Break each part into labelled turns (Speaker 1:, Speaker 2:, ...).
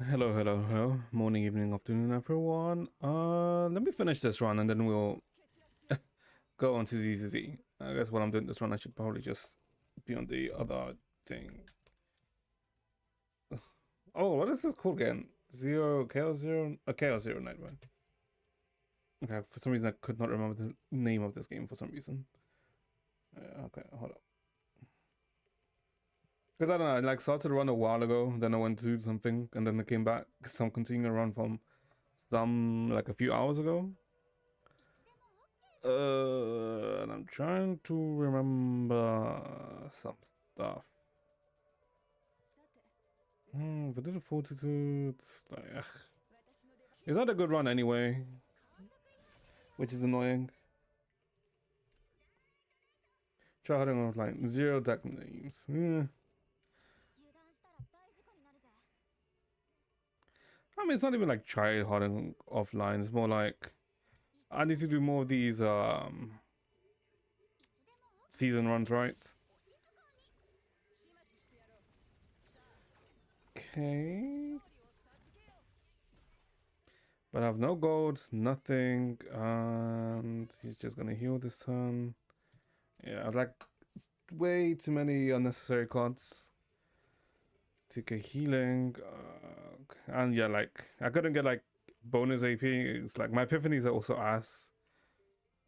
Speaker 1: Hello. Morning, evening, afternoon, everyone. Let me finish this run and then we'll go on to ZZZ. I guess while I'm doing this run, I should probably just be on the other thing. Oh, what is this called again? Chaos Zero? Chaos Zero Nightmare. Okay, for some reason I could not remember the name of this game for some reason. Okay, hold up. Because I don't know, I like started to run a while ago, then I went to do something, and then I came back. So I'm continuing to run from some like a few hours ago. And I'm trying to remember some stuff. But did a fortitude. Like, it's not a good run anyway, which is annoying. Try harding offline. Zero deck names. I mean, it's not even like try harding offline. It's more like I need to do more of these season runs, right? Okay. But I have no gold, nothing, and he's just gonna heal this turn. Yeah, like way too many unnecessary cards. To get healing, and yeah, like I couldn't get like bonus AP. It's like my epiphanies are also ass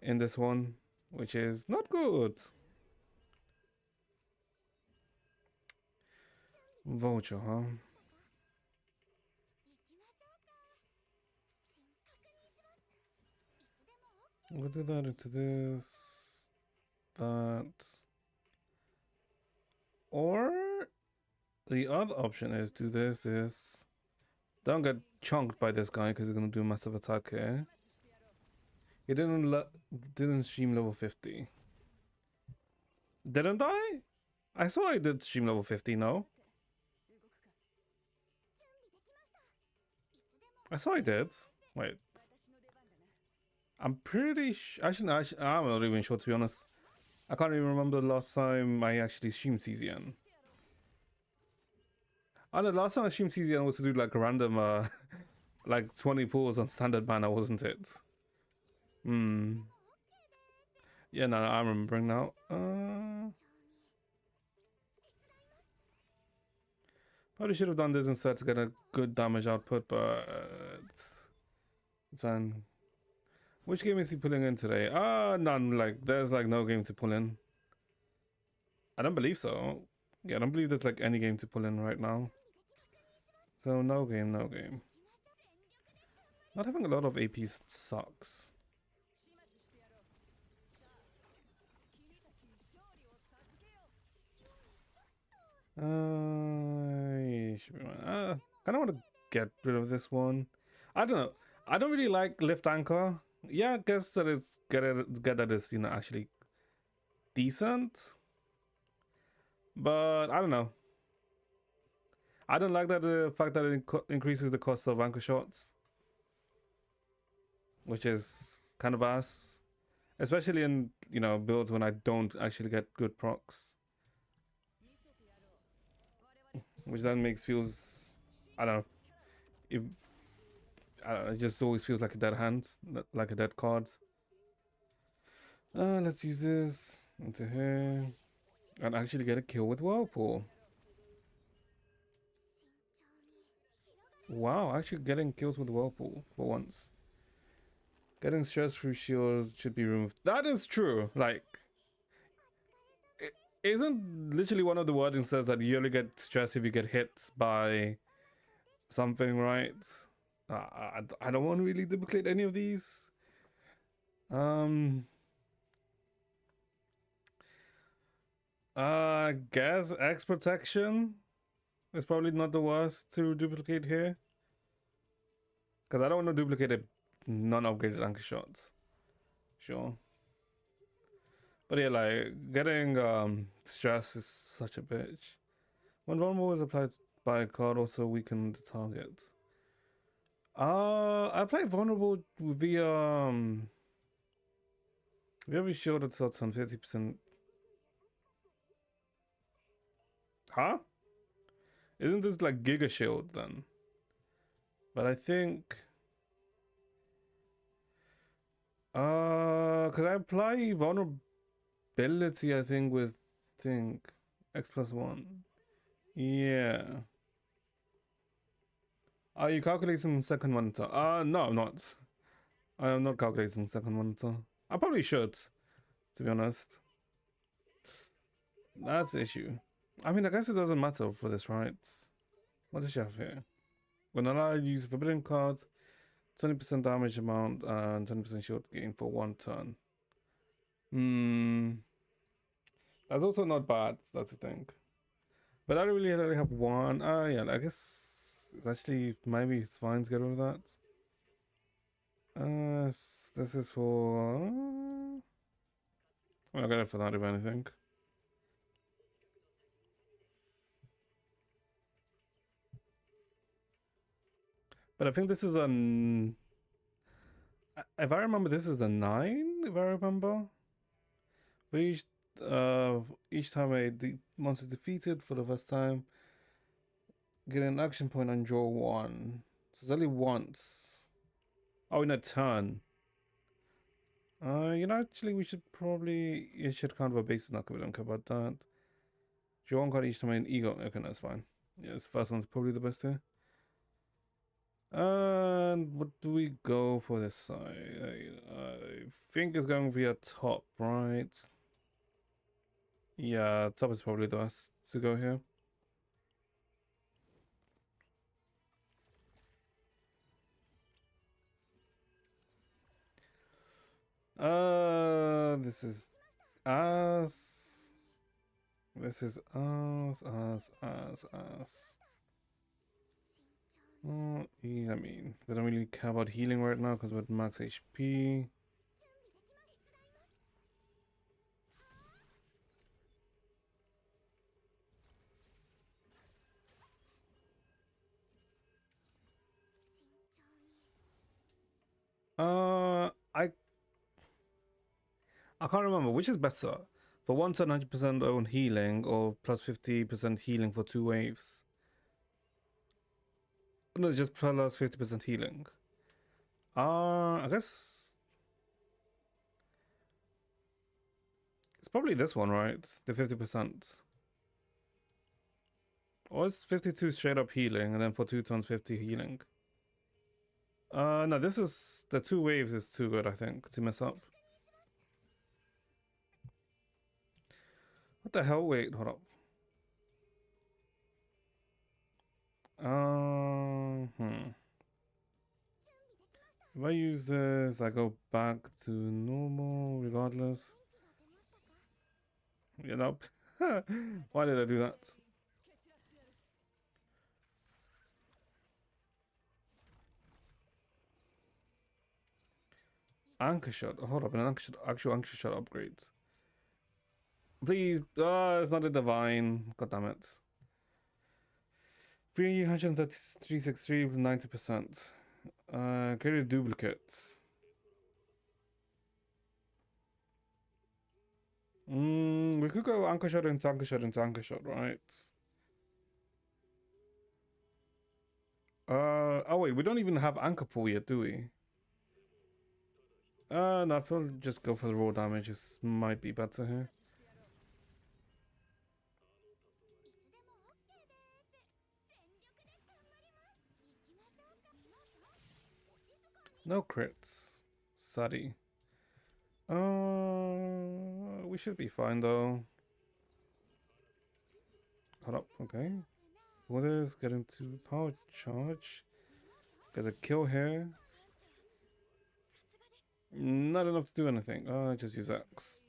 Speaker 1: in this one, which is not good. Vulture, huh? We'll do that into this, that, or the other option is do this. Is don't get chunked by this guy because he's gonna do massive attack here. He didn't stream level 50. Didn't I? I saw I did stream level 50. No, I saw I did. Wait. I'm pretty actually, I'm not even sure to be honest. I can't even remember the last time I actually streamed CZN. Oh, the last time I streamed CZN was to do like a random, like 20 pulls on standard mana, wasn't it? Yeah, no, I'm remembering now. Probably should have done this instead to get a good damage output, but it's fine. Which game is he pulling in today? None. Like, there's like no game to pull in. I don't believe so. Yeah, I don't believe there's like any game to pull in right now. So no game, no game. Not having a lot of APs sucks. Should be kind of want to get rid of this one. I don't know. I don't really like lift anchor. Yeah, I guess that it's get that is actually decent, but I don't know. I don't like that the fact that it increases the cost of anchor shots, which is kind of ass, especially in builds when I don't actually get good procs, which then makes feels I don't know if it just always feels like a dead hand, like a dead card. Let's use this into here and actually get a kill with Whirlpool. Wow, actually getting kills with Whirlpool for once. Getting stress through shield should be removed. That is true. Like, it isn't literally one of the wordings says that you only get stress if you get hit by something, right? I don't want to really duplicate any of these. Guess X protection is probably not the worst to duplicate here. Because I don't want to duplicate a non-upgraded anchor shots. Sure. But yeah, like, getting stress is such a bitch. When vulnerable is applied by a card, also weaken the target. I play vulnerable via every shield that's on 50%. Huh? Isn't this like Giga Shield then? But I think cause I apply vulnerability I think with X+1. Yeah. Are you calculating second monitor? No, I'm not. I am not calculating second monitor. I probably should, to be honest. That's the issue. I mean, I guess it doesn't matter for this, right? What does she have here? When allowed, use forbidden cards, 20% damage amount, and 20% shield gain for 1 turn. That's also not bad, that's the thing. But I don't really only have one. Yeah, I guess it's actually maybe it's fine to get rid of that. This is for. I'm not gonna for that if anything. But I think this is an. If I remember, this is the 9. If I remember, for each time a monster defeated for the first time, get an action point and draw 1. So it's only once. Oh, in a turn. Actually, we should probably should kind of a base knock. We don't care about that. Draw 1 card each time an ego. Okay, that's fine. Yeah, this first one's probably the best here. And what do we go for this side? I think it's going via top, right? Yeah, top is probably the best to go here. This is us. This is us. Yeah, I mean, we don't really care about healing right now because we're at max HP. I can't remember which is better. For 1 turn 100% own healing or plus 50% healing for 2 waves. No, just plus 50% healing. I guess it's probably this one, right? The 50%. Or is 52 straight up healing and then for 2 turns 50 healing? No, this is the 2 waves is too good, I think, to mess up. What the hell? Wait, hold up. If I use this, I go back to normal regardless. Yeah, nope. Why did I do that? Anchor shot. Hold up, an actual anchor shot upgrades. Please, it's not a divine. God damn it. 33363 with 90%. Created duplicates. We could go anchor shot into anchor shot into anchor shot, right? Oh wait, we don't even have anchor pull yet, do we? No, I feel just go for the raw damage. This might be better here. No crits. Sadi. We should be fine though. Hold up, okay. What is getting to power charge? Get a kill here. Not enough to do anything. Just use X.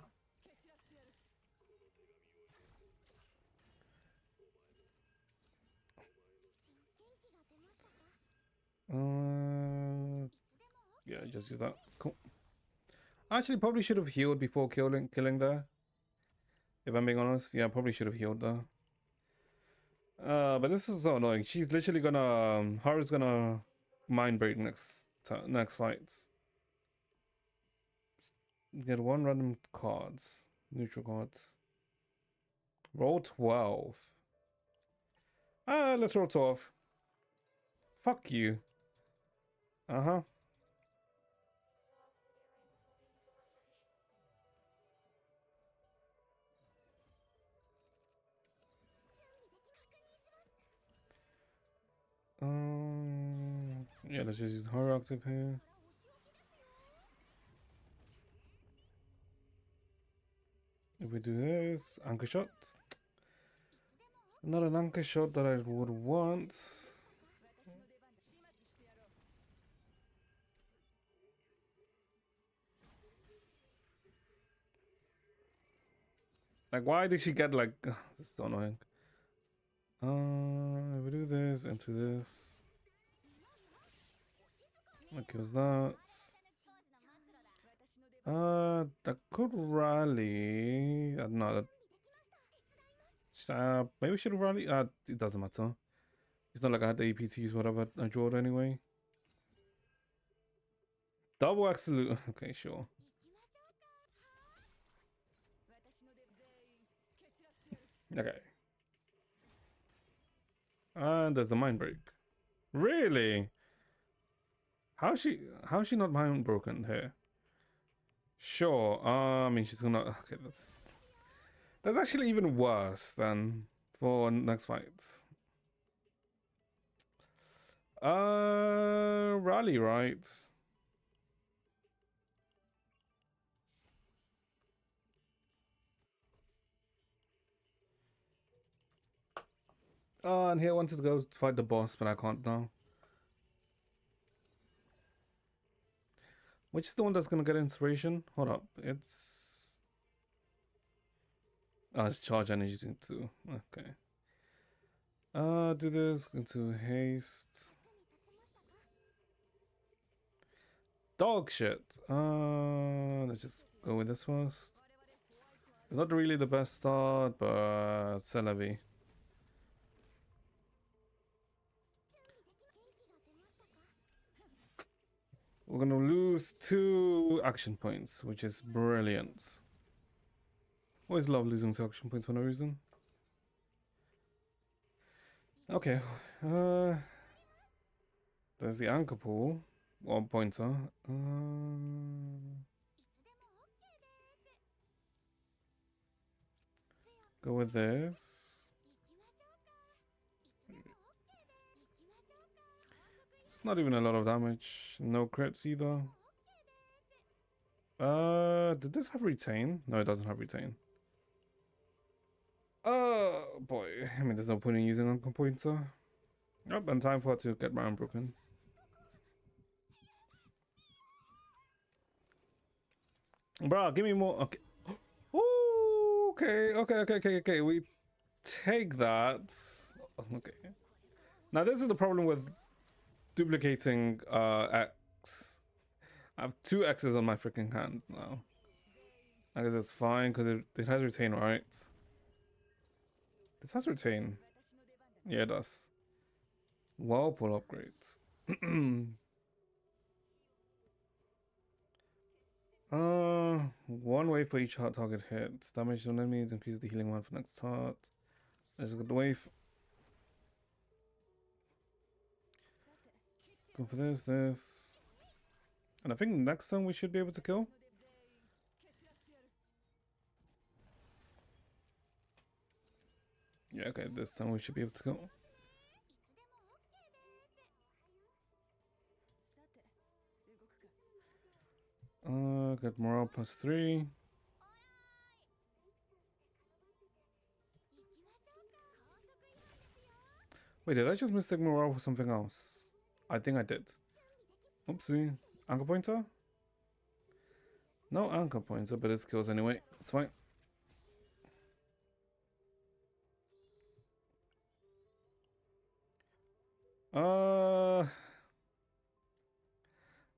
Speaker 1: Yeah, just use that. Cool. Actually, probably should have healed before killing there. If I'm being honest, yeah, probably should have healed there. But this is so annoying. She's literally gonna Haru's gonna mind break next fight. Get 1 random cards, neutral cards. Roll 12. Let's roll 12. Fuck you. Uh-huh. Yeah, let's just use Horror Octave here. If we do this, anchor shot. Not an anchor shot that I would want. Like, why did she get like? Ugh, this is so annoying. If we do this into this, that kills that. That could rally. No, maybe we should have rallied. It doesn't matter. It's not like I had the APTs, whatever I drawed anyway. Double absolute. Okay, sure. Okay. And there's the mind break. Really? How's she not mind broken here? Sure. I mean she's gonna. Okay, that's actually even worse than for next fight. Rally, right? Oh, and here I wanted to go fight the boss, but I can't now. Which is the one that's gonna get inspiration? Hold up, it's it's charge energy too. Okay. Do this into haste. Dog shit. Let's just go with this first. It's not really the best start, but c'est la vie. We're gonna lose 2 action points, which is brilliant. Always love losing 2 action points for no reason. Okay, there's the anchor pool, or pointer. Go with this. It's not even a lot of damage. No crits either. Did this have retain? No, it doesn't have retain. Oh boy. I mean, there's no point in using anchor pointer. Yep, and time for it to get round broken. Bro, give me more. Okay. Ooh, okay. We take that. Okay. Now this is the problem with duplicating X. I have 2 X's on my freaking hand now. I guess it's fine because it has retain, right? This has retain. Yeah, it does. Whirlpool upgrades. One wave for each hard target hit. Damage on enemies, increase the healing one for next hard. There's a good wave. Go for this. And I think next time we should be able to kill. Yeah, okay, this time we should be able to kill. Get morale +3. Wait, did I just mistake morale for something else? I think I did. Oopsie. Anchor pointer? No anchor pointer, but it kills anyway. It's fine.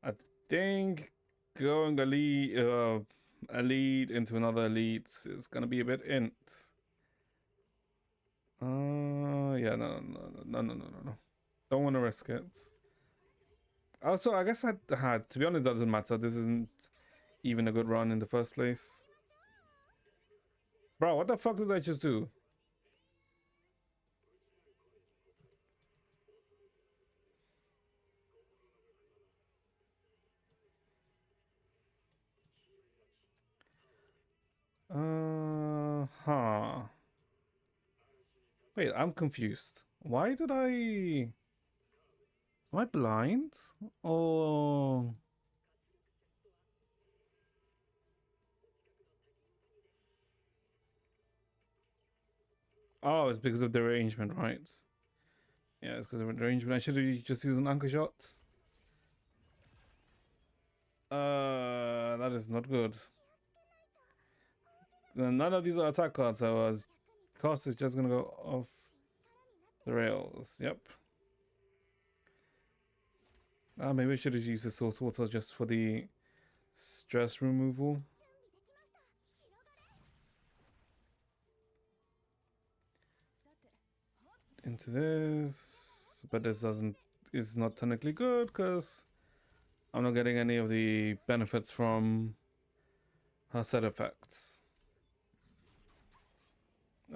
Speaker 1: I think going elite into another elite is gonna be a bit int. Yeah, no. Don't want to risk it. Also, I guess I had, to be honest, doesn't matter. This isn't even a good run in the first place. Bro, what the fuck did I just do? Wait, I'm confused. Why did I... Am I blind? Oh... Oh, it's because of the arrangement, right? Yeah, it's because of the arrangement. I should have just used an anchor shot. That is not good. None of these are attack cards, so cost is just gonna go off the rails. Yep. Maybe I should have used the source water just for the stress removal. Into this, but this is not technically good because I'm not getting any of the benefits from her set effects.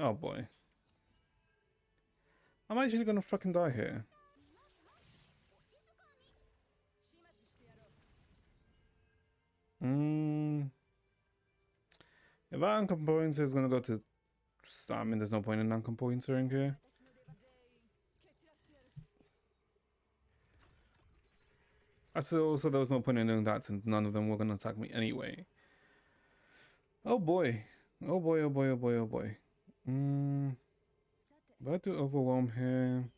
Speaker 1: Oh boy. I'm actually gonna fucking die here. If our uncompoincer is gonna go to... I mean, there's no point in uncompoincering here. Also, there was no point in doing that since none of them were gonna attack me anyway. Oh boy. Oh boy, oh boy, oh boy, oh boy. About to overwhelm here.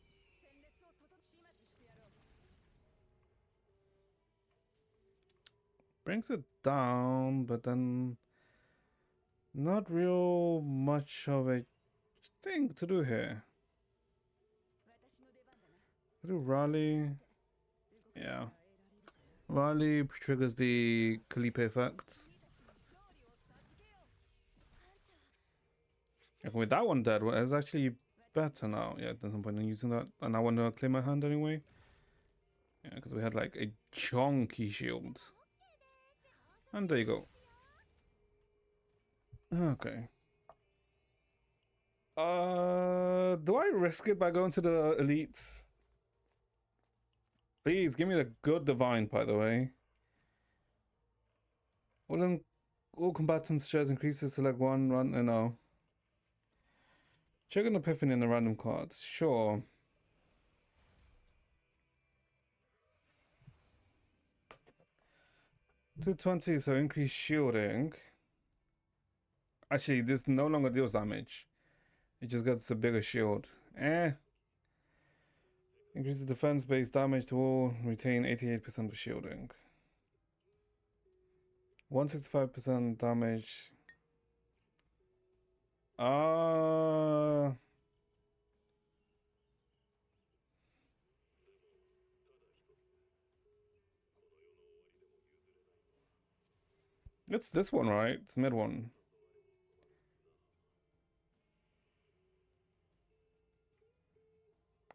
Speaker 1: Brings it down, but then not real much of a thing to do here. Do rally. Yeah. Rally triggers the Kalipe effects. And with that one dead, it's actually better now. Yeah, there's no point in using that. And I want to clear my hand anyway. Yeah, because we had like a chunky shield. And there you go. Okay. Do I risk it by going to the elites? Please give me the good divine, by the way. All combatants shares increases. Select one run. No. Check an epiphany in the random cards. Sure. $220, so increased shielding. Actually, this no longer deals damage. It just gets a bigger shield. Increase the defense base damage to all. Retain 88% of shielding. 165% damage. It's this one, right? It's mid one.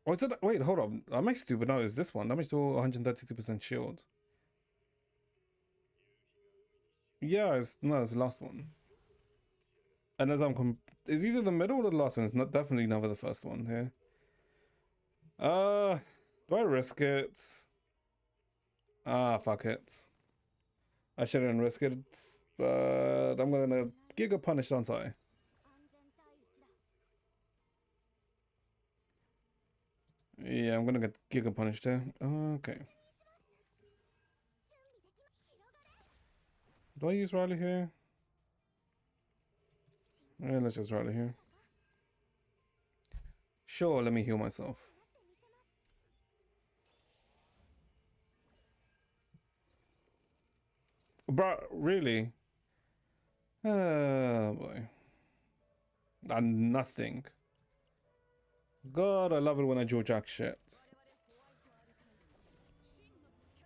Speaker 1: Or is it? Wait, hold on. Am I stupid? No, it's this one. Damage to 132% shield. Yeah, it's the last one. And as is either the middle or the last one. It's not definitely never the first one here. Do I risk it? Fuck it. I shouldn't risk it, but I'm gonna Giga Punish, aren't I? Yeah, I'm gonna get Giga Punished here. Okay. Do I use Riley here? Yeah, let's just Riley here. Sure, let me heal myself. Bro, really? Oh boy. Nothing. God, I love it when I draw jack shit.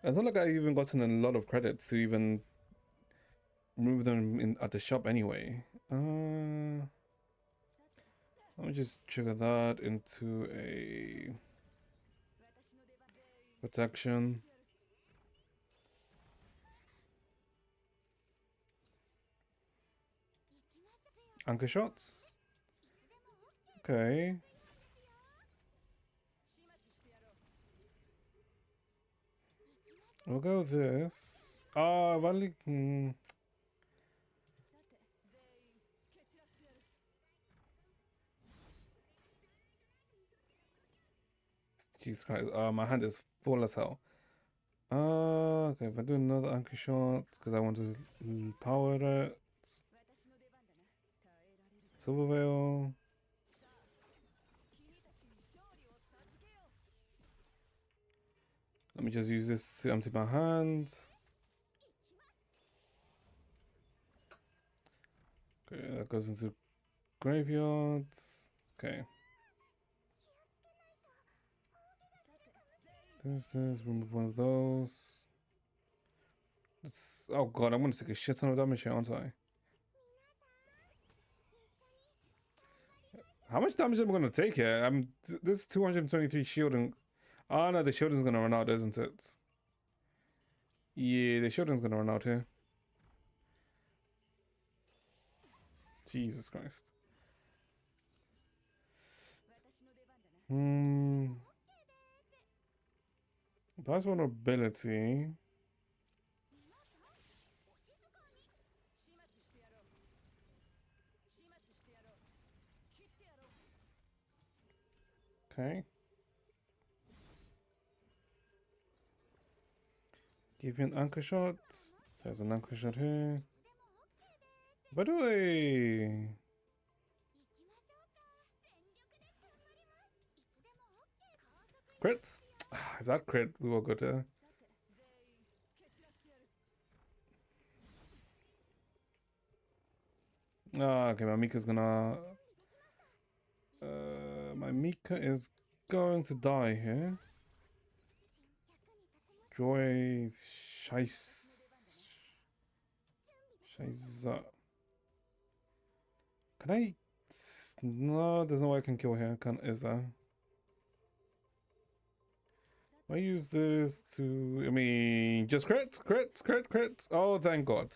Speaker 1: It's not like I've even gotten a lot of credits to even move them in at the shop anyway. Let me just trigger that into a protection. Anchor shots. Okay. We'll go with this. Valley. Jesus Christ. My hand is full as hell. Okay, if I do another anchor shot, because I want to power it. Silver Veil. Let me just use this to empty my hands. Okay, that goes into graveyards. Okay. There's this, remove one of those. Oh god, I'm gonna take a shit ton of damage here, aren't I? How much damage am I gonna take here? This 223 shielding. Oh no, the shielding's gonna run out, isn't it? Yeah, the shielding's gonna run out here. Jesus Christ. That's vulnerability. Okay. Give you an anchor shot. There's an anchor shot here. By the way, crits. If that crit, we will go to. Okay, my Mika's gonna. My Mika is going to die here. Joy Shiza. Can I? No, there's no way I can kill here. Is there? I use this to. I mean, just crits. Oh, thank God.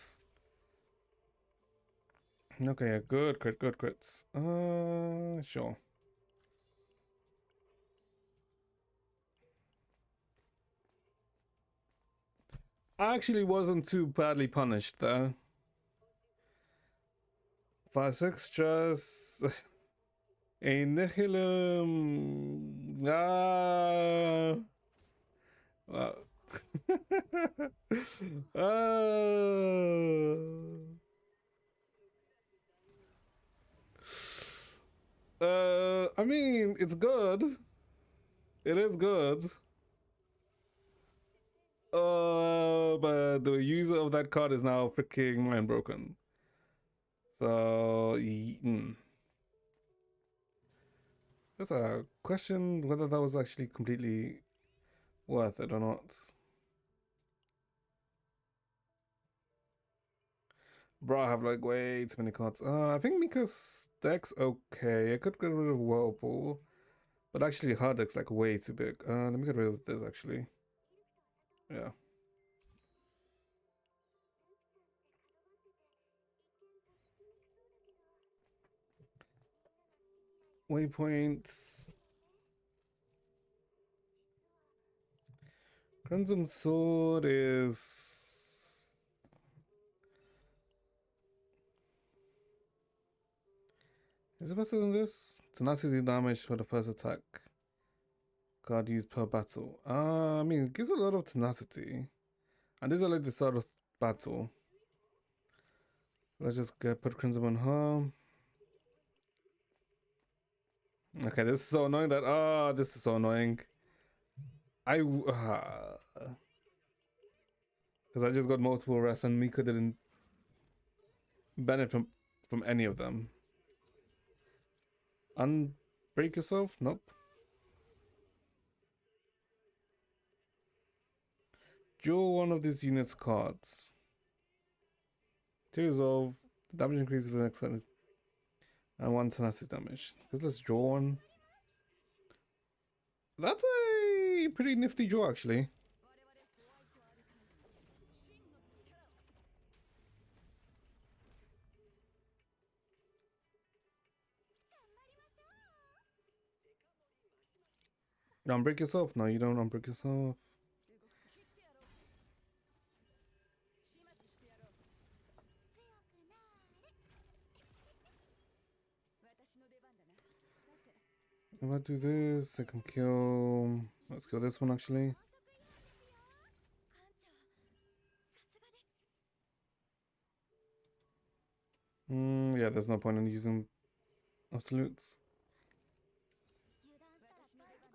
Speaker 1: Okay, good crits. Sure. I actually wasn't too badly punished though. 5-6 just a nihilum. Wow. I mean, it's good. It is good. But the user of that card is now freaking mind broken. So, There's a question whether that was actually completely worth it or not. Bro, I have like way too many cards. I think Mika's deck's okay. I could get rid of Whirlpool. But actually her deck's like way too big. Let me get rid of this actually. Yeah. Waypoints. Crimson Sword is... Is it better than this? Tenacity damage for the first attack. Card used per battle. I mean, it gives a lot of tenacity. And these are like the start of battle. Let's just put Crimson on her. Okay, this is so annoying that... this is so annoying. Because I just got multiple rests and Mika didn't benefit from any of them. Unbreak yourself? Nope. Draw one of these units' cards. To resolve, the damage increases for the next turn. And 1 tenacity damage. Let's draw one. That's a pretty nifty draw, actually. Unbreak yourself? No, you don't unbreak yourself. If I do this, I can kill. Let's kill this one actually. Yeah, there's no point in using absolutes.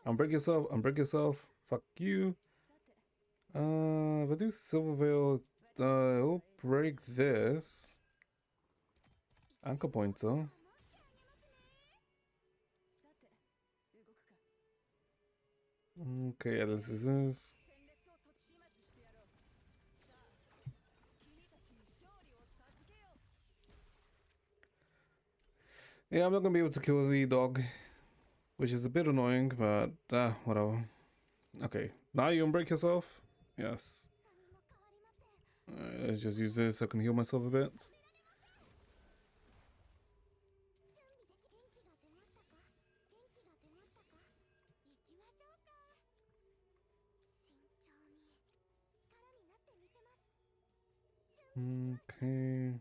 Speaker 1: Unbreak yourself, unbreak yourself. Fuck you. If I do Silver Veil, it'll break this. Anchor pointer. Okay, yeah, this is this. Yeah, I'm not gonna be able to kill the dog, which is a bit annoying, but whatever. Okay, now you unbreak yourself. Yes. Let's just use this so I can heal myself a bit. Okay.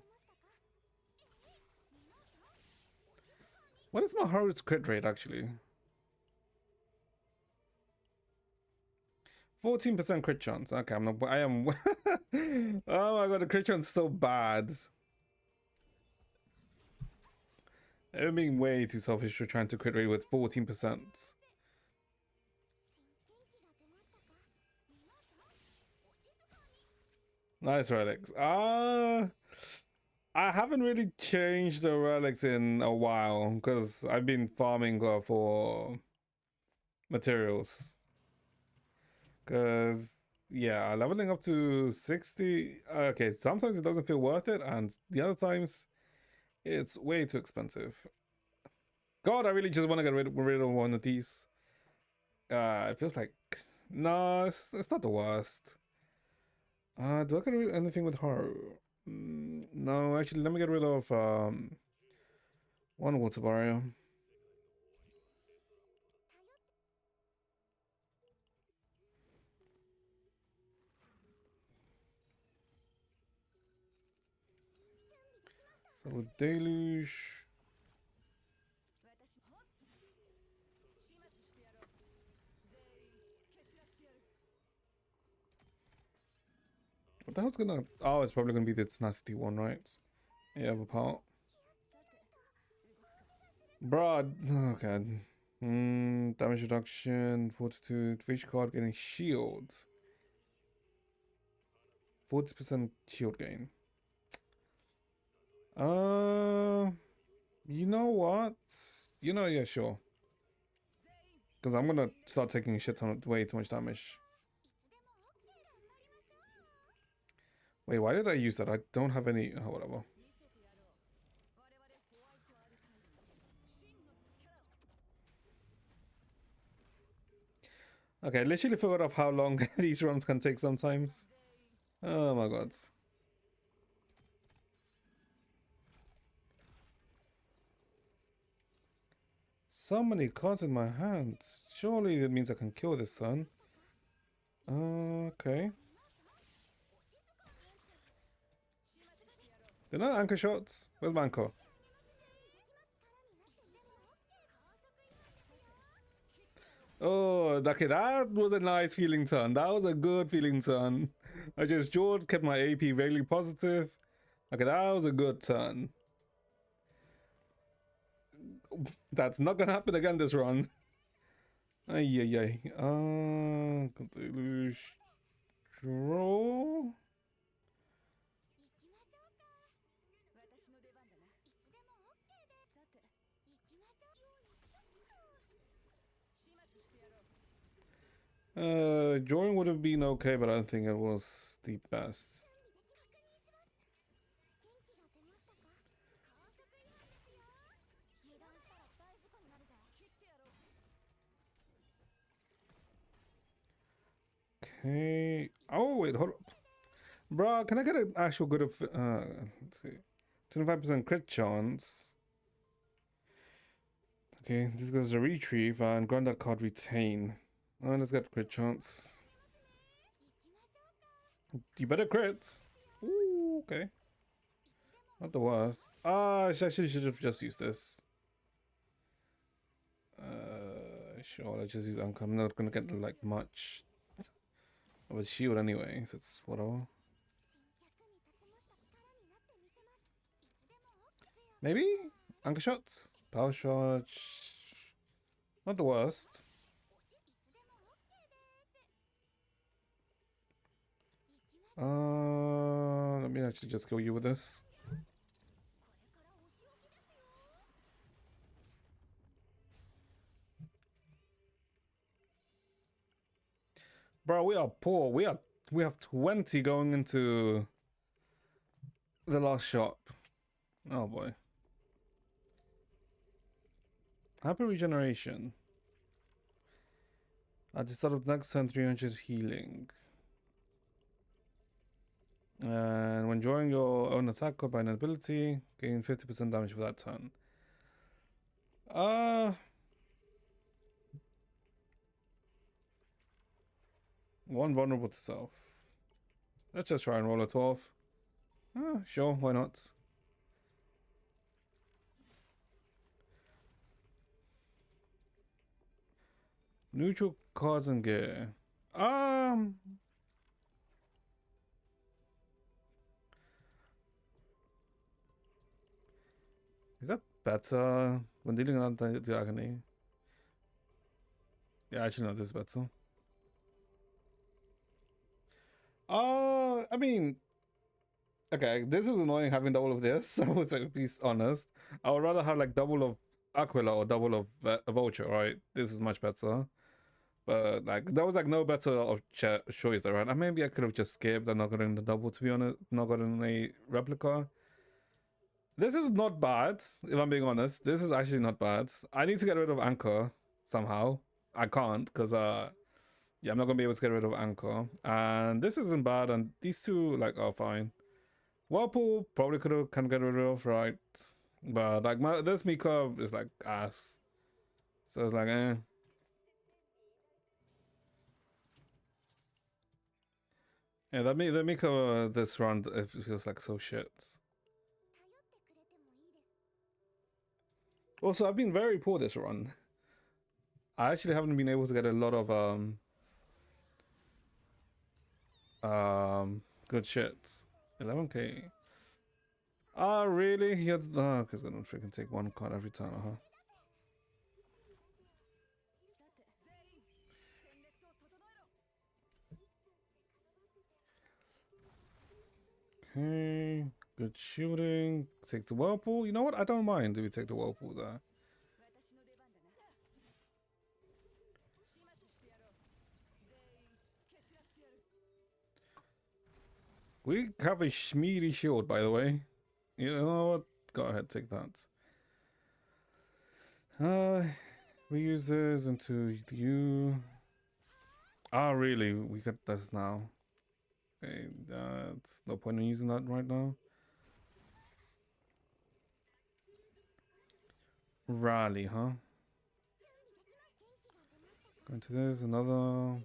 Speaker 1: What is my hardest crit rate actually? 14% crit chance. Okay, I'm not. I am. Oh my god, the crit chance is so bad. I'm being way too selfish for trying to crit rate with 14%. Nice relics. I haven't really changed the relics in a while because I've been farming for materials. Because yeah, leveling up to 60. Okay, sometimes it doesn't feel worth it, and the other times it's way too expensive. God, I really just want to get rid of one of these. It feels like no, it's not the worst. Do I get rid of anything with her? No, actually, let me get rid of one water barrier. So deluge. What the hell's gonna? Oh, it's probably gonna be the tenacity one, right? Yeah, the part. Bruh, oh god. Damage reduction, fortitude, for each card getting shields. 40% shield gain. Uh, you know what? Yeah, sure. Because I'm gonna start taking a shit ton of way too much damage. Wait, why did I use that? I don't have any. Oh, whatever. Okay, I literally figured out how long these runs can take sometimes. Oh my god. So many cards in my hands. Surely that means I can kill this son. Okay. They're not anchor shots. Where's my anchor? Oh, okay, that was a nice feeling turn. That was a good feeling turn. I just George kept my AP really positive. Okay, that was a good turn. That's not gonna happen again this run. Ay, ay, ay. Draw. Drawing would have been okay, but I don't think it was the best. Okay. Oh wait, hold up, bro. Can I get an actual good of? Let's see, 25% crit chance. Okay, this goes a retrieve and grant that card retain. Let's get crit chance. You better crits. Ooh, okay. Not the worst. I should have just used this. Sure, let's just use Anchor. I'm not gonna get like much of a shield anyway, so it's whatever. Maybe? Anchor shots? Power shots. Not the worst. Let me actually just kill you with this. Bro, we are poor. We have 20 going into the last shop. Oh boy. Happy regeneration. At the start of next turn, 300 healing. And when drawing your own attack or by an ability, gain 50% damage for that turn. One vulnerable to self. Let's just try and roll a 12. Sure, why not? Neutral cards and gear. Is that better when dealing out the agony? Yeah, actually no, this is better. I mean, okay, this is annoying having double of this. I would say, to be honest, I would rather have like double of Aquila or double of Vulture, right? This is much better. But like, there was like no better of choice there, right? And maybe I could have just skipped and not gotten the double, to be honest, not gotten a replica. This is not bad, if I'm being honest. This is actually not bad. I need to get rid of Anchor somehow. I can't, because yeah, I'm not gonna be able to get rid of Anchor. And this isn't bad, and these two like are fine. Whirlpool probably can get rid of, right? But like this Mika is like ass. So it's like Yeah, the Mika this round it feels like so shit. Also, I've been very poor this run. I actually haven't been able to get a lot of good shits. 11k. Ah, really? He had he's gonna freaking take one card every time, huh? Okay, good shooting. Take the Whirlpool. You know what? I don't mind if we take the Whirlpool there. We have a Schmeedy shield, by the way. You know what? Go ahead, take that. We use this into you. Ah, really? We got this now. Okay, that's no point in using that right now. Rally, huh? Going to this, another.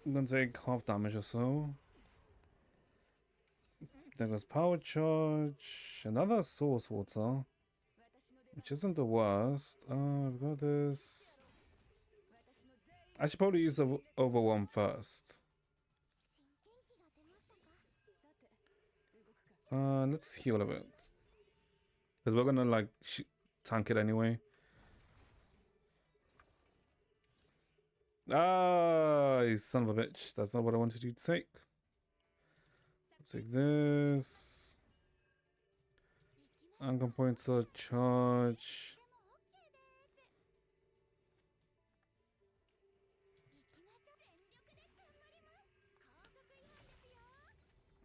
Speaker 1: I'm gonna take half damage or so. There goes power charge. Another source water. Which isn't the worst. I've got this. I should probably use the overwhelm first. Let's heal a bit. Because we're gonna like tank it anyway. Ah, you son of a bitch. That's not what I wanted you to take. Let's take this. Anchor points are charge.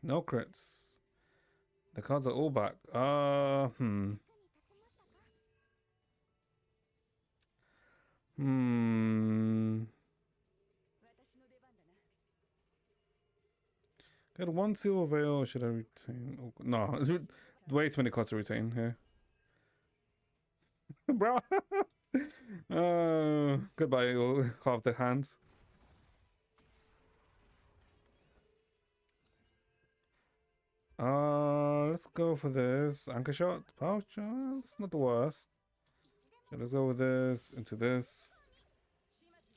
Speaker 1: No crits. The cards are all back. Got one silver veil. Should I retain? Oh, no, way too many cards to retain here. Bro. Goodbye, half the hands. let's go for this. Anchor shot, pouch. That's not the worst. Okay, let's go with this into this.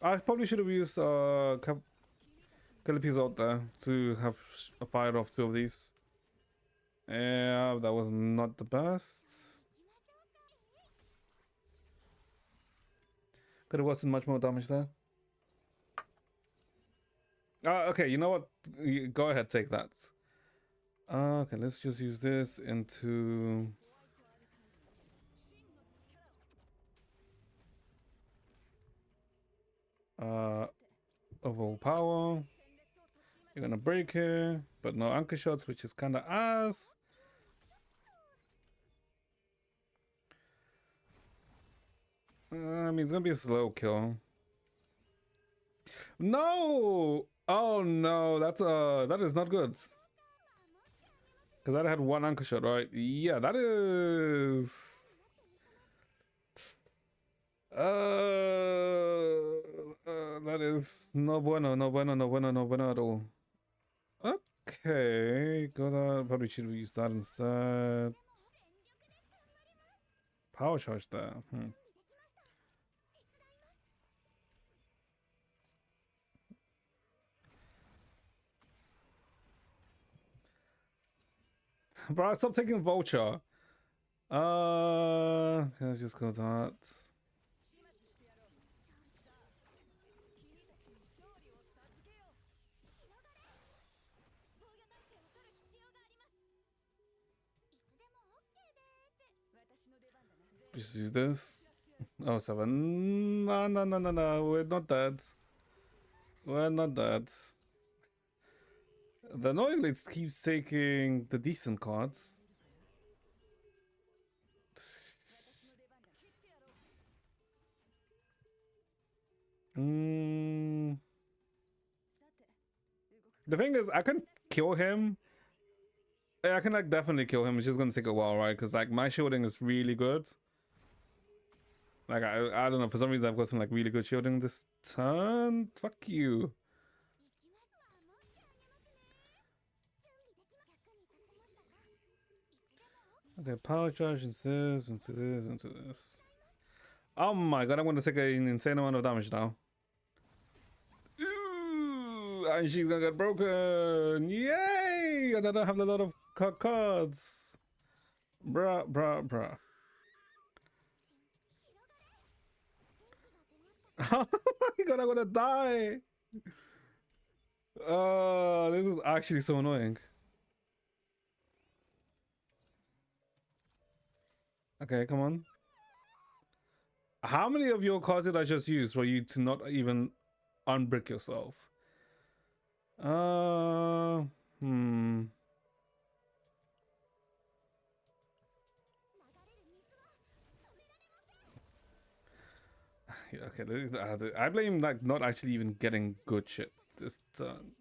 Speaker 1: I probably should have used Calliope's out there to have fired off 2 of these. Yeah, that was not the best. Could have gotten much more damage there. Okay, you know what? Go ahead, take that. Okay, let's just use this into... overall power. You're gonna break here, but no anchor shots, which is kinda ass. I mean, it's gonna be a slow kill. No! Oh no, that is not good. Because I had 1 anchor shot, right? Yeah, that is... that is no bueno, no bueno, no bueno, no bueno at all. Okay, probably should have used that instead. Power charge there. Bro, stop taking vulture. Can I just go that? Just use this. Oh, 7. No, no, no, no, no. We're not dead. We're not dead. The annoying list keeps taking the decent cards. The thing is, I can kill him. Yeah, I can like definitely kill him. It's just gonna take a while, right? Because like my shielding is really good. Like I don't know, for some reason I've got some like really good shielding this turn. Fuck you. Okay, power charge into this, into this, into this. Oh my god, I'm gonna take an insane amount of damage now. Ooh, and she's gonna get broken. Yay! And I don't have a lot of cards. Bruh, bruh, bruh. Oh my god, I'm gonna die. This is actually so annoying. Okay, come on. How many of your cards did I just use for you to not even unbrick yourself? Yeah, okay, I blame like not actually even getting good shit this turn.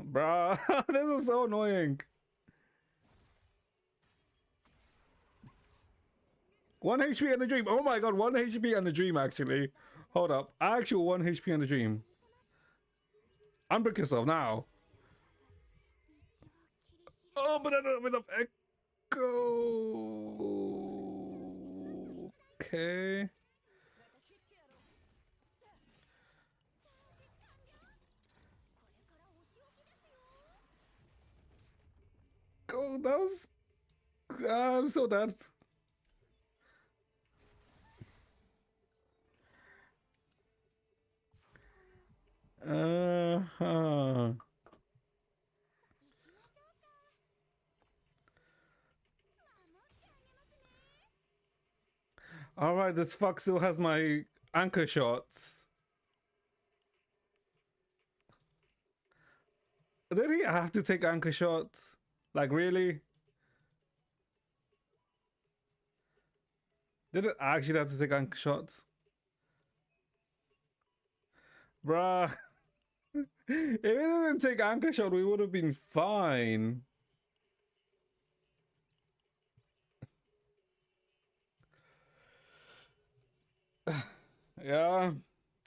Speaker 1: Bruh, this is so annoying. 1 HP and a dream. Oh my god, 1 HP and a dream actually. Hold up. Actual 1 HP and a dream. Unbrick yourself now. Oh, but I don't have enough echo. Okay. Go, that was... I'm so dead. Alright, this fuck still has my anchor shots. Did he have to take anchor shots? Like, really? Did it actually have to take anchor shots? Bruh. If it didn't take anchor shot, we would have been fine. Yeah,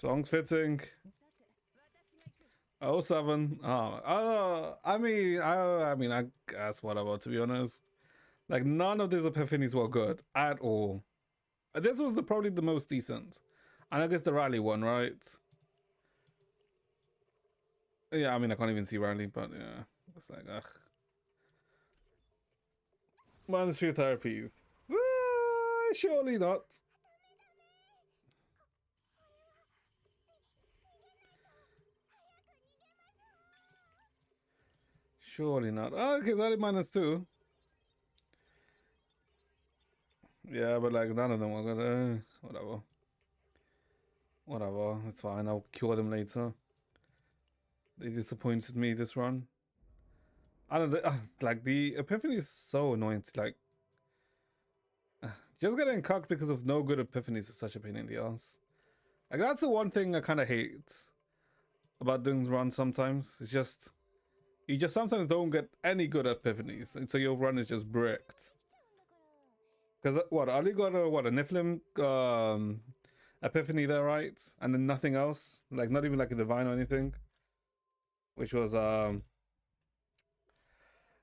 Speaker 1: song's fitting. Oh 07. I mean, I guess whatever. To be honest, like none of these epiphanies were good at all. This was probably the most decent, and I guess the rally one, right? Yeah, I mean, I can't even see rally, but yeah, it's like ugh. Monetary therapies. Surely not. Surely not. Oh, okay, it's only -2. Yeah, but like none of them are gonna. Whatever. Whatever. It's fine. I'll cure them later. They disappointed me this run. I don't like the epiphany is so annoying. To, like just getting cucked because of no good epiphanies is such a pain in the ass. Like that's the one thing I kind of hate about doing runs. Sometimes it's just you just sometimes don't get any good epiphanies, and so your run is just bricked. Because what Ali got a Niflim epiphany there, right? And then nothing else, like not even like a divine or anything, which was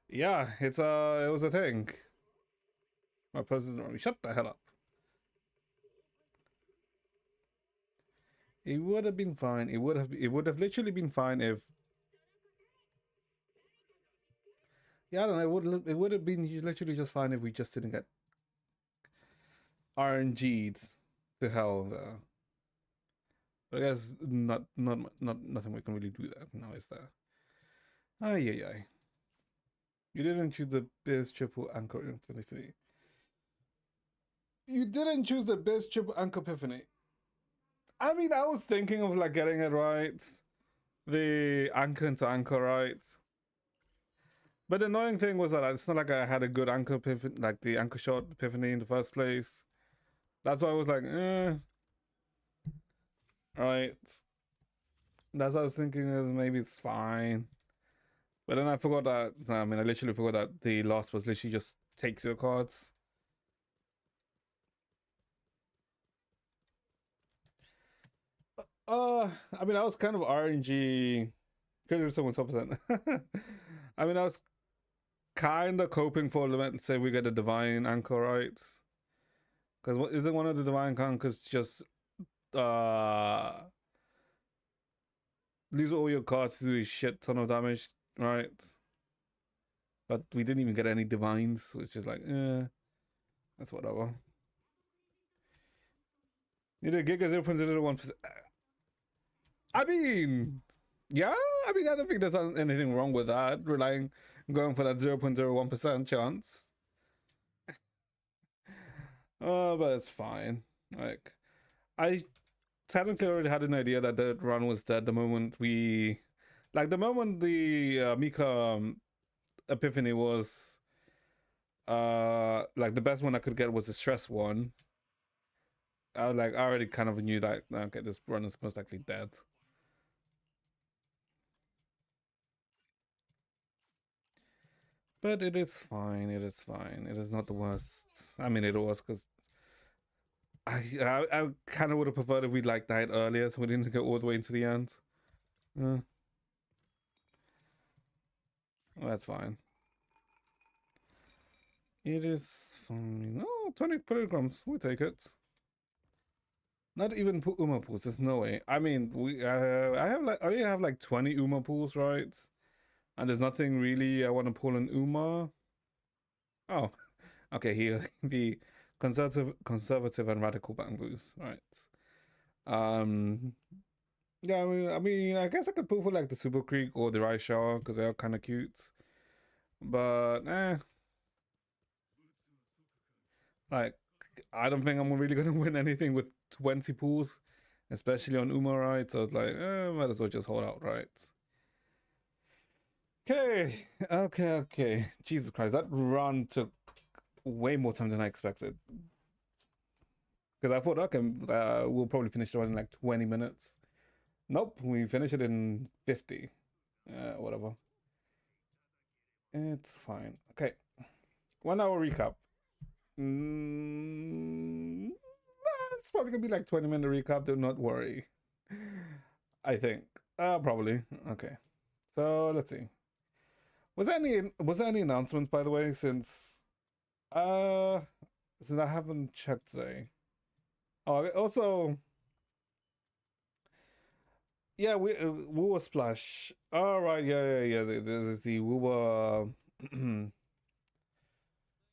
Speaker 1: yeah, it was a thing. My person's wrong. Shut the hell up. It would have been fine. It would have literally been fine if yeah, I don't know. It would have been literally just fine if we just didn't get RNG'd to hell there. But I guess not nothing we can really do that now, is there? Ay ay ay. You didn't choose the best triple anchor epiphany. You didn't choose the best triple anchor epiphany. I mean, I was thinking of like getting it right, the anchor into anchor right. But the annoying thing was that it's not like I had a good anchor epiphany, like the anchor shot epiphany in the first place. That's why I was like, right. That's what I was thinking is maybe it's fine. But then I forgot that, I mean, I literally forgot that the last was literally just takes your cards. I mean, I was kind of RNG. Critical someone's 1%. I mean, I was kind of coping for, let's say we get a divine anchor, right? Because what isn't one of the divine anchors just lose all your cards to do a shit ton of damage, right? But we didn't even get any divines, so it's just like, that's whatever. Need a Giga 0.01%. I mean, yeah, I mean, I don't think there's anything wrong with that, going for that 0.01% chance. But it's fine. Like, I technically already had an idea that the run was dead the moment the moment the Mika epiphany was, like the best one I could get was the stress one. I already kind of knew that, okay, this run is most likely dead. But it is fine. It is fine. It is not the worst. I mean, it was because I kind of would have preferred if we died earlier, so we didn't go all the way into the end. Well, that's fine. It is fine. Oh, 20 kilograms. We take it. Not even Uma pools. There's no way. I mean, I already have like 20 Uma pools, right? And there's nothing really I want to pull in Uma. Oh, okay. Here the conservative and radical bamboos, right? Um, yeah. I guess I could pull for like the Super Creek or the Rice Shower because they are kind of cute. But like I don't think I'm really gonna win anything with 20 pools, especially on Uma, right? So I was like, might as well just hold out, right? Okay. Jesus Christ, that run took way more time than I expected. Because I thought, okay, we'll probably finish the run in like 20 minutes. Nope, we finish it in 50. Whatever. It's fine. Okay. 1 hour recap. It's probably gonna be like 20-minute recap. Do not worry. I think. Probably. Okay. So let's see. Was there any announcements by the way uh since I haven't checked today? Oh, also, yeah, Woowa Splash. All right, yeah. There's the Woowa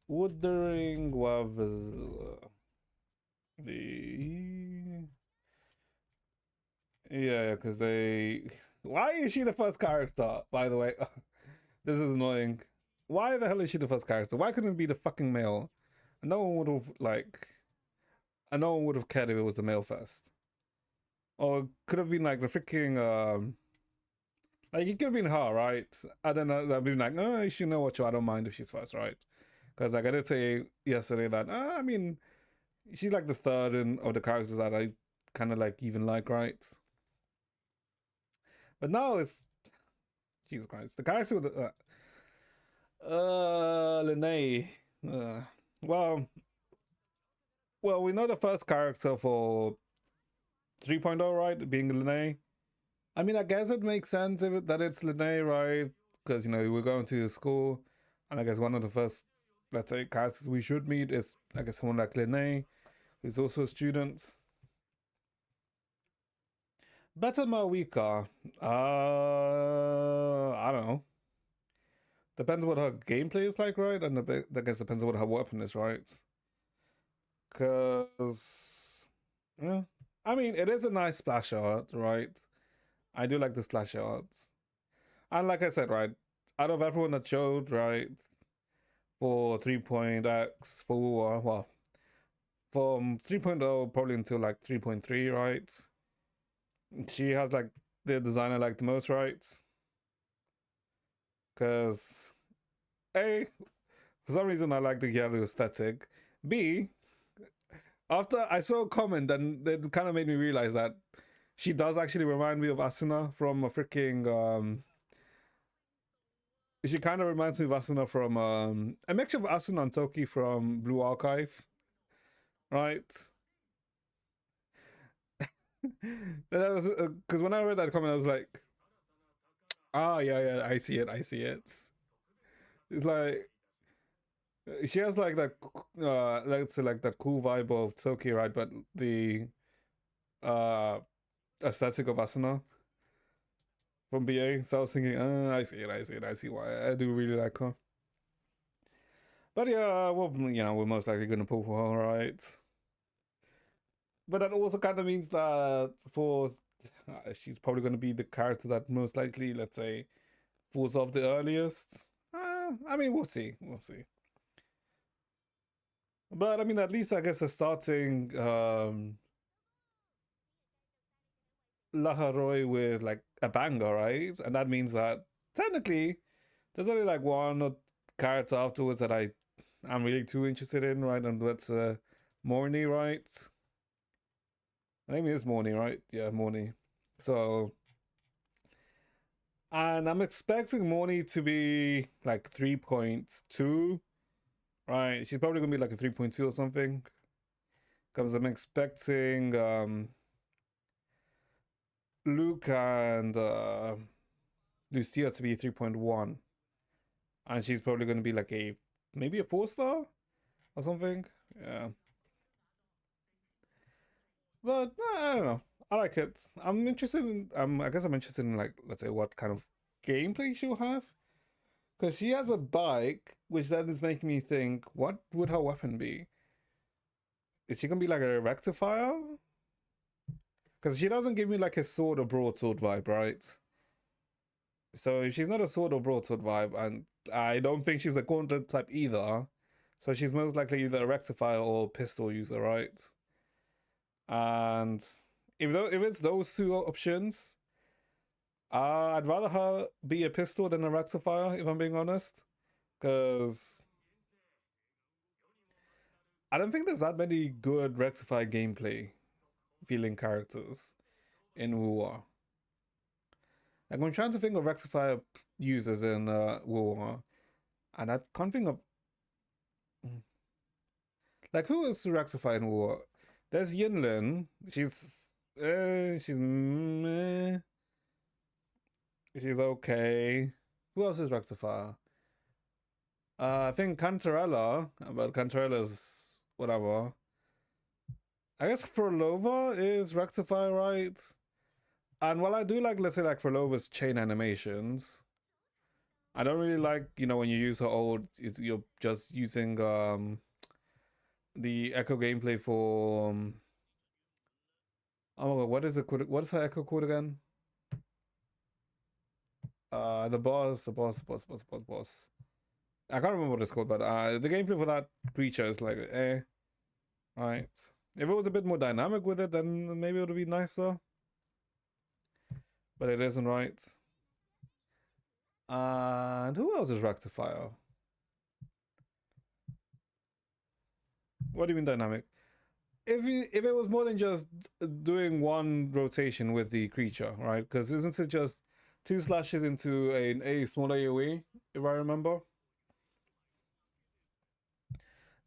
Speaker 1: Wuthering Wav. The yeah, because they. Why is she the first character? By the way, this is annoying. Why the hell is she the first character? Why couldn't it be the fucking male? No one would have like. And no one would have cared if it was the male first. Or it could have been like the freaking like it could have been her, right? And then I'd be like, oh, you know what? I don't mind if she's first, right? Because like I did say yesterday that I mean, she's like the third in of the characters that I kind of like even like, right? But now it's Jesus Christ, the character with the Lene. Uh, well, we know the first character for 3.0, right? Being Lene. I mean, I guess it makes sense that it's Lene, right? Because, we're going to school, and I guess one of the first, let's say, characters we should meet is, I guess, someone like Lene, who's also a student. Better Mawika. I don't know. Depends what her gameplay is like, right? And I guess depends on what her weapon is, right? Because, yeah. I memean, it is a nice splash art, right? I do like the splash arts. And like I said, right, out of everyone that showed, right, for 3.x, for, well, from 3.0 probably until like 3.3, right, she has like the design I like the most, right? Because, A, for some reason I like the yellow aesthetic. B, after I saw a comment, and it kind of made me realize that she does actually remind me of Asuna from a freaking she kind of reminds me of Asuna from a mixture of Asuna and Toki from Blue Archive, right? Because when I read that comment, I was like, yeah, I see it. It's like she has like that, let's say like that cool vibe of Toki, right? But the uh aesthetic of Asuna from BA. So I was thinking, I see why I do really like her. But yeah, well, we're most likely gonna pull for her, right? But that also kind of means that for she's probably going to be the character that most likely, let's say, falls off the earliest. I mean, we'll see, we'll see. But I mean, at least I guess they're starting Laharoy with like a banger, right? And that means that technically there's only like one or character afterwards that I'm really too interested in, right? And that's Morny, right? I think it's Morny, right? Yeah, Morny. So and I'm expecting Morny to be like 3.2, right? She's probably gonna be like a 3.2 or something. Because I'm expecting Luke and Lucia to be 3.1. And she's probably gonna be like maybe a 4 star or something. Yeah. But I don't know. I like it. I'm interested in I guess I'm interested in like let's say what kind of gameplay she'll have. Because she has a bike, which then is making me think, what would her weapon be? Is she gonna be like a rectifier? Because she doesn't give me like a sword or broadsword vibe, right? So if she's not a sword or broadsword vibe, and I don't think she's a gauntlet type either, so she's most likely either a rectifier or pistol user, right? And if it's those two options, I'd rather her be a pistol than a rectifier, if I'm being honest. Because I don't think there's that many good rectifier gameplay feeling characters in Wuwa. Like I'm trying to think of rectifier users in Wuwa, and I can't think of like who is rectifier in Wuwa. There's Yinlin. She's meh. She's okay. Who else is Rectifier? I think Cantarella, but Cantarella's whatever. I guess Frolova is Rectifier, right? And while I do like, let's say, like Frolova's chain animations, I don't really like, when you use her old, you're just using the Echo gameplay for. Oh my god, what is her Echo code again? The boss. I can't remember what it's called, but the gameplay for that creature is like, right. If it was a bit more dynamic with it, then maybe it would be nicer. But it isn't, right. And who else is Rectifier? What do you mean dynamic? If it was more than just doing one rotation with the creature, right? Because isn't it just two slashes into a small AoE, if I remember?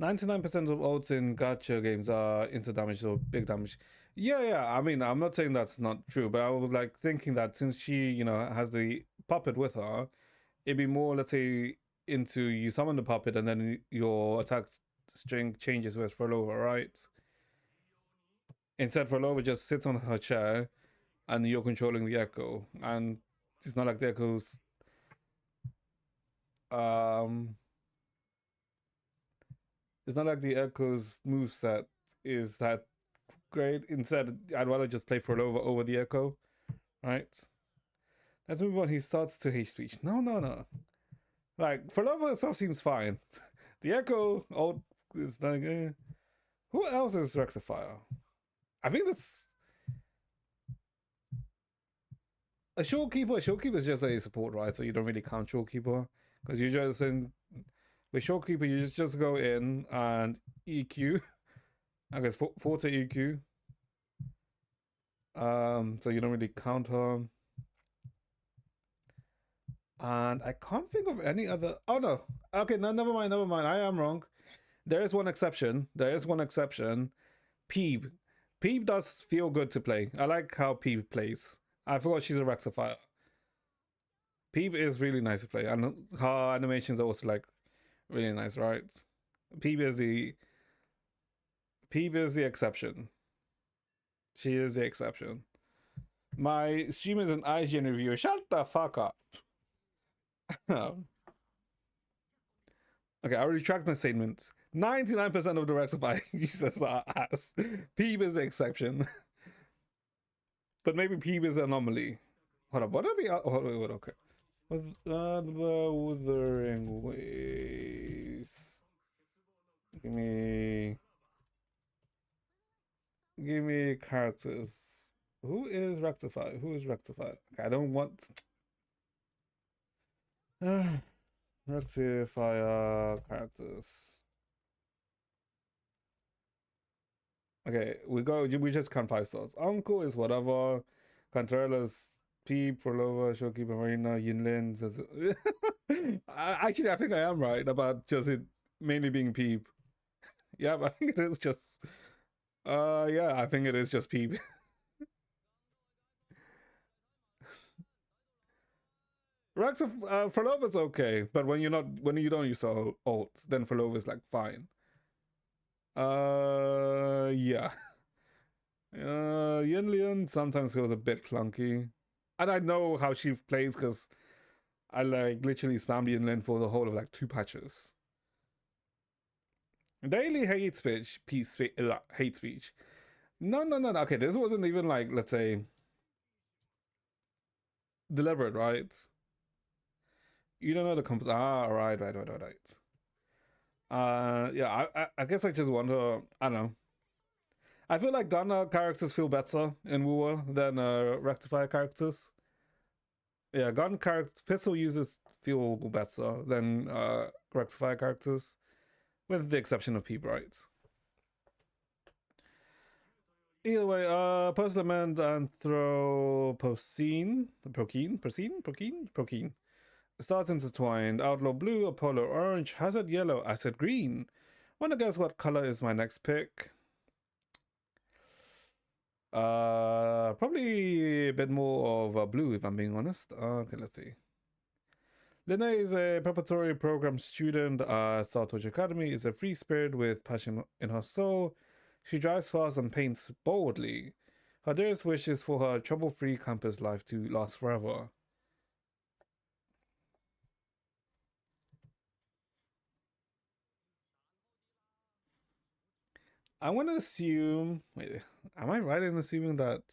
Speaker 1: 99% of ults in gacha games are instant damage or big damage. Yeah. I mean, I'm not saying that's not true, but I was like thinking that since she, has the puppet with her, it'd be more, let's say, into you summon the puppet and then your attack string changes with Frolova, right? Instead, Frolova just sits on her chair and you're controlling the echo. And it's not like the echo's um it's not like the echo's moveset is that great. Instead, I'd rather just play Frolova over the echo, right? Let's move on. He starts to hate speech. No. Like Frolova itself seems fine. The echo is like who else is Rectifier? I think that's a Showkeeper. Showkeeper is just a support, right? So you don't really count Showkeeper because you just with Showkeeper you just go in and EQ. I guess Forte EQ. So you don't really count her. And I can't think of any other. Oh no. Okay, no, never mind. I am wrong. There is one exception. Peeb. Peeb does feel good to play. I like how Peeb plays. I forgot she's a rectifier. Peeb is really nice to play, and her animations are also like really nice, right? Peeb is the Peeb is the exception. She is the exception. My stream is an IGN reviewer. Shut the fuck up. Okay, I retract my statement. 99% of the rectifier users are ass. Peeb is the exception. But maybe Peeb is the anomaly. Hold up, what are the... wait, okay. The Wuthering Waves. Give me characters. Who is Rectify? Okay, I don't want... Rectifier characters. Okay, we just count 5 stars. Uncle is whatever. Cantarella's Peep, Frolova, Showkeeper, Marina, Yinlin. Actually, I think I am right about just it mainly being Peep. Yeah, I think it is just. Yeah, I think it is just Peep. Rex Frolova's okay, but when you don't use ult, then Frolova's like fine. Yeah. Yinlian sometimes feels a bit clunky. And I know how she plays because I like literally spammed Yinlian for the whole of like 2 patches. Daily hate speech. Hate speech. No. Okay, this wasn't even like, let's say, deliberate, right? You don't know the comps. Right. Yeah, I guess I just wonder. I don't know. I feel like Gunner characters feel better in Wooer than Rectifier characters. Yeah, gun character pistol users feel better than Rectifier characters, with the exception of Peep, right? Either way, Postament Anthropocene, Procene. Stars intertwined. Outlaw blue, Apollo orange, Hazard yellow, Acid green. Wanna guess what color is my next pick? Probably a bit more of blue, if I'm being honest. Okay, let's see. Lene is a preparatory program student at Star Torch Academy. Is a free spirit with passion in her soul. She drives fast and paints boldly. Her dearest wish is for her trouble-free campus life to last forever. I want to assume. Wait, am I right in assuming that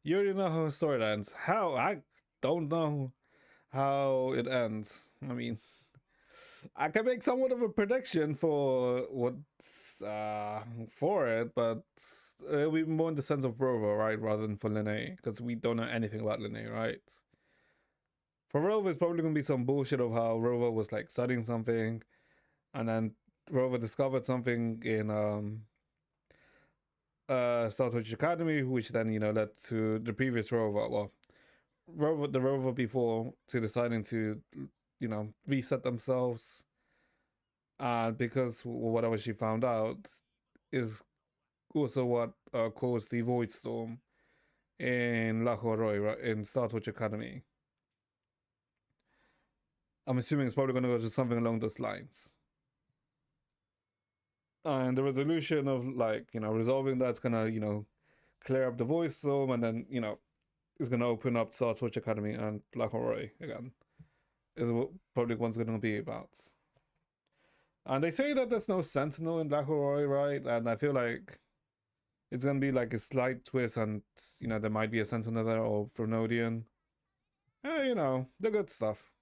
Speaker 1: you already know how her story ends? How? I don't know how it ends. I mean, I can make somewhat of a prediction for what's for it, but it'll be more in the sense of Rover, right, rather than for Lene, because we don't know anything about Lene, right? For Rover, it's probably gonna be some bullshit of how Rover was like studying something, and then Rover discovered something in Star Wars Academy, which then led to the previous Rover, well, the Rover before, to deciding to reset themselves, because whatever she found out is also what caused the Void Storm in La Horror, right, in Star Wars Academy. I'm assuming it's probably going to go to something along those lines. And the resolution of resolving that's gonna clear up the Void Storm, and then is gonna open up Star Wars Academy and La Horror again. Is what probably one's gonna be about. And they say that there's no Sentinel in La Horror, right? And I feel like it's gonna be like a slight twist, and there might be a Sentinel there or Frenodian. The good stuff.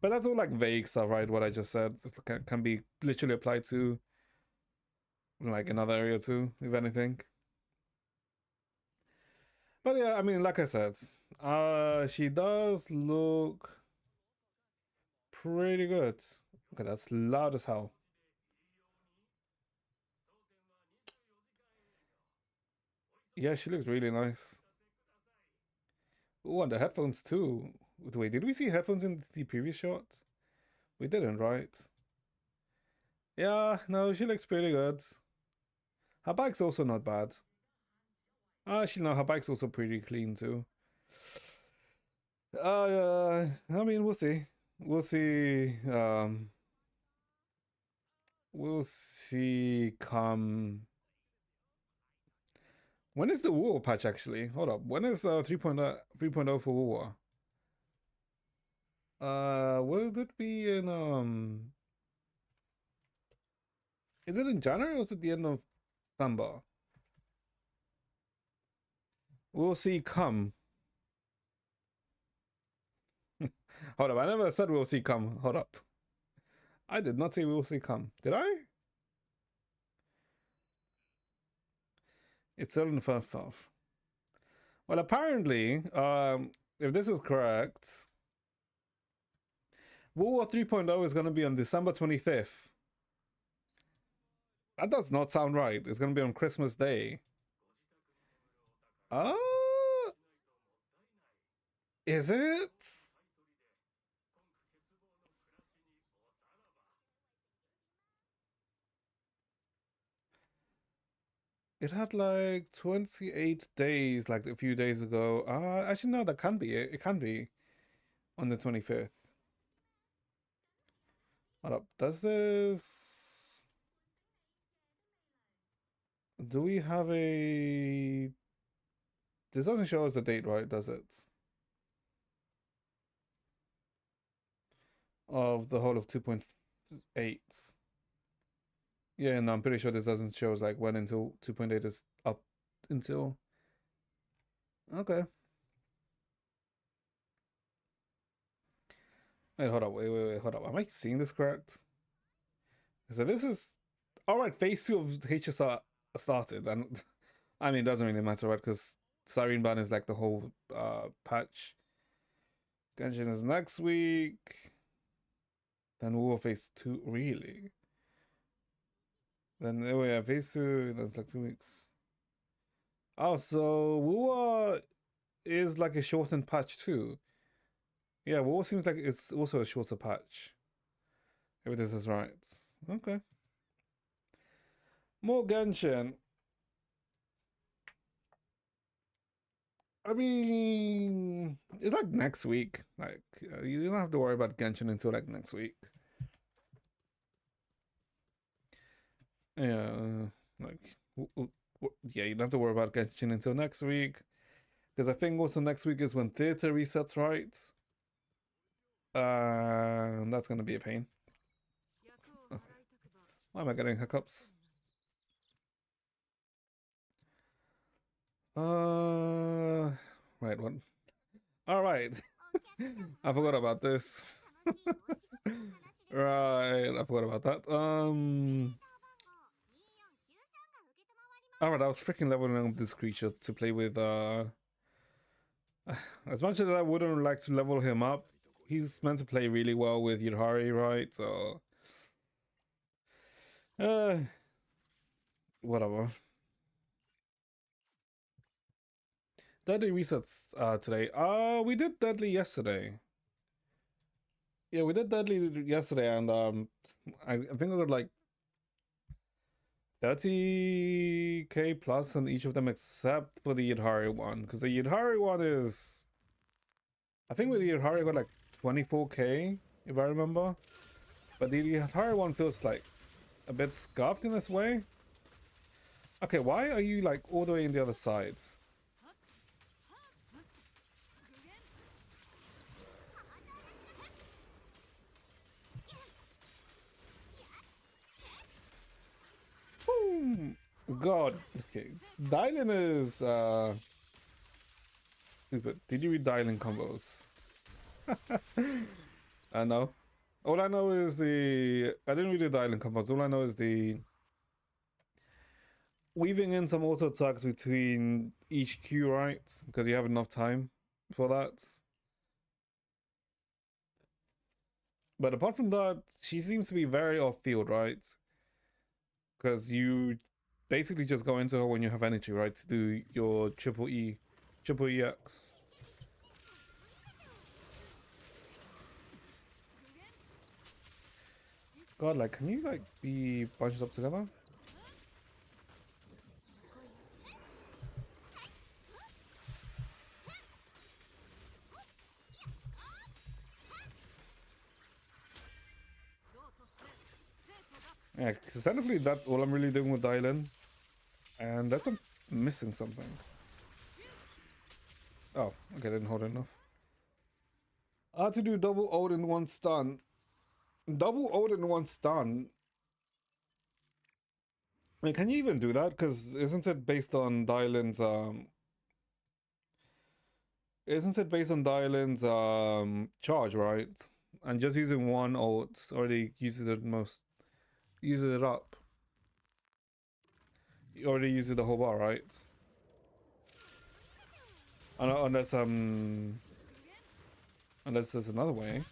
Speaker 1: But that's all like vague stuff, right? What I just said can be literally applied to like another area too, if anything. But yeah, I mean, like I said, she does look pretty good. Okay, that's loud as hell. Yeah, she looks really nice. Oh, and the headphones too. Wait, did we see headphones in the previous shot? We didn't, right? Yeah, no, she looks pretty good. Her bike's also not bad. Actually, no, her bike's also pretty clean too. I mean, we'll see. We'll see. We'll see. Come. When is the war patch actually? Hold up. When is 3.0 for war? Will it be in Is it in January or is it the end of December? We'll see. Come. Hold up. I never said we'll see. Come. Hold up. I did not say we'll see. Come. Did I? It's still in the first half. Well, apparently, if this is correct, World War 3.0 is going to be on December 25th. That does not sound right. It's going to be on Christmas Day. Uh, is it? It had like 28 days, like a few days ago. Actually, no, that can be it. It can be on the 25th. Hold up. Does this. Do we have a. This doesn't show us the date, right? Does it? Of the whole of 2.8. Yeah, no, I'm pretty sure this doesn't show us like when until 2.8 is up until. Okay. Wait, hold up. Wait, hold up. Am I seeing this correct? So this is all right. Phase 2 of HSR started, and I mean, it doesn't really matter, right? Because Siren Ban is like the whole patch. Genshin is next week. Then War Phase 2, really? Then oh yeah, Phase 2. That's like 2 weeks. Oh, so War is like a shortened patch too. Yeah, War seems like it's also a shorter patch. If this is right. Okay. More Genshin. I mean, it's like next week. Like, you don't have to worry about Genshin until like next week. Yeah, like, yeah, you don't have to worry about Genshin until next week. Because I think also next week is when theater resets, right? That's gonna be a pain. Why am I getting hiccups? Right, what? All right. I forgot about this. Right, I forgot about that. All right, I was freaking leveling up this creature to play with. As much as I wouldn't like to level him up, he's meant to play really well with Yudhari, right? So, uh, whatever. Deadly resets today. We did Deadly yesterday. Yeah, we did Deadly yesterday, and I think I got like 30k plus on each of them except for the Yudhari one, because the Yudhari one is, I think with the Yudhari I got like 24k if I remember, but the Yudhari one feels like a bit scuffed in this way. Okay, why are you like all the way in the other side? God, okay. Dylan is stupid. Did you read Dylan combos? I know. All I know is I didn't read the Dylan combos. All I know is the weaving in some auto attacks between each Q, right? Because you have enough time for that. But apart from that, she seems to be very off field, right? Because you basically just go into her when you have energy, right? To do your triple EX. God, like, can you like be bunched up together? Yeah, because technically that's all I'm really doing with Dylan. And that's missing something. Oh, okay, didn't hold enough. To do double ult in one stun. Double ult in one stun? I mean, can you even do that? Because isn't it based on Dylan's isn't it based on Dylan's charge, right? And just using one ult already uses it up. You already uses the whole bar, right? Unless there's another way.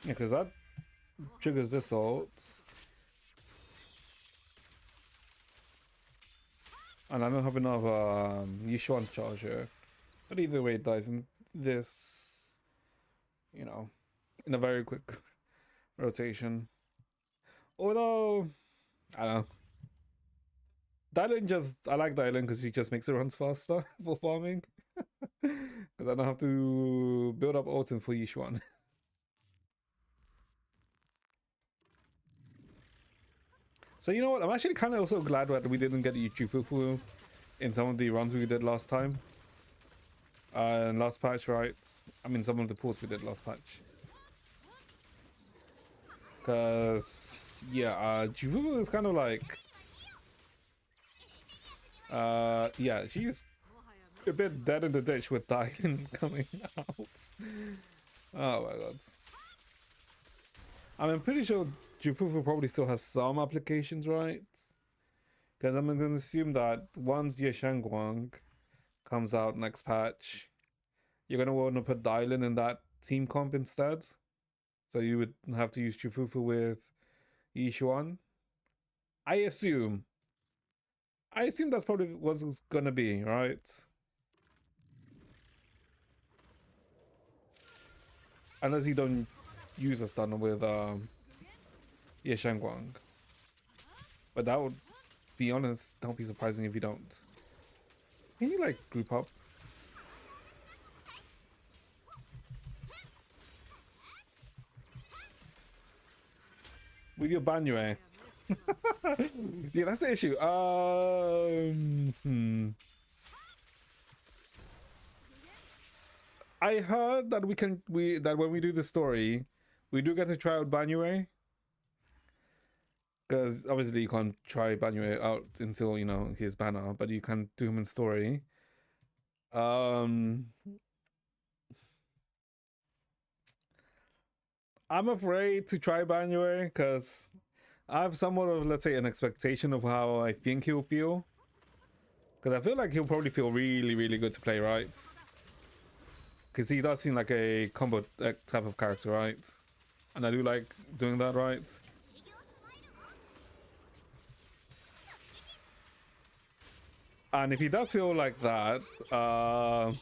Speaker 1: Yeah, because that triggers this ult. And I don't have enough Yishuan's charge here. But either way, it dies in this, you know, in a very quick rotation. Although, I don't know. Dylan I like Dylan because he just makes it runs faster for farming. Because I don't have to build up Autumn for Yishuan. So you know what? I'm actually kind of also glad that we didn't get Yuchufufu in some of the runs we did last time. And last patch, right? I mean, some of the pulls we did last patch. Because, yeah, Jufufu is kind of like... yeah, she's a bit dead in the ditch with Dylan coming out. Oh my god. I'm pretty sure Jufufu probably still has some applications, right? Because I'm going to assume that once Ye Shangguang comes out next patch, you're going to want to put Dylan in that team comp instead. So you would have to use Jufufu with Yishuan. I assume. That's probably what's it's going to be, right? Unless you don't use a stun with Ye Shangguang. But that would be honest, don't be surprising if you don't. Can you like group up? With your Banyue. Yeah, that's the issue. I heard that that when we do the story, we do get to try out Banyue. Because obviously you can't try Banyue out until, you know, his banner, but you can do him in story. I'm afraid to try Banyue because I have somewhat of, let's say, an expectation of how I think he'll feel. Because I feel like he'll probably feel really, really good to play, right? Because he does seem like a combo type of character, right? And I do like doing that, right? And if he does feel like that, I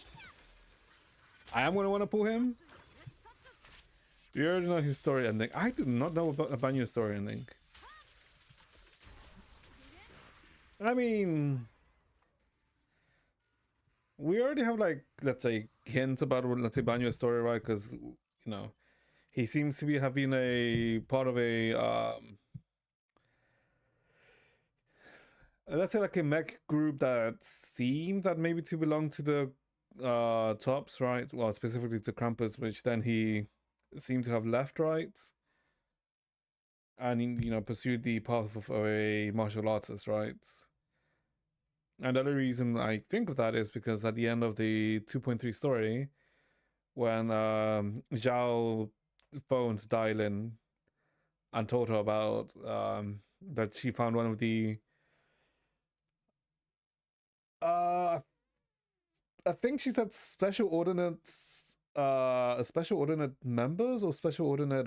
Speaker 1: am going to want to pull him. You already know his story ending. I do not know about Banyue's story ending. I mean, we already have, like, let's say, hints about, let's say, Banyue's story, right? Because, you know, he seems to have been a part of a let's say like a mech group that seemed that maybe to belong to the tops, right? Well, specifically to Krampus, which then he seemed to have left, right? And, you know, pursued the path of a martial artist, right? And the other reason I think of that is because at the end of the 2.3 story, when Zhao phoned Dylin and told her about that she found one of the I think she said special ordinates, special ordinate members or special ordinate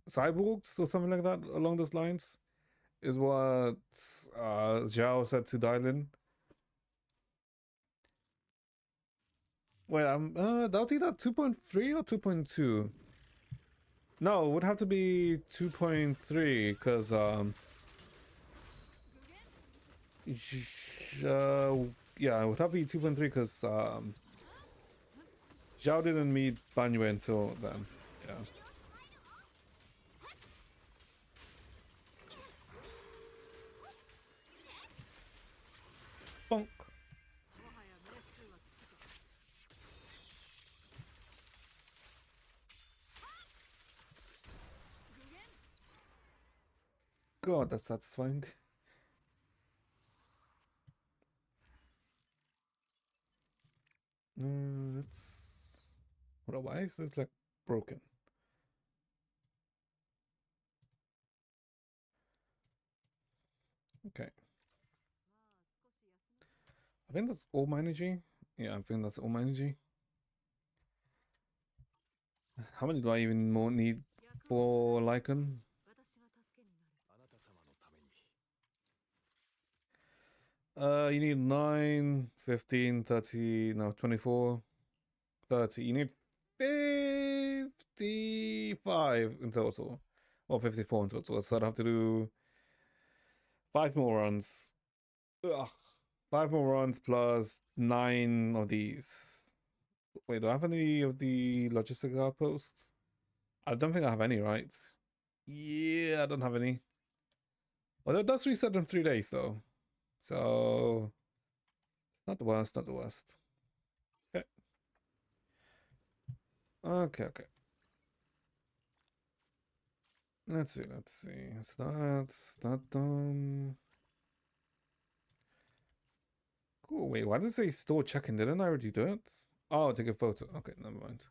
Speaker 1: cyborgs or something like that along those lines is what Zhao said to Dylin. Wait, that was either 2.3 or 2.2. No, it would have to be 2.3 because yeah, it would have to be 2.3 because Zhao didn't meet Banyue until then. Yeah. Bonk. God, that's satisfying. It's what? Why is this like broken? Okay. I think that's all my energy. Yeah, I think that's all my energy. How many do I even more need for Lycan? You need 9, 15, 30, no, 24, 30. You need 55 in total. Or 54 in total. So I'd have to do 5 more runs. Ugh. 5 more runs plus 9 of these. Wait, do I have any of the logistic outposts? I don't think I have any, right? Yeah, I don't have any. Well, that does reset in 3 days, though. So, not the worst, not the worst. Okay. Okay, okay. Let's see, let's see. So that's that done. Cool, wait, why does it say store check-in? Didn't I already do it? Oh, take a photo. Okay, never mind.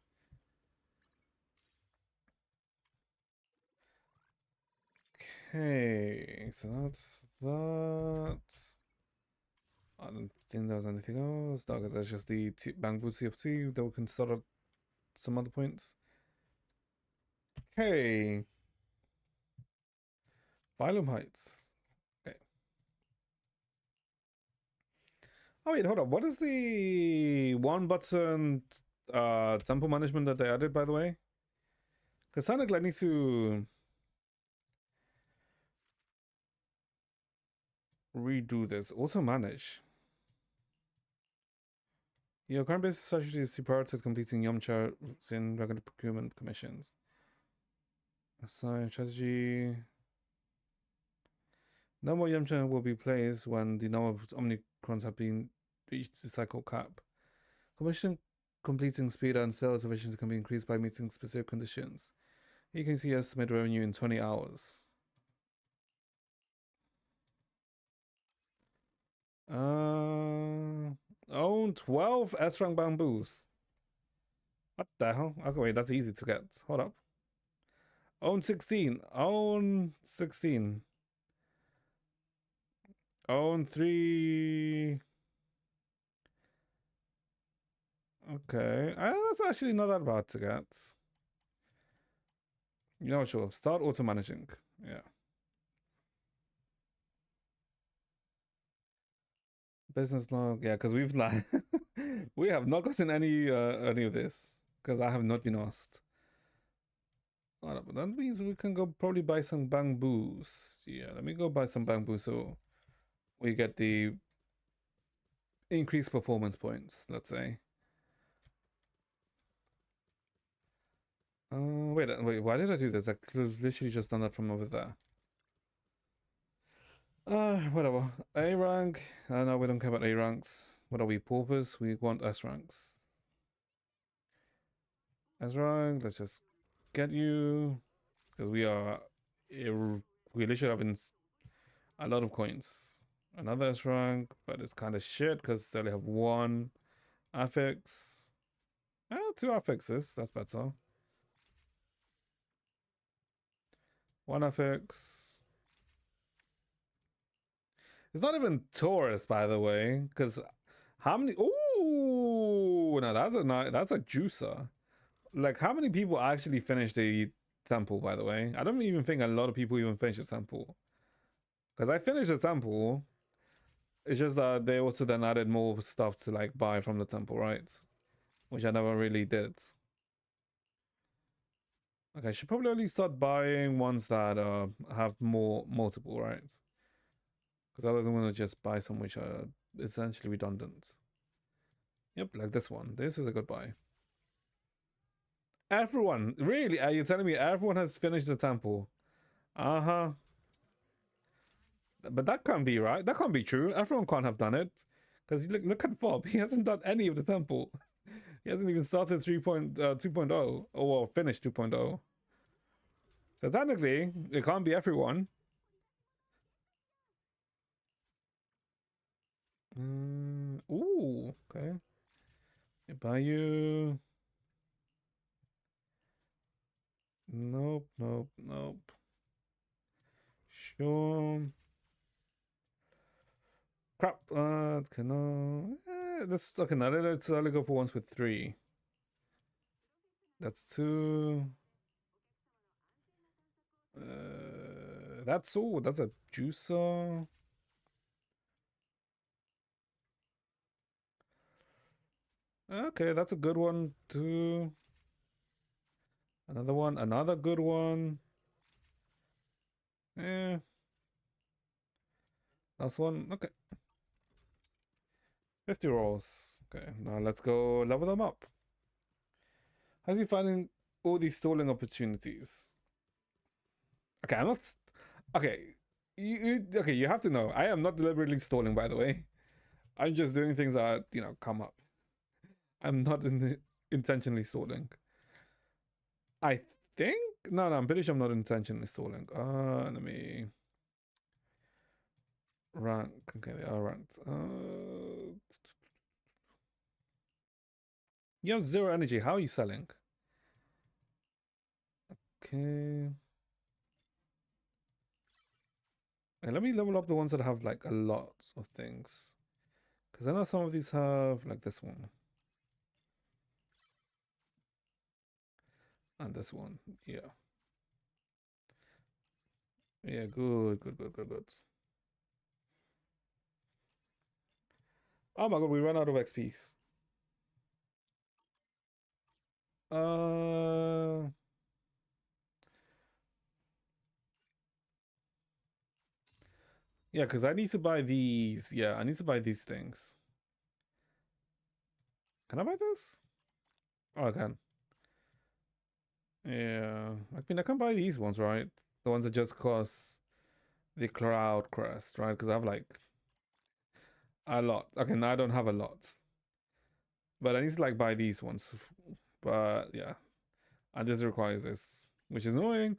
Speaker 1: Okay, so that's that. I don't think there's anything else. No, there's just the Bangbu CFC that we can start at some other points. Okay. Phylum Heights. Okay. Oh wait, hold on. What is the one button temple management that they added, by the way? Because Sonic like needs to redo this. Also manage. Your current business strategy is to prioritize completing Yamcha in regular procurement commissions. Assign strategy. No more Yamcha will be placed when the number of Omnicrons have been reached the cycle cap. Commission completing speed and sales efficiency can be increased by meeting specific conditions. You can see estimated revenue in 20 hours. Own 12 S-rank bamboos. What the hell? Okay, wait, that's easy to get. Hold up. Own 16. Own 16. Own 3. Okay. That's actually not that bad to get. You know what, sure. Start auto managing. Yeah. Business log. Yeah, because we've like we have not gotten any of this. Because I have not been asked. Alright, but that means we can go probably buy some bamboos. Yeah, let me go buy some bamboo so we get the increased performance points, let's say. Wait, why did I do this? I could have literally just done that from over there. Whatever. A rank. No, we don't care about A ranks. What are we, paupers? We want S ranks. S rank, let's just get you. Because we are. We literally having a lot of coins. Another S rank, but it's kind of shit because they only have one affix. Two affixes, that's better. One affix. It's not even Taurus, by the way, because how many? Ooh, now that's a juicer. Like, how many people actually finish the temple? By the way, I don't even think a lot of people even finish the temple. Because I finished the temple, it's just that they also then added more stuff to like buy from the temple, right? Which I never really did. Okay, I should probably only start buying ones that have multiple, right? Because otherwise I'm gonna just buy some which are essentially redundant. Yep, like this one. This is a good buy. Everyone, really? Are you telling me everyone has finished the temple? Uh-huh. But that can't be right. That can't be true. Everyone can't have done it. Because look at Bob. He hasn't done any of the temple. He hasn't even started 2.0 or finished 2.0. So technically, it can't be everyone. Ooh, okay. Buy you. Nope, nope, nope. Sure. Crap. Can let's okay. Now let's only go for ones with 3. That's 2. That's all. That's a juicer. Okay, that's a good one too. Another one, another good one. Eh, last one. Okay, 50 rolls. Okay, now let's go level them up. How's he finding all these stalling opportunities? Okay, I'm not. Okay, okay. You have to know. I am not deliberately stalling, by the way. I'm just doing things that come up. I'm not intentionally stalling. I think no, I'm pretty sure I'm not intentionally stalling. Let me rank. Okay, they are ranked. You have 0 energy. How are you selling? Okay. And let me level up the ones that have like a lot of things. Because I know some of these have like this one. And this one. Yeah. Yeah, good, good, good, good, good. Oh my god, we ran out of XPs. Uh, yeah, because I need to buy these. Yeah, I need to buy these things. Can I buy this? Oh, I can. Yeah, I mean, I can buy these ones, right? The ones that just cost the Cloud Crest, right? Because I have like a lot. Okay, now I don't have a lot, but I need to like buy these ones. But yeah, and this requires this, which is annoying,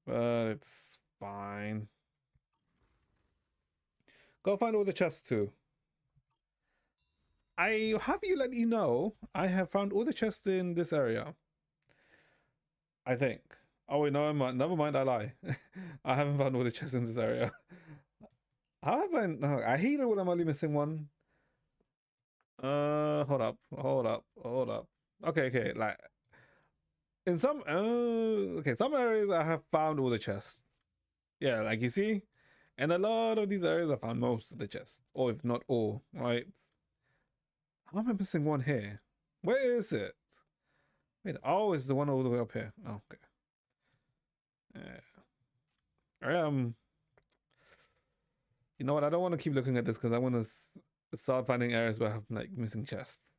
Speaker 1: but it's fine. Go find all the chests too. I have you let you know I have found all the chests in this area. I think. Oh wait, no, never mind. I lie. I haven't found all the chests in this area. How have I? No, I hate it when I'm only missing one. Hold up. Okay, okay. Like in some, okay, some areas I have found all the chests. Yeah, like you see, and a lot of these areas I found most of the chests, or if not all. Right? How am I missing one here? Where is it? Wait, oh, it's the one all the way up here. Oh, okay. Um, you know what? I don't want to keep looking at this because I want to start finding areas where I have like missing chests.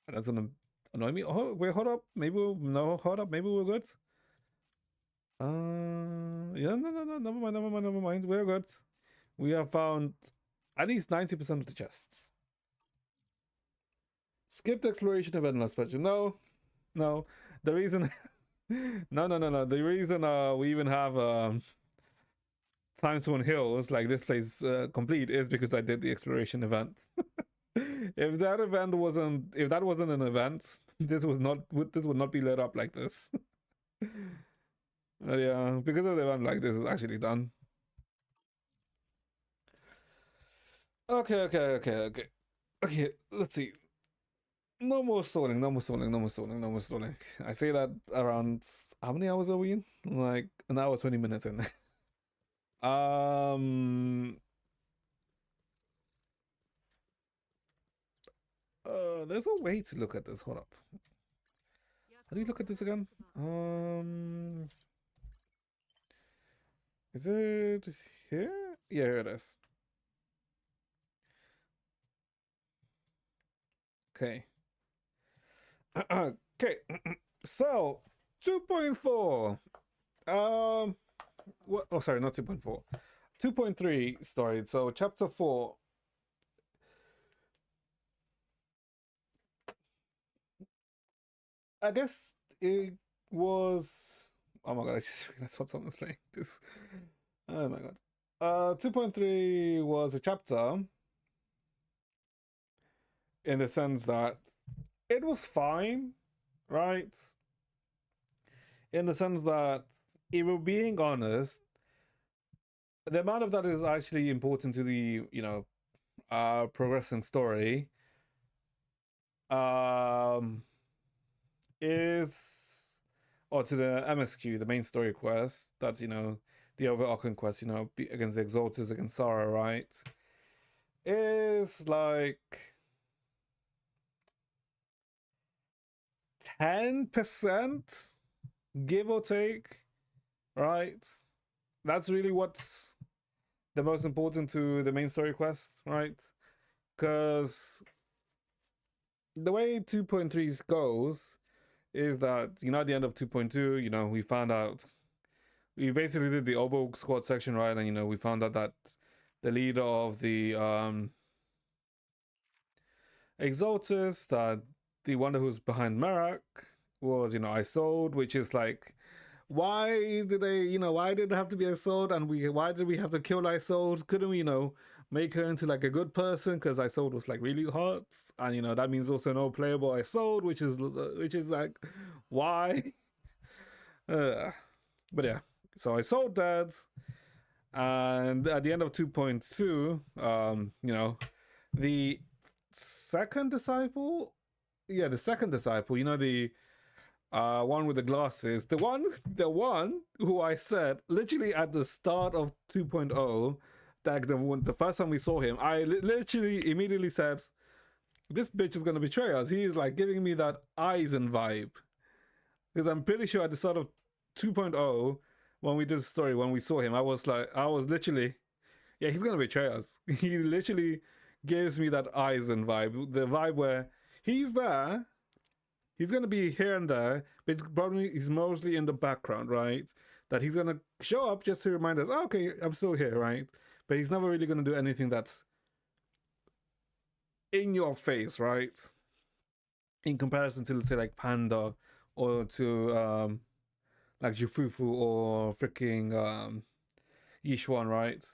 Speaker 1: And that's gonna annoy me. Oh, wait, hold up. Maybe we'll no, hold up. Maybe we're good. Yeah, no. Never mind. We're good. We have found at least 90% of the chests. Skipped exploration event last patch. No, no. The reason, no. The reason we even have Timestone Hills like this place complete is because I did the exploration event. If that wasn't an event, this would not be lit up like this. Yeah, because of the event, like this is actually done. Okay. Let's see. No more stalling. I say that around how many hours are we in? Like an hour 20 minutes in. um. There's a way to look at this. Hold up. How do you look at this again? Is it here? Yeah, here it is. Okay. Okay. So 2.4. What? Oh, sorry, not 2.4. 2.3 story. So chapter 4. I guess it was. Oh my god! I just realized what someone's playing. This. Oh my god. 2.3 was a chapter in the sense that it was fine, right? In the sense that, if we're being honest, the amount of that is actually important to the progressing story. Um, is or to the MSQ, the main story quest. That's the overarching quest. Against the Exalters, against Sara, right? Is like 10%, give or take, right? That's really what's the most important to the main story quest, right? Because the way 2.3 goes is that, at the end of 2.2, we found out, we basically did the Obo squad section, right? And, we found out that the leader of the Exaltus, that the one who's behind Merak, was, Isolde, which is like, why did it have to be Isolde, and why did we have to kill Isolde? Couldn't we, make her into like a good person? Because Isolde was like really hot, and that means also no playable Isolde, which is like, why? But yeah, so Isolde dead, and at the end of 2.2, the second disciple, the second disciple, the one with the glasses, the one who I said literally at the start of 2.0, that the first time we saw him, I literally immediately said, this bitch is gonna betray us. He is like giving me that Eisen vibe, Because I'm pretty sure at the start of 2.0, when we did the story, when we saw him, I was literally, yeah, he's gonna betray us. He literally gives me that Eisen vibe, the vibe where he's there, he's gonna be here and there, but he's mostly in the background, right? That he's gonna show up just to remind us, oh, okay, I'm still here, right? But he's never really gonna do anything that's in your face, right? In comparison to, let's say, like Panda, or to like Jufufu, or freaking Yishuan, right?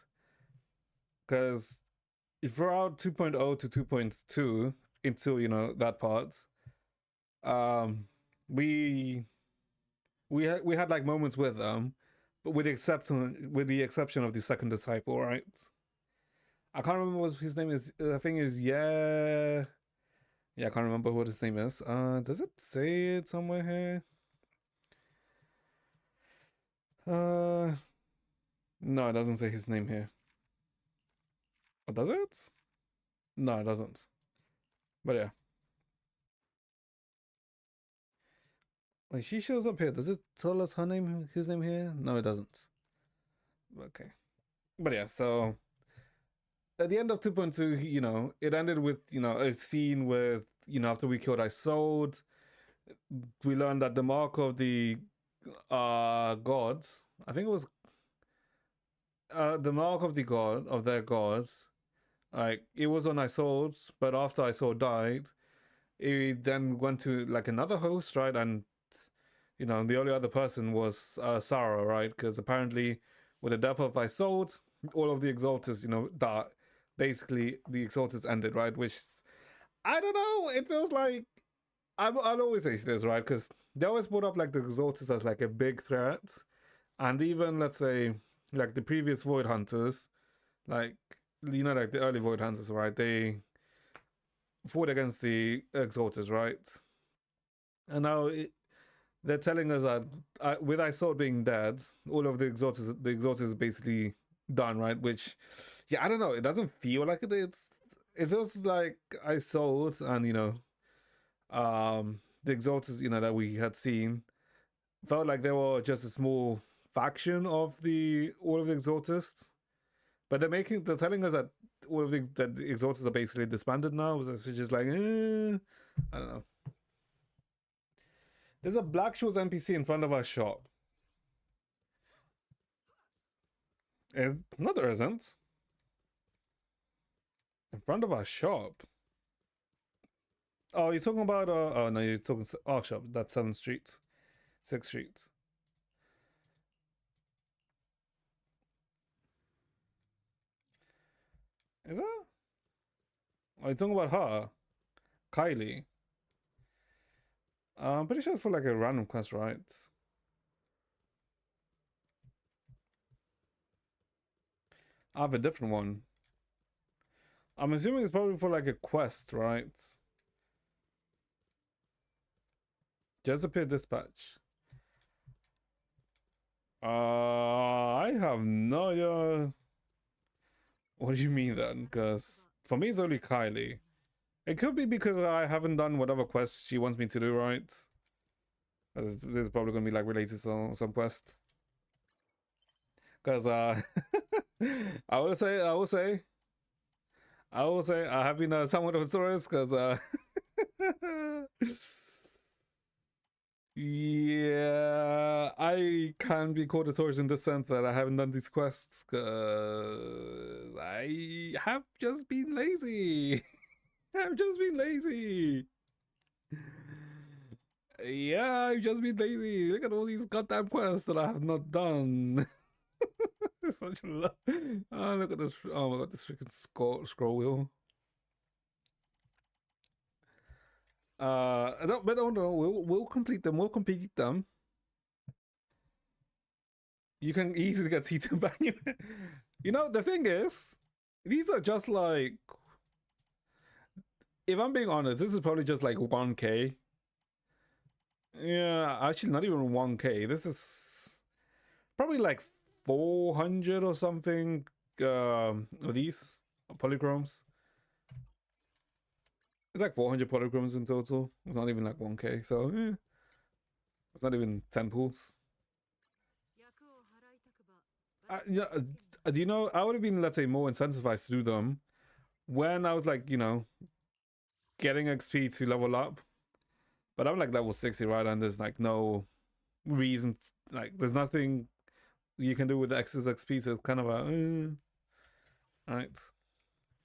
Speaker 1: Because if we're out 2.0 to 2.2 into, that part, um we we had like moments with them, but with the exception of the second disciple, right? I can't remember what his name is. I think is yeah, I can't remember what his name is. Does it say it somewhere here? No, it doesn't say his name here. Oh, does it? No, it doesn't. But yeah. Wait, she shows up here. Does it tell us his name here? No, it doesn't. Okay. But yeah, so at the end of 2.2, it ended with, a scene with, after we killed Isolde, we learned that the mark of the gods, I think it was the mark of their gods, like it was on Isolde, but after Isolde died, it then went to like another host, right? And the only other person was Sarah, right? Because apparently, with the death of Isolde, all of the Exalters, that basically the Exalters ended, right? Which I don't know. It feels like I'll always say this, right? Because they always put up like the Exalters as like a big threat, and even, let's say, like the previous Void Hunters, like like the early Void Hunters, right? They fought against the Exalters, right? And now they're telling us that with Isolde being dead, all of the Exalters is basically done, right? Which, yeah, I don't know. It doesn't feel like it. It feels like Isolde and the Exalters, that we had seen, felt like they were just a small faction of all of the Exaltists. But they're telling us that that the Exalters are basically disbanded now. So it's just like, I don't know. There's a Black Shoes NPC in front of our shop. No, there isn't. In front of our shop. Oh, you're talking about oh no, you're talking our shop. That's 7th Street, 6th Street. Is that? Are you talking about her, Kylie? I'm pretty sure it's for like a random quest, right? I have a different one. I'm assuming it's probably for like a quest, right? Jezapir Dispatch. I have no idea. What do you mean then? Because for me, it's only Kylie. It could be because I haven't done whatever quest she wants me to do, right? This is probably gonna be like related to some quest. Because I have been somewhat of a tourist because yeah, I can be called a tourist in the sense that I haven't done these quests because I have just been lazy. I've just been lazy. Yeah, I've just been lazy. Look at all these goddamn quests that I have not done. Such a lot. Oh, look at this. Oh my god, this freaking scroll wheel. No, but oh no, we'll complete them. We'll complete them. You can easily get C2 Banyu. The thing is, these are just like, if I'm being honest, this is probably just like 1K. Yeah, actually, not even 1K. This is probably like 400 or something of these polychromes. It's like 400 polychromes in total. It's not even like 1K. So, It's not even temples. Yeah, do you know? I would have been, let's say, more incentivized to do them when I was like, getting XP to level up. But I'm like level 60, right? And there's like no reason, like, there's nothing you can do with the excess XP, so it's kind of a. Alright.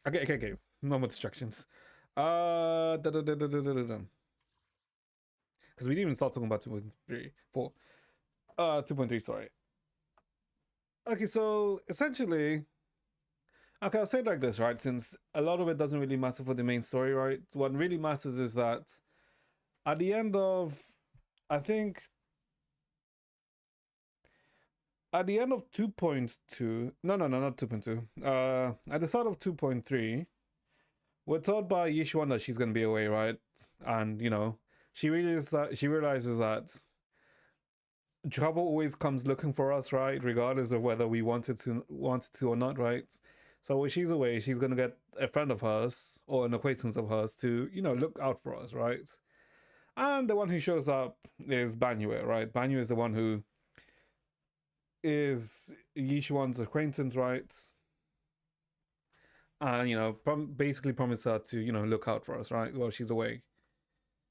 Speaker 1: Okay. No more distractions. Because we didn't even start talking about 2.3, 4. 2.3, sorry. Okay, so essentially, okay, I'll say it like this, right? Since a lot of it doesn't really matter for the main story, right? What really matters is that at the end of, I think, at the end of 2.2, no, not 2.2. At the start of 2.3, we're told by Yishuan that she's gonna be away, right? And she realizes that trouble always comes looking for us, right? Regardless of whether we wanted to or not, right? So when she's away, she's gonna get a friend of hers or an acquaintance of hers to, look out for us, right? And the one who shows up is Banyue, right? Banyue is the one who is Yishuan's acquaintance, right? And basically promise her to, look out for us, right? While she's away.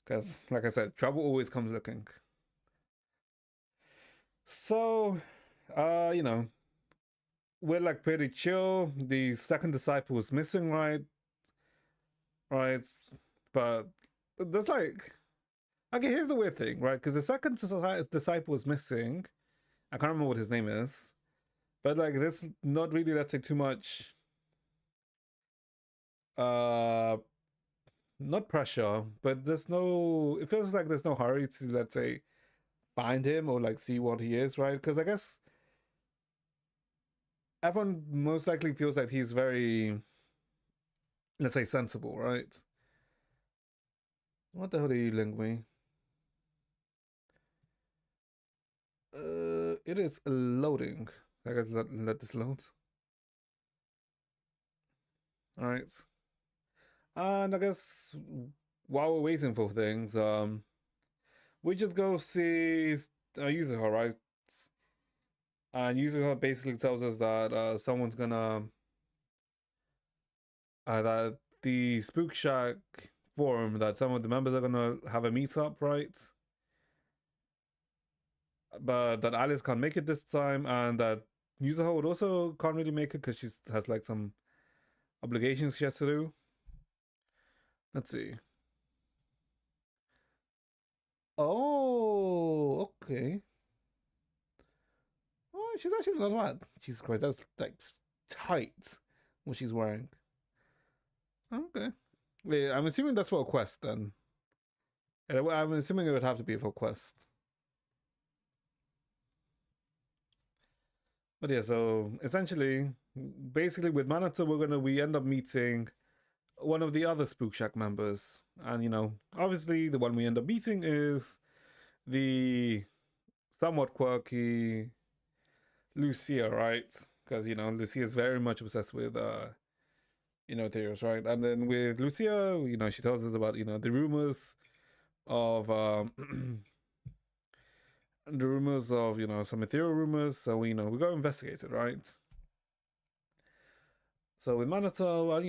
Speaker 1: Because, like I said, trouble always comes looking. So, we're like pretty chill. The second disciple was missing, right? Right. But there's like, okay, here's the weird thing, right? Because the second disciple was missing. I can't remember what his name is. But like, there's not really, let's say, too much, not pressure, but it feels like there's no hurry to, let's say, find him or like see what he is, right? Because I guess everyone most likely feels that he's very, let's say, sensible, right? What the hell are you link me? It is loading. I gotta let this load. All right. And I guess while we're waiting for things, we just go see Yuzuha, right? And Yuzuha basically tells us that someone's gonna that the Spook Shack forum, that some of the members are gonna have a meetup, right? But that Alice can't make it this time, and that Yuzuha would also can't really make it because she has like some obligations she has to do. Let's see. Oh, okay. Oh, she's actually not bad. Jesus Christ, that's like tight what she's wearing. Okay. Wait, I'm assuming that's for a quest then. I'm assuming it would have to be for a quest. But yeah, so essentially, basically with Manata, we end up meeting one of the other Spook Shack members. And obviously the one we end up meeting is the somewhat quirky Lucia, right? Because Lucia is very much obsessed with Theros, right? And then with Lucia, she tells us about the rumors of the rumors of some ethereal rumors. So we go investigate it, right? So with Manata, well,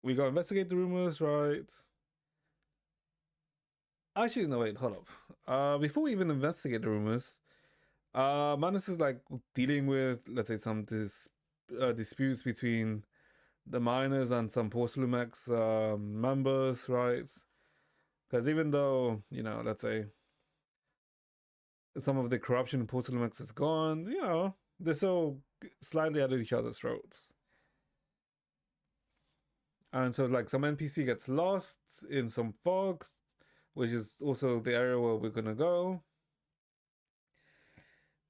Speaker 1: we go investigate the rumors, right? Actually, no, wait, hold up. Before we even investigate the rumors, Manus is like dealing with, let's say, some disputes between the miners and some Porcelumex members, right? Because even though, let's say some of the corruption in Porcelumex is gone, they're still slightly at each other's throats. And so, like, some NPC gets lost in some fogs, which is also the area where we're gonna go.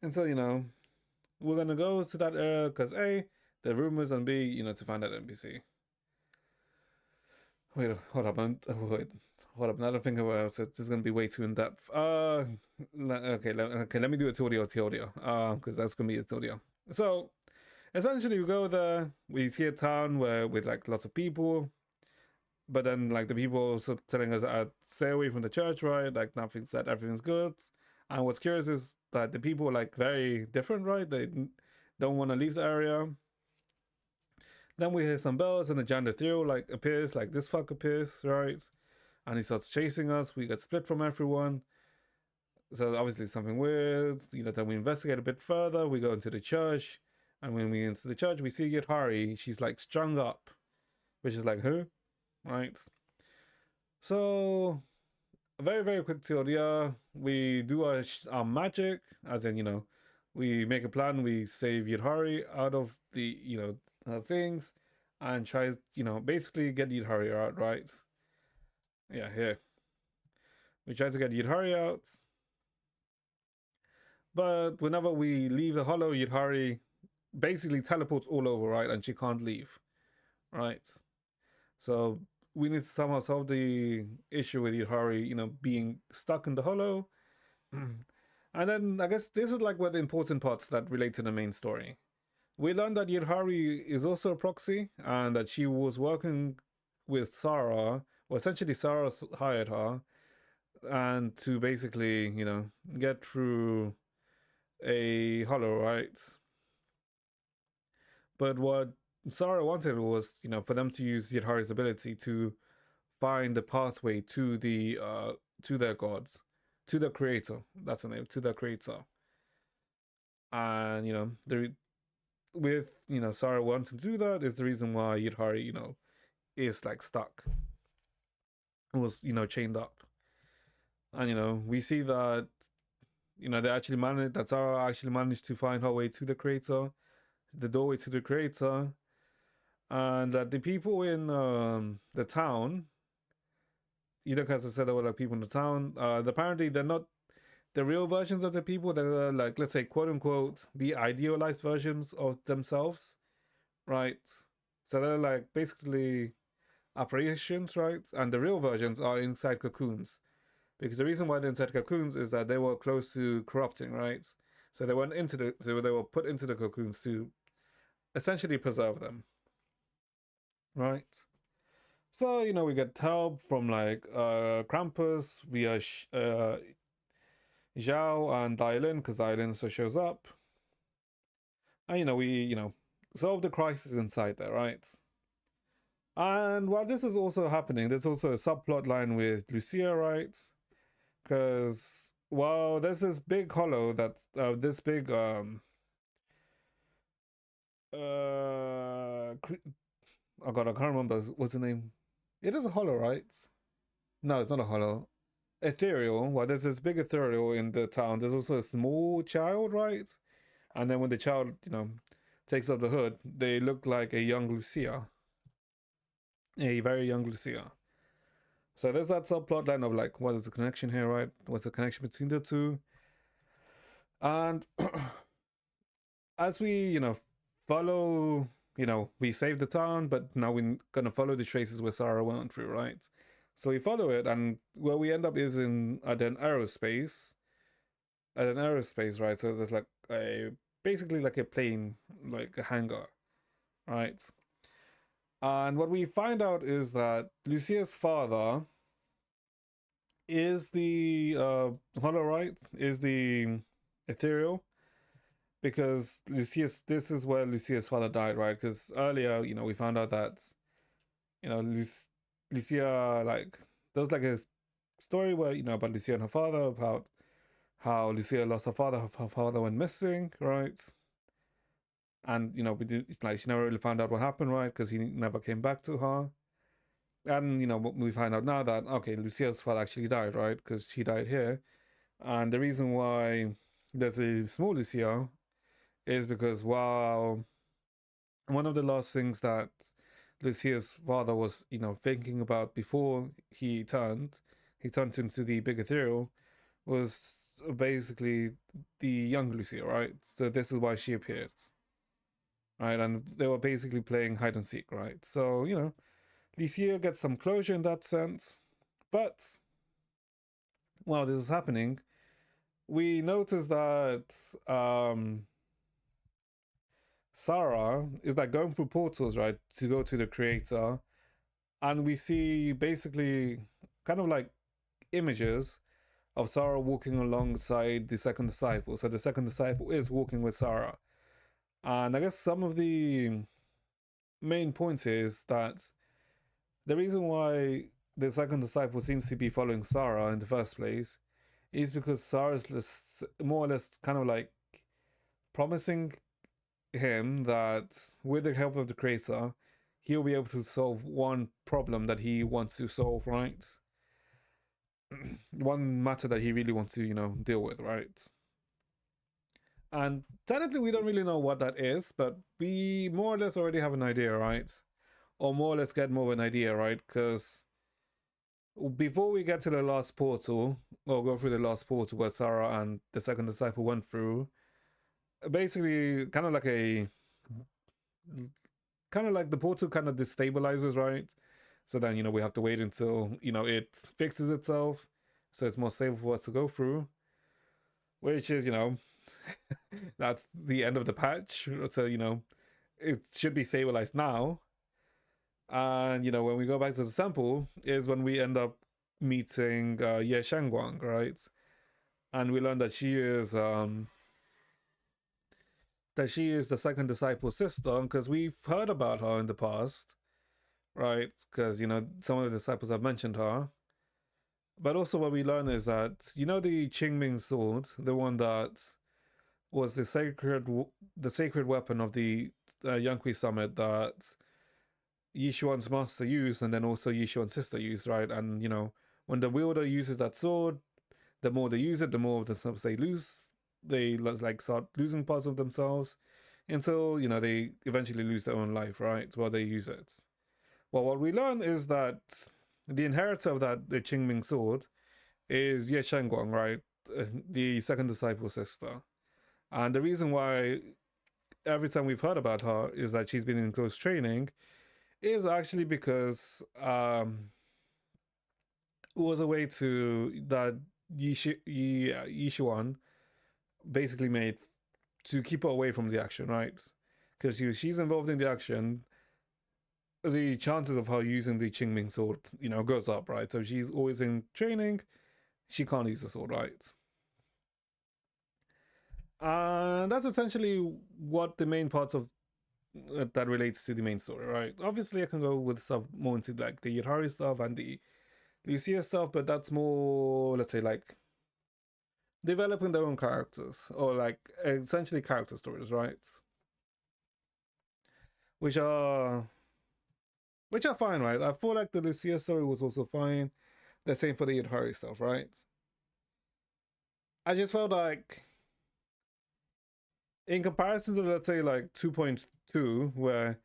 Speaker 1: And so, we're gonna go to that area because A, the rumors, and B, to find that NPC. Wait, hold up, hold up. Now that I think about it, this is gonna be way too in depth. Okay, let me do a Tildio, because that's gonna be a Tildio. So, essentially, we go there, we see a town with like lots of people, but then like the people also telling us stay away from the church, right? Like nothing's that everything's good. And what's curious is that the people are like very different, right? They don't want to leave the area. Then we hear some bells, and the Jan Ethereal like appears, like this fuck appears, right? And he starts chasing us. We get split from everyone. So obviously something weird. Then we investigate a bit further. We go into the church, and when we enter the church, we see Yudhari. She's like strung up, which is like, huh, right? So very very quick TLDR. We do our magic, as in we make a plan. We save Yudhari out of the her things, and try basically get Yudhari out, right? Yeah, here we try to get Yudhari out. But whenever we leave the hollow, Yudhari basically teleports all over, right? And she can't leave, right? So we need to somehow solve the issue with Yudhari, being stuck in the hollow. And then I guess this is like where the important parts that relate to the main story. We learned that Yudhari is also a proxy and that she was working with Sarah, or essentially Sarah hired her, and to basically, get through a hollow, right? But what Sarah wanted was, for them to use Yudhari's ability to find the pathway to to their gods, to the creator. That's the name, to the creator. And with Sarah wanting to do that is the reason why Yudhari, is like stuck, was chained up. And we see that Sarah actually managed to find her way to the creator, the doorway to the creator, and that the people in the town, because I said there were like people in the town, apparently they're not the real versions of the people. They're like, let's say, quote unquote, the idealized versions of themselves, right? So they're like basically apparitions, right? And the real versions are inside cocoons, because the reason why they're inside cocoons is that they were close to corrupting, right? So they were put into the cocoons to essentially preserve them, right? So we get help from like Krampus via Zhao and Dylan, because Dylan also shows up, and we solve the crisis inside there, right? And while this is also happening, there's also a subplot line with Lucia, right? Because there's this big hollow that this big oh god, I can't remember what's the name. It is a hollow, right? No, it's not a hollow. Ethereal. Well, there's this big ethereal in the town. There's also a small child, right? And then when the child, takes off the hood, they look like a young Lucia, a very young Lucia. So there's that subplot line of like, what is the connection here, right? What's the connection between the two? And as we, follow, we save the town, but now we're gonna follow the traces where Sarah went through, right? So we follow it, and where we end up is at an aerospace. At an aerospace, right? So there's like basically like a plane, like a hangar, right? And what we find out is that Lucia's father is the hollow, right? Is the ethereal, because this is where Lucia's father died, right? Because earlier, we found out that Lucia, like, there was like a story where about Lucia and her father, about how Lucia lost her father. Her father went missing, right? And we did, like, she never really found out what happened, right? Because he never came back to her. And we find out now that okay, Lucia's father actually died, right? Because she died here. And the reason why there's a small Lucia is because while one of the last things that Lucia's father was, thinking about before he turned into the big ethereal, was basically the young Lucia, right? So this is why she appeared, right? And they were basically playing hide and seek, right? So Lucia gets some closure in that sense, but while this is happening, we notice that Sarah is like going through portals, right, to go to the creator, and we see basically kind of like images of Sarah walking alongside the second disciple. So the second disciple is walking with Sarah. And I guess some of the main points is that the reason why the second disciple seems to be following Sarah in the first place is because Sarah's more or less kind of like promising him that with the help of the creator, he'll be able to solve one problem that he wants to solve, right? One matter that he really wants to, deal with, right? And technically, we don't really know what that is, but we more or less already have an idea, right? Or more or less get more of an idea, right? Because before we get to the last portal, or go through the last portal where Sarah and the second disciple went through, basically, kind of like the portal kind of destabilizes, right? So then, we have to wait until, it fixes itself. So it's more stable for us to go through, which is, that's the end of the patch. So, it should be stabilized now. And, when we go back to the sample is when we end up meeting Ye Shengguang, right? And we learn that she is the second disciple's sister because we've heard about her in the past, right? Because, some of the disciples have mentioned her. But also what we learn is that, the Qingming sword, the one that was the sacred weapon of the Yanqui summit that Yishuan's master used and then also Yishuan's sister used, right? And, when the wielder uses that sword, the more they use it, the more of themselves they lose. They like start losing parts of themselves until, they eventually lose their own life, right? While they use it. Well, what we learn is that the inheritor of the Qingming sword is Ye Shengguang, right? The second disciple sister. And the reason why every time we've heard about her is that she's been in close training is actually because it was a way that Yishuan basically made to keep her away from the action, right? Because she's involved in the action, the chances of her using the Qingming sword, goes up, right? So she's always in training, she can't use the sword, right? And that's essentially what the main parts of that relates to the main story, right? Obviously, I can go with stuff more into like the Yutari stuff and the Lucia stuff, but that's more, let's say, like developing their own characters or like essentially character stories, right? Which are fine, right? I feel like the Lucia story was also fine. The same for the Yutari stuff, right? I just felt like in comparison to let's say like 2.2 where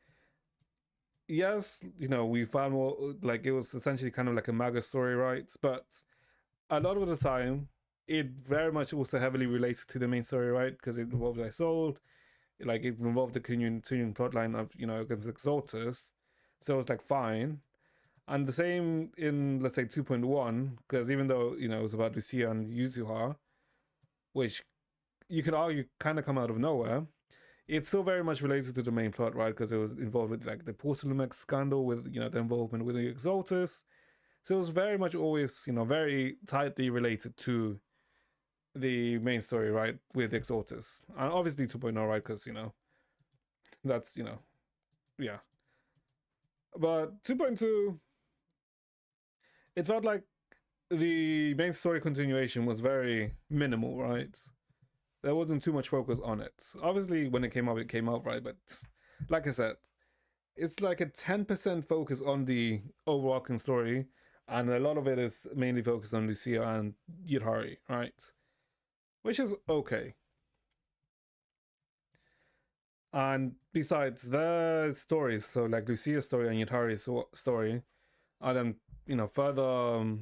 Speaker 1: yes, we found more like it was essentially kind of like a MAGA story, right? But a lot of the time, it very much also heavily relates to the main story, right? Because it involved Isolde, like it involved the continuing plotline of against Exaltus, so it's like fine. And the same in let's say 2.1, because even though it was about Lucia and Yuzuha, which you could argue kind of come out of nowhere, it's still very much related to the main plot, right? Because it was involved with like the Porcelamex scandal with the involvement with the Exaltus. So it was very much always very tightly related to the main story, right? With Exaltus. And obviously 2.0, right? Because that's yeah. But 2.2, it felt like the main story continuation was very minimal, right? There wasn't too much focus on it. Obviously, when it came out, right? But like I said, it's like a 10% focus on the overarching story, and a lot of it is mainly focused on Lucia and Yutari, right? Which is okay. And besides the stories, so like Lucia's story and Yutari's story, are then further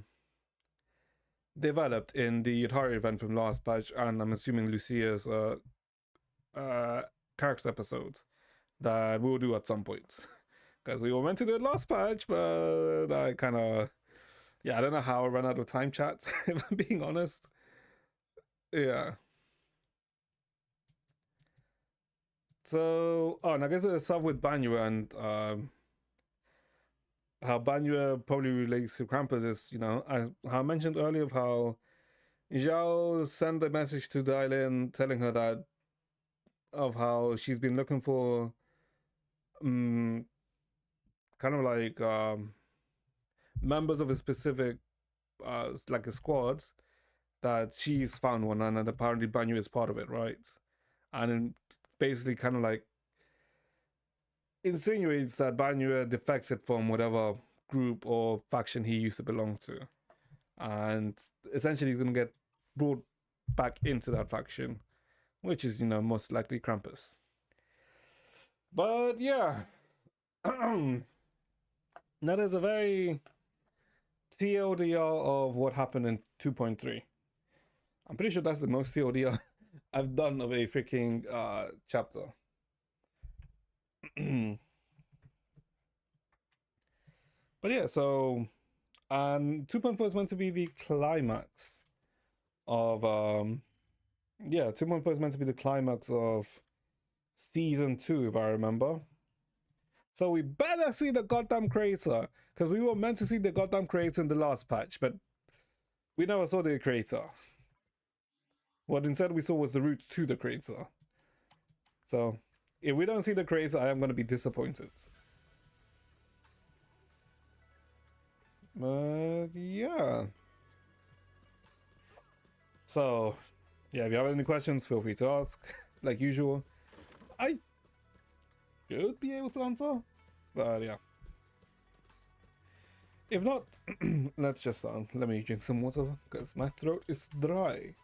Speaker 1: developed in the Yutari event from last patch, and I'm assuming Lucia's character episodes that we'll do at some point. Because we were meant to do it last patch, but I kind of, I don't know how I ran out of time chats, if I'm being honest. Yeah. So, and I guess it's stuff with Banyu and how Banyue probably relates to Krampus is, how I mentioned earlier of how Zhao sent a message to Dylan telling her that of how she's been looking for um, kind of like members of a specific like a squad, that she's found one, and apparently Banyu is part of it, right? And then basically kind of like insinuates that Banyu defected from whatever group or faction he used to belong to, and essentially he's gonna get brought back into that faction, which is most likely Krampus. But yeah, that is a very TLDR of what happened in 2.3. I'm pretty sure that's the most TLDR I've done of a freaking chapter. But yeah, so 2.4 is meant to be the climax of 2.4 is meant to be the climax of season 2, if I remember. So we better see the goddamn creator, because we were meant to see the goddamn creator in the last patch, but we never saw the creator. What instead we saw was the route to the creator. So if we don't see the creator, I am going to be disappointed. But yeah. So yeah, if you have any questions, feel free to ask. Like usual, I should be able to answer. But yeah. If not, let's just let me drink some water because my throat is dry.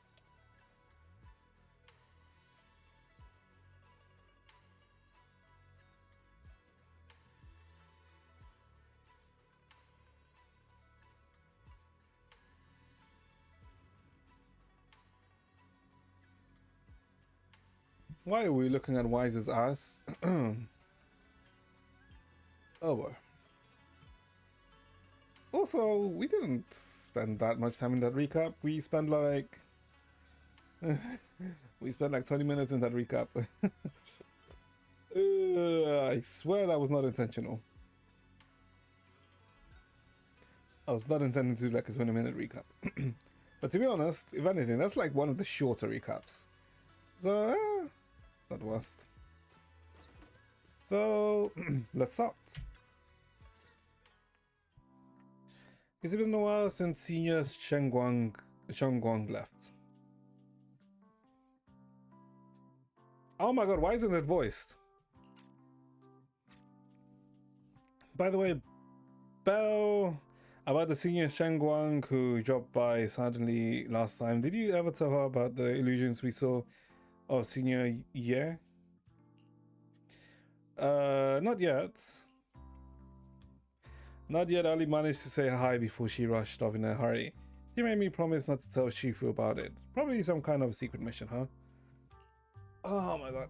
Speaker 1: Why are we looking at Wise's ass? Oh boy. Also, we didn't spend that much time in that recap. We spent like 20 minutes in that recap. I swear that was not intentional. I was not intending to do like a 20-minute recap. But to be honest, if anything, that's like one of the shorter recaps. So, it's not the worst. So, let's start. It's been a while since Senior Shengguang left. Oh my god, why isn't it voiced? By the way, Belle, about the Senior Shengguang who dropped by suddenly last time, did you ever tell her about the illusions we saw of Senior Ye? Not yet. Not yet. Ali managed to say hi before she rushed off in a hurry. She made me promise not to tell Shifu about it. Probably some kind of secret mission, huh? Oh my god.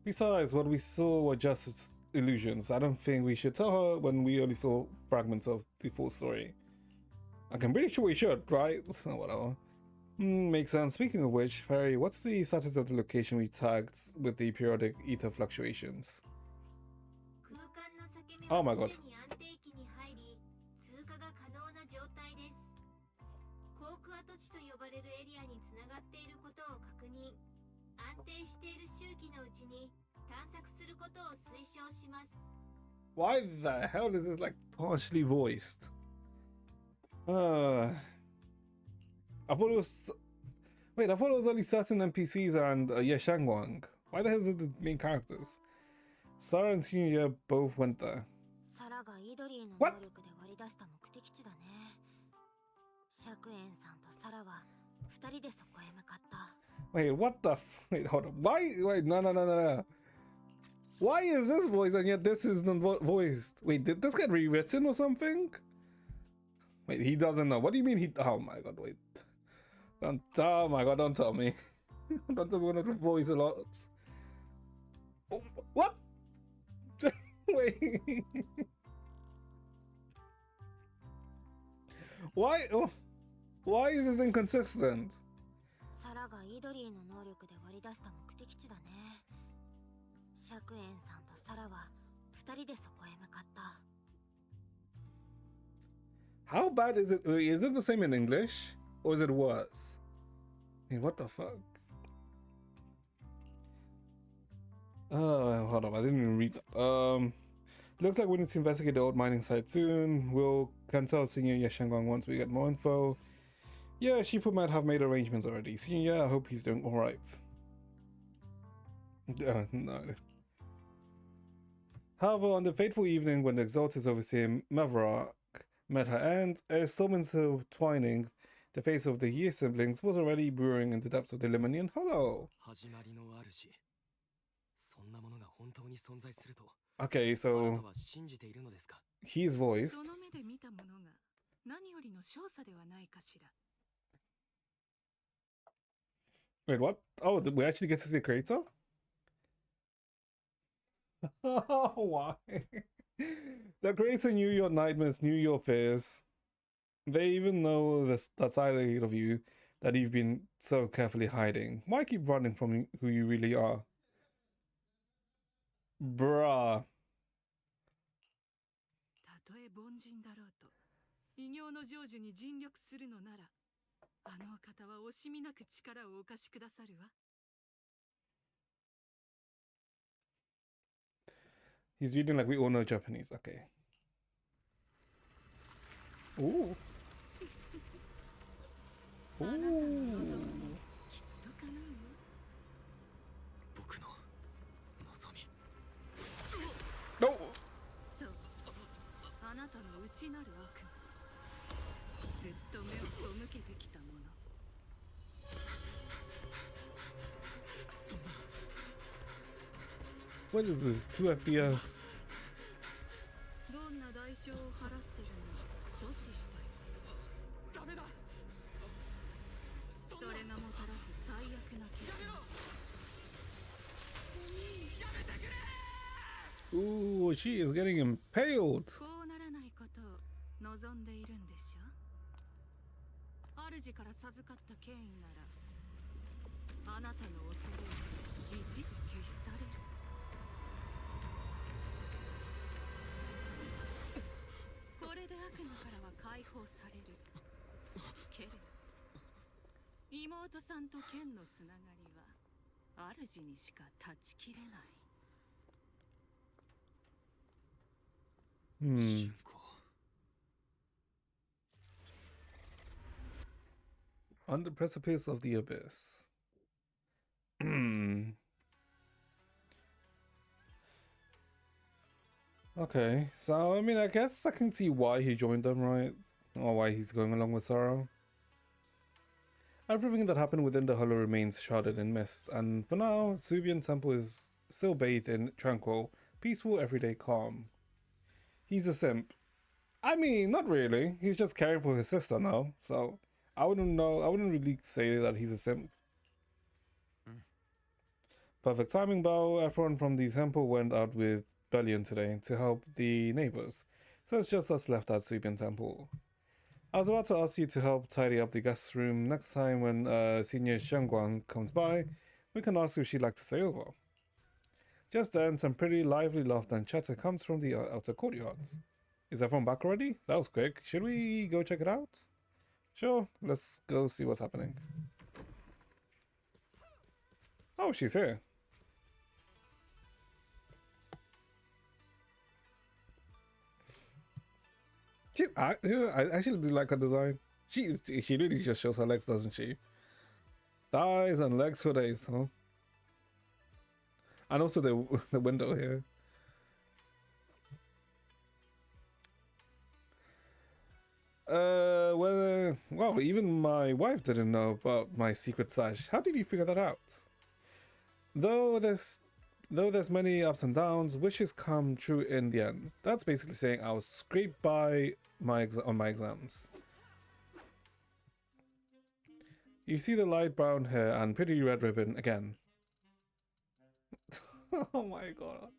Speaker 1: Besides, what we saw were just illusions. I don't think we should tell her when we only saw fragments of the full story. I'm pretty sure we should, right? So whatever. Makes sense. Speaking of which, Perry, what's the status of the location we tagged with the periodic ether fluctuations? Oh my god. Why the hell is this like partially voiced? I thought it was. Wait, I thought it was only certain NPCs and Ye Shengguang. Why the hell is it the main characters? Sarah and Senior both went there. What? Wait, what the wait, hold on. Why? Wait, no. Why is this voiced and yet this is not voiced? Wait, did this get rewritten or something? Wait, he doesn't know. What do you mean he... Oh my god, wait. Don't... Oh my god, don't tell me. Don't tell me to voice a lot. Oh, what? Wait. Why? Oh, why is this inconsistent?
Speaker 2: 人でそこへ向かった。
Speaker 1: How bad is it? Is it the same in English? Or is it worse? I mean, what the fuck? Hold on, I didn't even read that. Looks like we need to investigate the old mining site soon. We'll cancel Senior Yashangwang once we get more info. Yeah, Shifu might have made arrangements already. Senior, I hope he's doing alright. No. However, on the fateful evening when the Exalted Overseer Mavrock met her end, a storm intertwining the face of the Yi siblings was already brewing in the depths of the Lemonian Hollow. Okay, so his voice. Wait, what? Oh, we actually get to see a creator? Why? The creator knew your nightmares, knew your fears. They even know the side of you that you've been so carefully hiding. Why keep running from who you really are? Bruh.
Speaker 3: たとえ凡人だろうと、異形の成就に尽力するのなら、あのお方は惜しみなく力をお貸しくださるわ。
Speaker 1: He's reading like we all know Japanese. Okay. Ooh. Ooh. No. What is this? 2 FPS. Ooh, she is getting impaled.
Speaker 3: 主から授かった権威なら、あなたの恐れは一時消し去れる。これで悪魔からは解放される。けれど、妹さんと剣のつながりは主にしか断ち切れない。
Speaker 1: On the precipice of the abyss. Okay, so I mean, I guess I can see why he joined them, right? Or why he's going along with Sorrow. Everything that happened within the hollow remains shrouded in mist, and for now, Subian Temple is still bathed in tranquil, peaceful, everyday calm. He's a simp. I mean, not really. He's just caring for his sister now, so I wouldn't really say that he's a simp. Perfect timing, Bao. Everyone from the temple went out with Bellion today to help the neighbors, so it's just us left at Subian Temple. I was about to ask you to help tidy up the guest room. Next time when Senior Xiangguang comes by, we can ask if she'd like to stay over. Just then, some pretty lively laughter and chatter comes from the outer courtyards. Is everyone back already? That was quick. Should we go check it out? Sure, let's go see what's happening. Oh, she's here. I actually do like her design. She really just shows her legs, doesn't she? Thighs and legs for days, huh? And also the window here. Well, even my wife didn't know about my secret stash. How did you figure that out? Though there's many ups and downs, wishes come true in the end. That's basically saying I was scraped by on my exams. You see the light brown hair and pretty red ribbon again. Oh my god.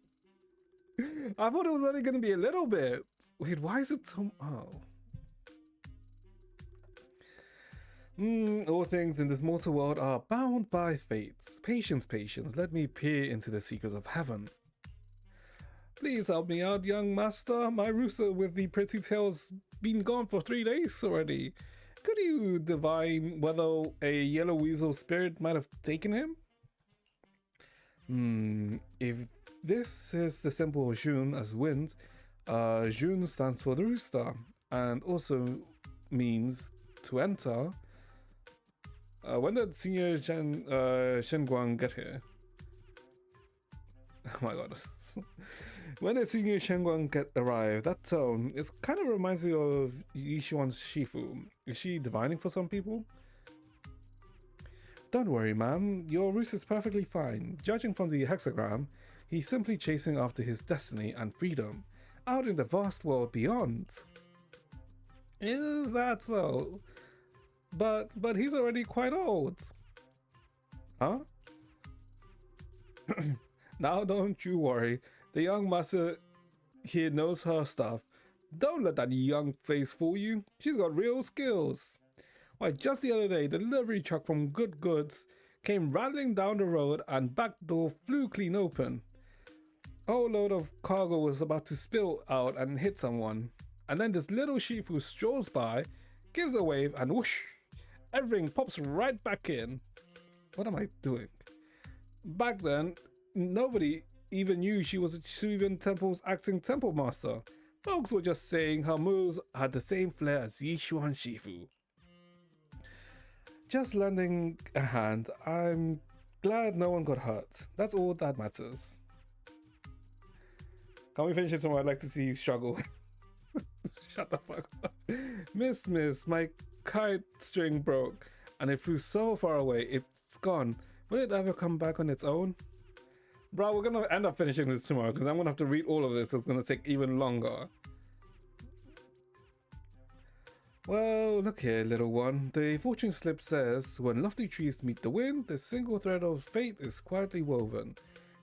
Speaker 1: I thought it was only going to be a little bit. Wait, why is it so... Oh. All things in this mortal world are bound by fates. Patience, patience, let me peer into the secrets of heaven. Please help me out, young master. My rooster with the pretty tail's been gone for 3 days already. Could you divine whether a yellow weasel spirit might have taken him? If this is the symbol of June as wind, June stands for the rooster and also means to enter. When did Senior Shenguang get here? Oh my god. When did Senior Shenguang arrive? That tone, it kind of reminds me of Yishuan's Shifu. Is she divining for some people? Don't worry, ma'am. Your roost is perfectly fine. Judging from the hexagram, he's simply chasing after his destiny and freedom, out in the vast world beyond. Is that so? But he's already quite old. Huh? Now don't you worry. The young master here knows her stuff. Don't let that young face fool you. She's got real skills. Why, just the other day, the delivery truck from Good Goods came rattling down the road and back door flew clean open. A whole load of cargo was about to spill out and hit someone. And then this little sheep who strolls by, gives a wave, and whoosh, everything pops right back in. What am I doing? Back then, nobody even knew she was Suiban Temple's acting temple master. Folks were just saying her moves had the same flair as Yishuan Shifu. Just lending a hand, I'm glad no one got hurt. That's all that matters. Can we finish it somewhere? I'd like to see you struggle. Shut the fuck up. Miss, my kite string broke and it flew so far away. It's gone. Will it ever come back on its own? Bro, we're gonna end up finishing this tomorrow because I'm gonna have to read all of this. So it's gonna take even longer. Well, look here, little one. The fortune slip says, when lofty trees meet the wind, the single thread of fate is quietly woven.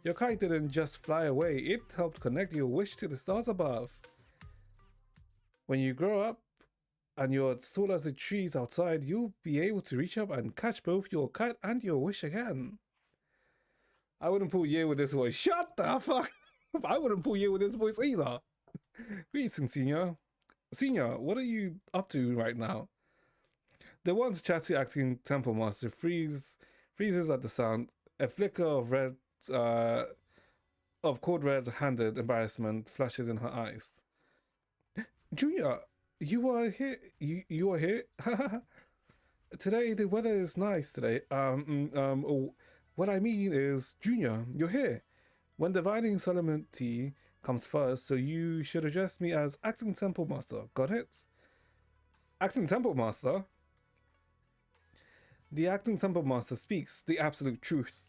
Speaker 1: Your kite didn't just fly away, it helped connect your wish to the stars above. When you grow up and you're as tall as the trees outside, you'll be able to reach up and catch both your kite and your wish again. I wouldn't pull Ye with this voice. Shut the fuck up! I wouldn't pull Ye with this voice either. Greetings, Senior. Senior, what are you up to right now? The once chatty acting temple master freezes at the sound. A flicker of cold red-handed embarrassment flashes in her eyes. Junior, you are here. You are here. Today the weather is nice. Today. What I mean is, Junior, you're here. When divining solemnity comes first, so you should address me as acting temple master. Got it? Acting temple master? The acting temple master speaks the absolute truth.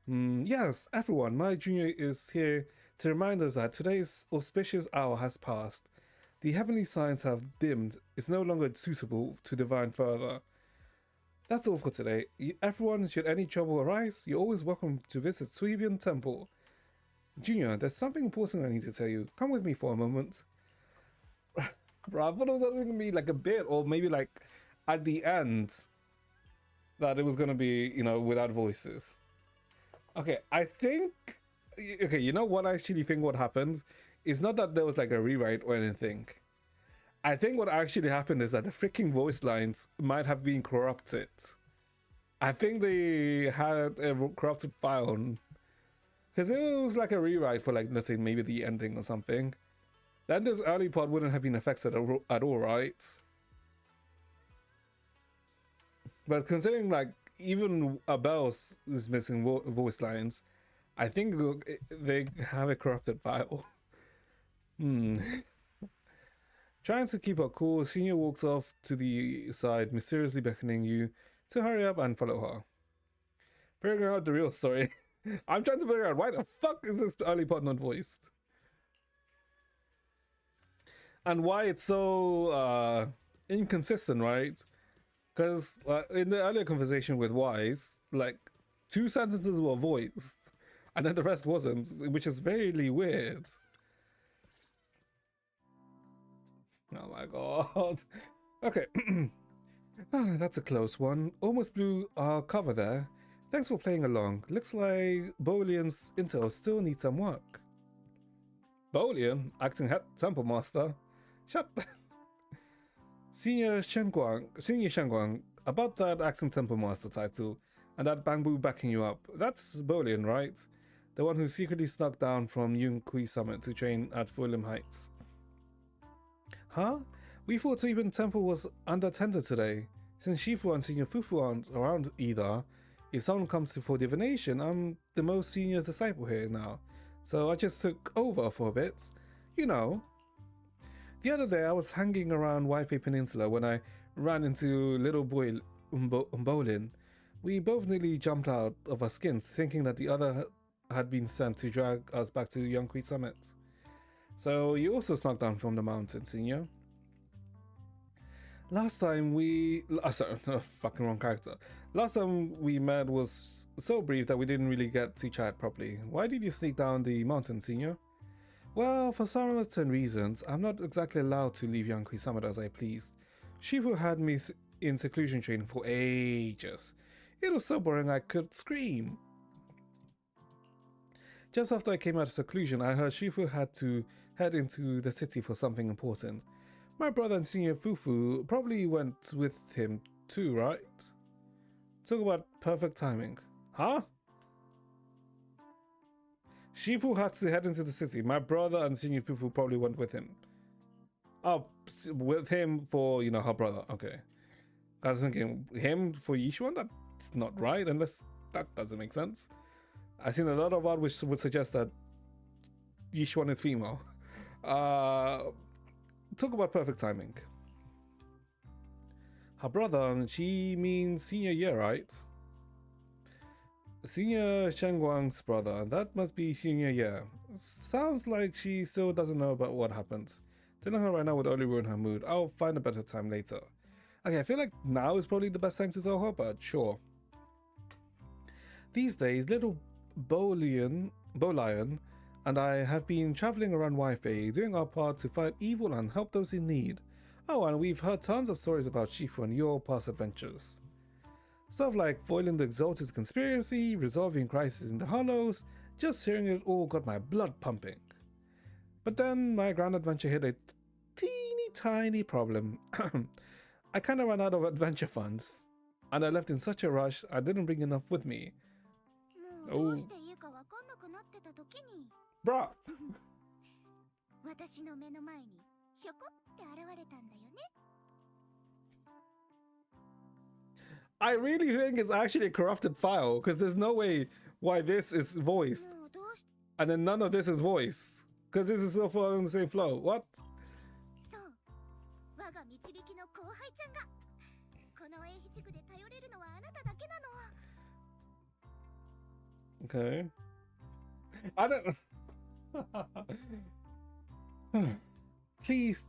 Speaker 1: Yes, everyone, my junior is here to remind us that today's auspicious hour has passed. The heavenly signs have dimmed. It's no longer suitable to divine further. That's all for today. Everyone, should any trouble arise, you're always welcome to visit Suibian Temple. Junior, there's something important I need to tell you. Come with me for a moment. Bro, I thought it was going to be like a bit, or maybe like at the end, that it was going to be, you know, without voices. Okay, I think... Okay, you know what I actually think what happened? It's not that there was like a rewrite or anything. I think what actually happened is that the freaking voice lines might have been corrupted. I think they had a corrupted file. Because it was like a rewrite for like, let's say, maybe the ending or something. Then this early part wouldn't have been affected at all, right? But considering like even Abel's is missing voice lines, I think they have a corrupted file. Trying to keep her cool, Senior walks off to the side, mysteriously beckoning you to hurry up and follow her. Figuring out the real story. I'm trying to figure out why the fuck is this early part not voiced? And why it's so inconsistent, right? Because in the earlier conversation with Wise, like 2 sentences were voiced and then the rest wasn't, which is very weird. Oh my god. Okay. That's a close one. Almost blew our cover there. Thanks for playing along. Looks like Bolian's intel still needs some work. Bolian, acting head temple master. Shut the... Senior Shenguang, about that acting temple master title and that bamboo backing you up. That's Bolian, right? The one who secretly snuck down from Yunqui Summit to train at Fulim Heights. Huh? We thought Suibin Temple was unattended today. Since Shifu and Senior Fufu aren't around either, if someone comes for divination, I'm the most senior disciple here now. So I just took over for a bit. You know. The other day I was hanging around Waifei Peninsula when I ran into little boy Mbolin. We both nearly jumped out of our skins, thinking that the other had been sent to drag us back to Yunqui Summit. So you also snuck down from the mountain, Senior? Last time we... sorry, no, fucking wrong character. Last time we met was so brief that we didn't really get to chat properly. Why did you sneak down the mountain, Senior? Well, for some certain reasons, I'm not exactly allowed to leave Yunqui Summit as I pleased. Shifu had me in seclusion training for ages. It was so boring I could scream. Just after I came out of seclusion, I heard Shifu had to head into the city for something important. My brother and Senior Fufu probably went with him too, right? Talk about perfect timing. Huh? Shifu had to head into the city. My brother and Senior Fufu probably went with him. Oh, with him for, you know, her brother. Okay. I was thinking, him for Yishuan? That's not right, unless that doesn't make sense. I've seen a lot of art which would suggest that Yishuan is female. Talk about perfect timing. Her brother, she means senior year, right? Senior Shenguang's brother, that must be senior year. Sounds like she still doesn't know about what happened. Telling her right now would only ruin her mood. I'll find a better time later. Okay, I feel like now is probably the best time to tell her, but sure. These days, little Bolian and I have been traveling around Waifei, doing our part to fight evil and help those in need. Oh, and we've heard tons of stories about Shifu and your past adventures. Stuff like foiling the Exalted conspiracy, resolving crises in the Hollows. Just hearing it all got my blood pumping. But then my grand adventure hit a teeny tiny problem. I kinda ran out of adventure funds, and I left in such a rush I didn't bring enough with me. Oh. Bruh! I really think it's actually a corrupted file, because there's no way why this is voiced, and then none of this is voiced, because this is so far on the same flow. What? Okay. I don't... Please,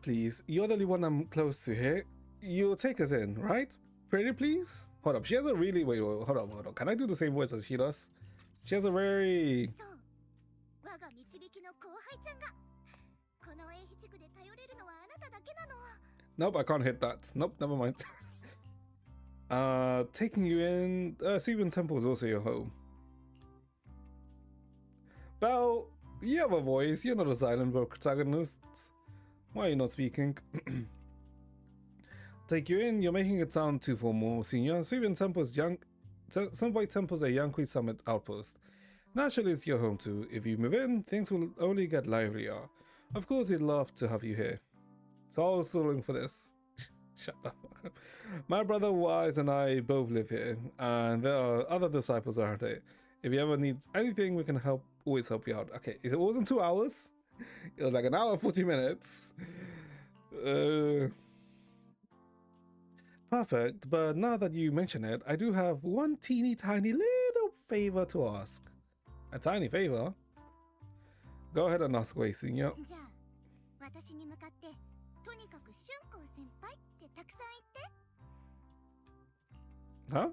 Speaker 1: you're the only one I'm close to here. You'll take us in, right? Pretty please? Hold up, she has a really... Wait, hold up. Can I do the same voice as she does? She has a very... Nope, I can't hit that. Nope, never mind. Taking you in... Suibin Temple is also your home. Belle, you have a voice. You're not a silent protagonist. Why are you not speaking? Take you in. You're making it sound too formal, Senior. Suibin Temple's Sunboy Temple's a Yunqui Summit outpost. Naturally, it's your home too. If you move in, things will only get livelier. Of course, we'd love to have you here. So I was still looking for this. Shut up. My brother Wise and I both live here, and there are other disciples around here. If you ever need anything, we can always help you out. Okay, it wasn't 2 hours. It was like an hour and 40 minutes. Perfect, but now that you mention it, I do have one teeny tiny little favor to ask. A tiny favor? Go ahead and ask away, Senior. Huh?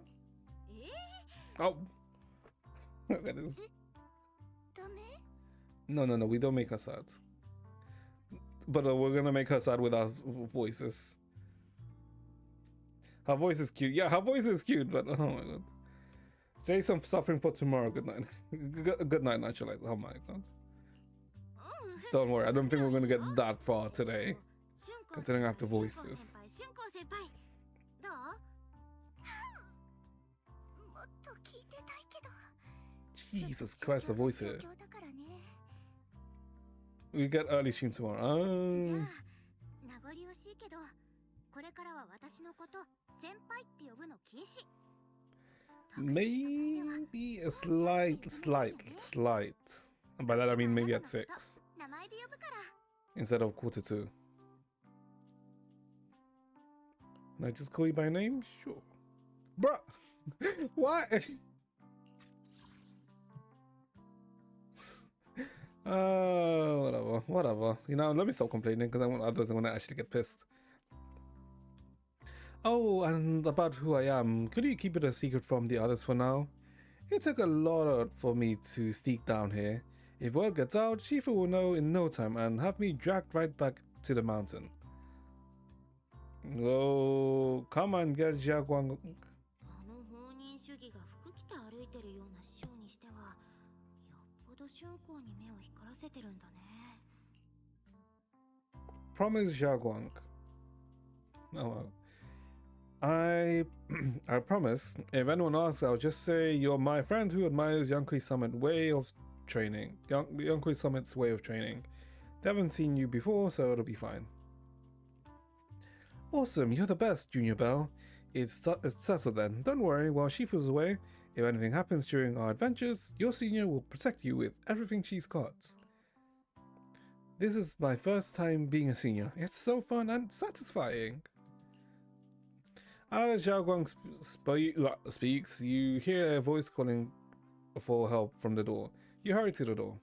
Speaker 1: Oh. Look at this. No, we don't make her sad. But we're gonna make her sad with our voices. Her voice is cute. Yeah, her voice is cute, but oh my god. Save some suffering for tomorrow. Good night. Good night, naturalize. Oh my god. Don't worry, I don't think we're gonna get that far today, considering I have to voice this.
Speaker 2: どうもっと聞いてたいけど
Speaker 1: Jesus Christ, the voice here.
Speaker 2: 状況だからね
Speaker 1: We get early stream tomorrow.
Speaker 2: じゃ
Speaker 1: Oh.
Speaker 2: あ名残惜しいけどこれからは私のこと先輩って呼ぶの禁止
Speaker 1: Maybe a slight. And by that I mean maybe at 6
Speaker 2: 名前で呼ぶから
Speaker 1: instead of 1:45. Can I just call you by name? Sure. Bruh! What? Whatever. You know, let me stop complaining because I want others want to actually get pissed. Oh, and about who I am, could you keep it a secret from the others for now? It took a lot for me to sneak down here. If word gets out, Shifu will know in no time and have me dragged right back to the mountain. Oh, come and get Jiaguang.
Speaker 2: あの放任主義が服着て歩いてるような師匠にしてはよっぽど春光に目を光らせてるんだね
Speaker 1: Promise Jiaguang. Oh well. I promise. If anyone asks, I'll just say you're my friend who admires Yankui Summit way of training. Yankui Summit's way of training. They haven't seen you before, so it'll be fine. Awesome, you're the best, Junior Bell. It's settled then. Don't worry, while Shifu's away, if anything happens during our adventures, your senior will protect you with everything she's got. This is my first time being a senior. It's so fun and satisfying. As Zhao Guang speaks, you hear a voice calling for help from the door. You hurry to the door.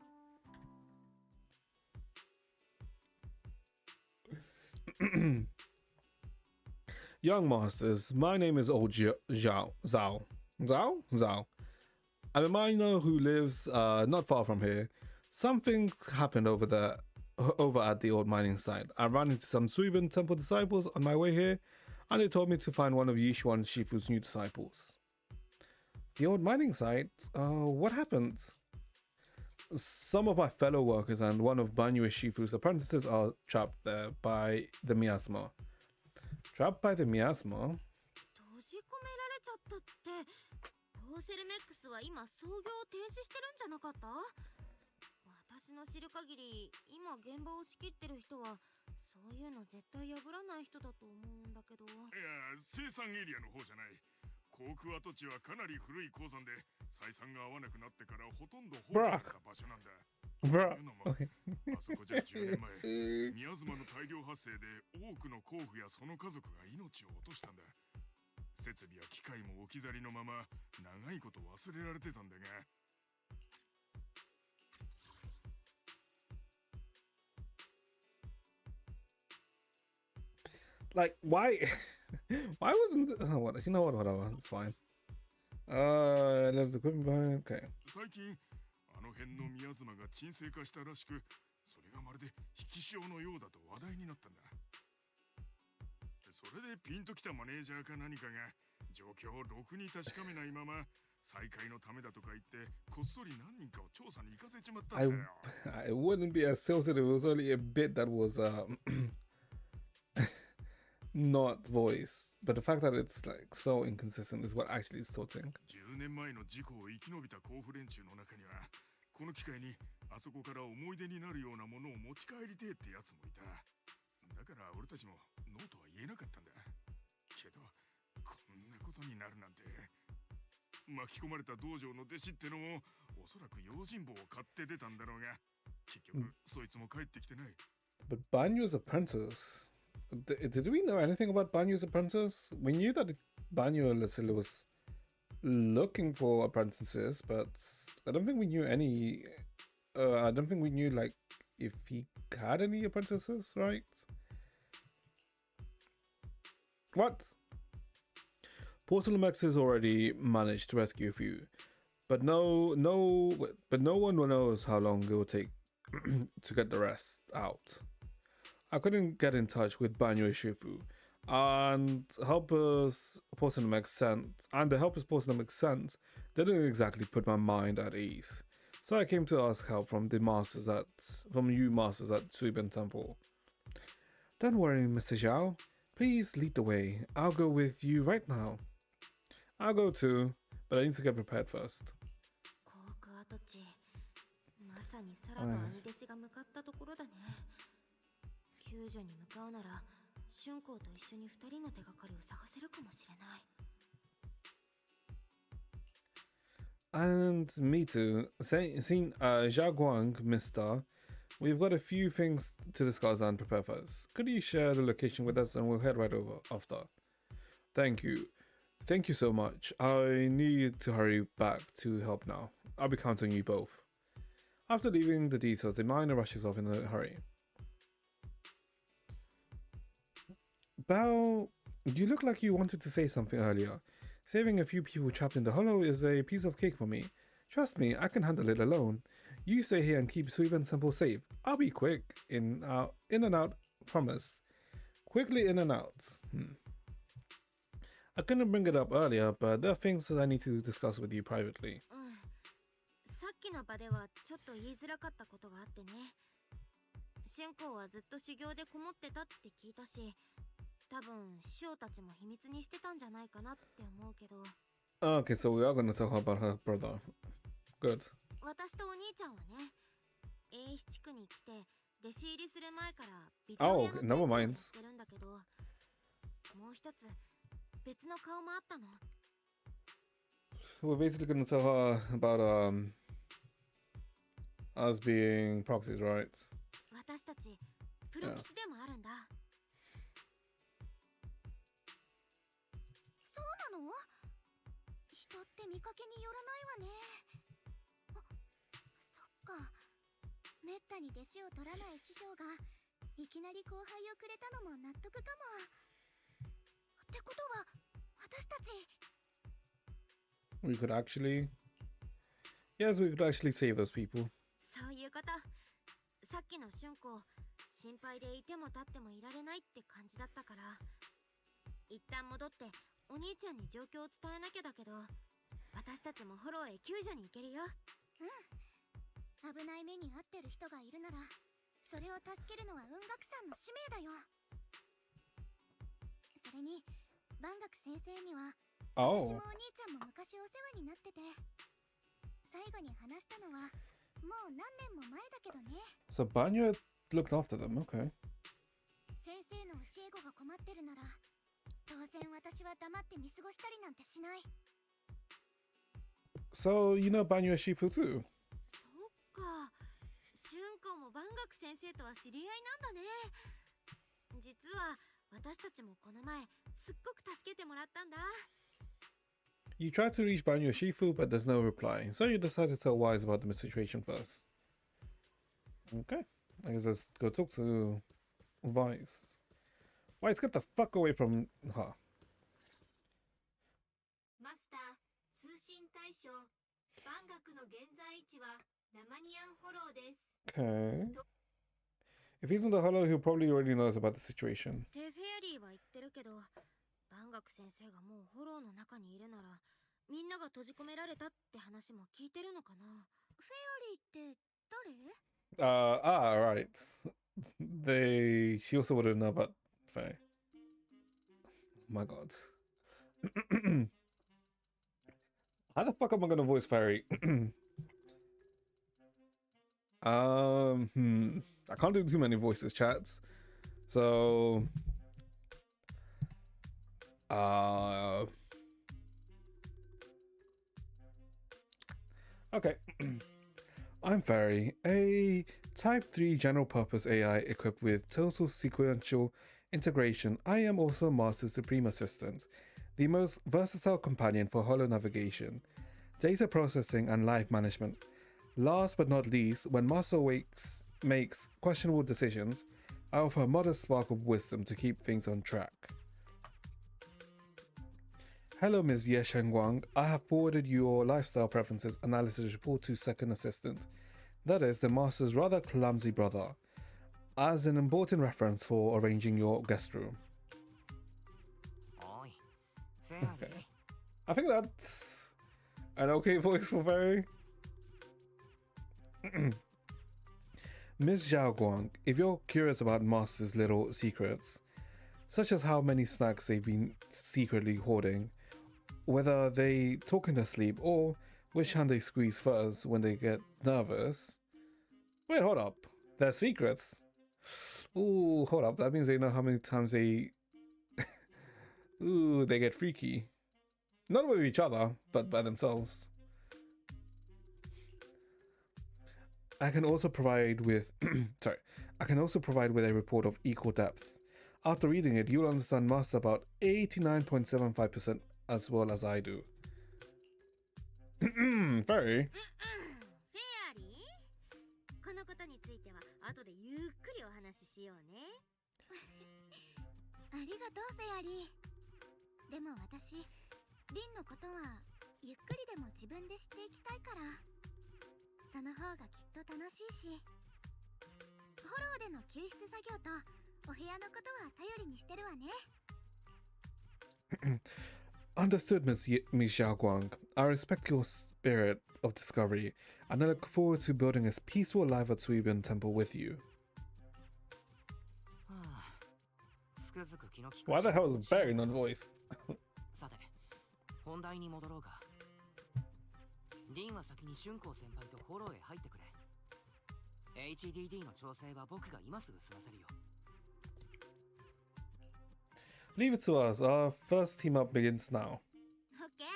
Speaker 1: Young masters, my name is Old Zhao. Zhao? I'm a miner who lives not far from here. Something happened over at the old mining site. I ran into some Suiban temple disciples on my way here, and they told me to find one of Yishuan Shifu's new disciples. The old mining site? What happened? Some of my fellow workers and one of Banyue Shifu's apprentices are trapped there by the miasma. Trapped by the miasma?
Speaker 2: 閉じ込められちゃったってローセルメックスは今操業を停止してるんじゃなかった私の知る限り今現場を仕切ってる人はそういうの絶対破らない人だと思うんだけどいや
Speaker 4: 生産エリアの方じゃない航空跡地はかなり古い鉱山で採算が合わなくなってからほとんど放棄された場所なんだ
Speaker 1: Bruh.
Speaker 4: あそこじゃ10年前宮妻の大量発生で多くの甲府やその家族が命を落としたんだ設備や機械も置き去りのまま長いこと忘れられてたんだが
Speaker 1: Like, why? Why wasn't? Oh, what? You know what? Whatever. It's fine. I love the equipment behind. Okay.
Speaker 4: 最近あの辺の宮妻が沈静化したらしくそれがまるで引き潮のようだと話題になったんだそれでピンときたマネージャーか何かが状況をろくに確かめないまま再開のためだとか言ってこっそり何人かを調査に行かせちまったんだよ
Speaker 1: I wouldn't be as tilted if it was only a bit that was not voice, but the fact that it's like so inconsistent is what actually is tilting.
Speaker 4: 10年前の事故を生き延びた甲府連中の中にはこの機会にあそこから思い出になるようなものを持ち帰りてえってやつもいただから俺たちもノーとは言えなかったんだけどこんなことになるなんて巻き込まれた道場の弟子ってのもおそらく用心棒を買って出たんだろうが結局そいつも帰ってきてない
Speaker 1: But Banyu's apprentice. Did we know anything about Banyu's apprentice? We knew that Banyu was looking for apprentices, but I don't think we knew any. I don't think we knew like if he had any apprentices, right? What? Porcelamex has already managed to rescue a few, but no one knows how long it will take to get the rest out. I couldn't get in touch with Banyu Shifu, and helpers Porcelamex sent, didn't exactly put my mind at ease. So I came to ask help from you masters at Suiban Temple. Don't worry, Mr. Zhao. Please lead the way. I'll go with you right now. I'll go too, but I need to get prepared first.
Speaker 2: 航空跡地、まさにサラと兄弟子が向かったところだね。救助に向かうなら、春光と一緒に二人の手がかりを探せるかもしれない。
Speaker 1: And me too. Seen Zhao Guang, Mister. We've got a few things to discuss and prepare first. Could you share the location with us and we'll head right over after? Thank you. Thank you so much. I need to hurry back to help now. I'll be counting you both. After leaving the details, the miner rushes off in a hurry. Bao, you look like you wanted to say something earlier. Saving a few people trapped in the hollow is a piece of cake for me. Trust me, I can handle it alone. You stay here and keep Suiban Temple safe. I'll be quick. In and out, promise. Quickly in and out. I couldn't bring it up earlier, but there are things that I need to discuss with you privately.
Speaker 2: さっきの場ではちょっと言いづらかったことがあってね。春光はずっと修行でこもってたって聞いたし、多分師匠たちも秘密にしてたんじゃないかなって思うけど。
Speaker 1: Okay, so we are going to talk about her brother. Good.
Speaker 2: 私とお兄ちゃんはね、英七地区に来て弟子入りする前からビ
Speaker 1: Oh,
Speaker 2: トリアの
Speaker 1: never
Speaker 2: 店長をや
Speaker 1: mind.
Speaker 2: ってるんだけど、もう一つ別の顔もあったの。
Speaker 1: We're basically going to tell her about us being proxies, right?
Speaker 2: 私たちプロ棋士でもあるんだ。そうなの？人って見かけによらないわね。あ、そっか。めったに弟子を取らない師匠がいきなり後輩をくれたのも納得かも。ってことは私たち。
Speaker 1: We could actually... Yes, we could actually save those people.
Speaker 2: そういうこと。さっきの春光、心配でいても立ってもいられないって感じだったから、一旦戻ってお兄ちゃんに状況を伝えなきゃだけど、私たちもフォローへ救助に行けるよ。うん。危ない目に遭ってる人がいるなら、それを助けるのは雲岳さんの使命だよ。それに、万岳先生には、私もお兄ちゃんも昔お世話になってて、最後に話したのはもう何年も前だけどね。
Speaker 1: So Banyu looked after them, okay.
Speaker 2: 先生の教え子が困ってるなら、当然私は黙って見過ごしたりなんてしない。
Speaker 1: So, you know Banyu and Shifu too?
Speaker 2: そっか。春光も万岳先生とは知り合いなんだね。実は私たちもこの前すっごく助けてもらったんだ。
Speaker 1: You tried to reach Banyu and Shifu, but there's no reply. So you decided to tell Wise about the situation first. Okay. I guess let's go talk to Wise. Wise, get the fuck away from her.
Speaker 2: マスター、通信対象、万岳の現在位置はラマニアンフォローです。
Speaker 1: Okay. If he's in the hollow, he probably already knows about the situation.
Speaker 2: テフェアリーは言ってるけど、万岳先生がもうフォローの中にいるなら、みんなが閉じ込められたって話も聞いてるのかな。フェアリーって誰？
Speaker 1: Right. She also wouldn't know about Faye. Oh my god. How the fuck am I gonna voice Fairy? I can't do too many voices, chats. So okay. I'm Fairy, a Type 3 general purpose AI equipped with total sequential integration. I am also Master Supreme Assistant, the most versatile companion for holo navigation, data processing, and life management. Last but not least, when Master makes questionable decisions, I offer a modest spark of wisdom to keep things on track. Hello, Ms. Ye Shengguang. I have forwarded your lifestyle preferences analysis report to Second Assistant. That is, the Master's rather clumsy brother, as an important reference for arranging your guest room. Okay. I think that's an okay voice for Fairy. Ms. Xiaoguang, if you're curious about Master's little secrets, such as how many snacks they've been secretly hoarding, whether they talk in their sleep, or which hand they squeeze first when they get nervous. Wait, hold up. They're secrets? Ooh, hold up. That means they know how many times they... Ooh, they get freaky. Not with each other, but by themselves. I can also provide with... sorry. I can also provide with a report of equal depth. After reading it, you'll understand Master about 89.75% as well as I do. Very.
Speaker 2: フェアリー、このことについては後でゆっくりお話ししようね。ありがとうフェアリー。でも私、リンのことはゆっくりでも自分で知っていきたいから、その方がきっと楽しいし、フォローでの救出作業とお部屋のことは頼りにしてるわね。
Speaker 1: Understood, Miss Xiaoguang. I respect your spirit of discovery, and I look forward to building a peaceful life at Suibin Temple with you. Why the hell is Barry non-voiced?
Speaker 5: さて、本題に戻ろうか。リンは先に春光先輩とフォローへ入ってくれ。HDD の調整は僕が今すぐ済ませるよ。
Speaker 1: Leave it to us. Our first team up begins now.
Speaker 2: オッケー。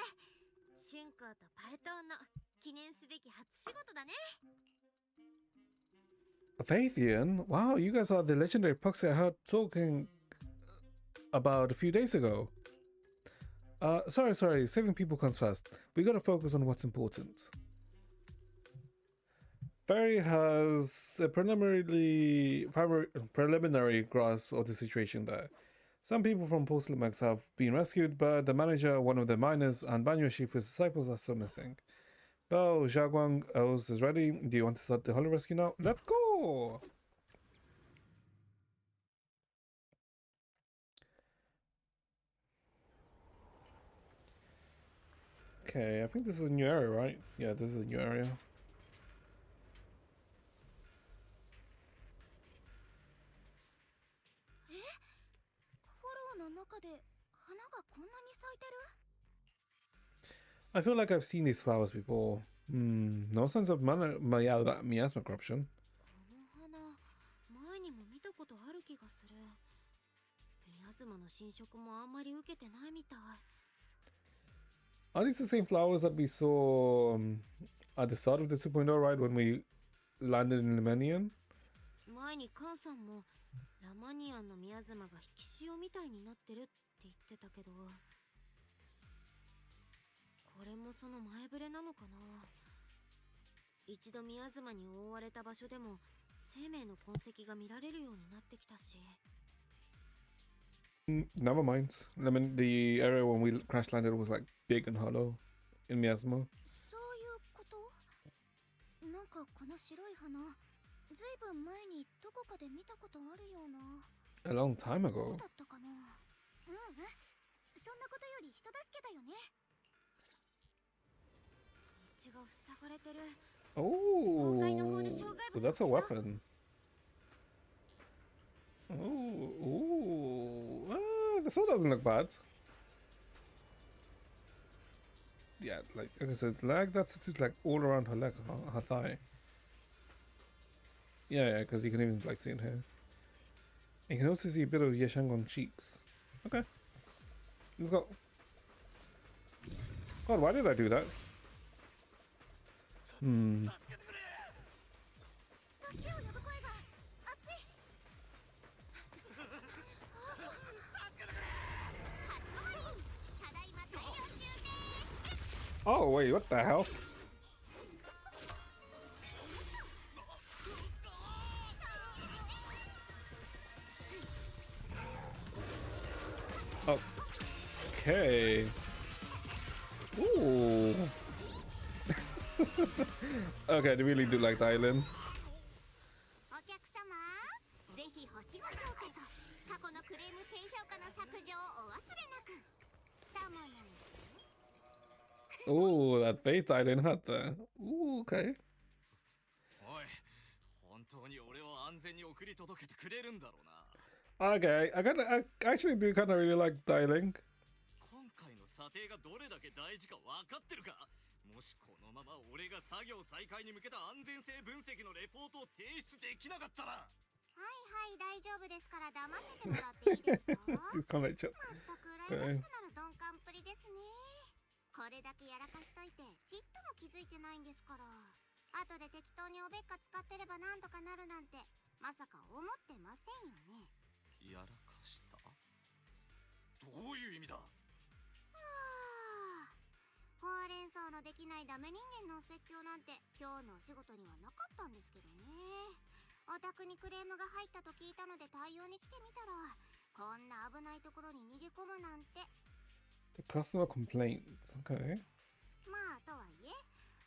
Speaker 2: 春光とパエトーンの記念すべき初仕事だね。
Speaker 1: Faithian? Wow, you guys are the legendary proxy I heard talking about a few days ago. Sorry, saving people comes first. We gotta focus on what's important. Barry has a preliminary grasp of the situation there. Some people from Porcelain have been rescued, but the manager, one of the miners, and Banyo Shifu's disciples are still missing. Well, Xiaoguang Els is ready. Do you want to start the Hollow Rescue now? Let's go! Okay, I think this is a new area, right? Yeah, this is a new area.
Speaker 2: フォローの中で花がこんなに咲いてる？
Speaker 1: I feel like I've seen these flowers before. No sense of miasma corruption.
Speaker 2: この花、前にも見たことある気がする。ミヤズマの侵食もあんまり受けてないみたい。
Speaker 1: Are these the same flowers that we saw at the start of the 2.0, right? When we landed in Lemenian?
Speaker 2: 前にカンさんもラマニアンのミヤズマが引き潮みたいになってるって言ってたけど、これもその前触れなのかな。一度ミヤズマに覆われた場所でも生命の痕跡が見られるようになってきたし。
Speaker 1: Never mind. I mean, the area when we crash landed was like big and hollow in Miasma.
Speaker 2: そういうこと？なんかこの白い花、ずいぶん前にどこかで見たことあるような。
Speaker 1: A long time
Speaker 2: どう
Speaker 1: ago.
Speaker 2: だったかな。そんなことより人助けだよね。道が塞がれてる。
Speaker 1: Oh,
Speaker 2: 崩壊の方で障害物
Speaker 1: that's a
Speaker 2: を消そう。
Speaker 1: weapon. The sword doesn't look bad. Yeah, like I said, leg, that's just like all around her leg, her thigh. Yeah, because you can even like see it here. You can also see a bit of Yeshang on cheeks. Okay. Let's go. God, why did I do that?
Speaker 2: 助けを呼ぶ声があっち。かしこまり。ただいま対応中です。
Speaker 1: Oh, wait, what the hell? Okay. Ooh. Okay, they really do like the island.
Speaker 2: お客様、ぜひ星5評価と過去のクレーム低評価の削除をお忘れなく。さもなの。
Speaker 1: Ooh, that face island hut there. Ooh, okay.
Speaker 6: 全に送り届けてくれるんだろうな。
Speaker 1: Okay, I actually do kind of really like dialing.
Speaker 6: 今回の査定がどれだけ大事か分かってるか。もしこのまま俺が作業再開に向けた安全性分析のレポートを提出できなかったら。
Speaker 2: はいはい大丈夫ですから黙っててもらっていいですか
Speaker 1: Just kind of like chill.
Speaker 2: まったく羨ましくなる鈍感っぷりですね。これだけやらかしといてちっとも気づいてないんですから。後で適当におべっか使ってればなんとかなるなんてまさか思ってませんよね。
Speaker 6: やらかした？どういう意味だ？
Speaker 2: はあ、ほうれん草のできないダメ人間のお説教なんて今日のお仕事にはなかったんですけどね。お宅にクレームが入ったと聞いたので対応に来てみたらこんな危ないところに逃げ込むなんて。
Speaker 1: The customer complaints. Okay.
Speaker 2: まあとはいえ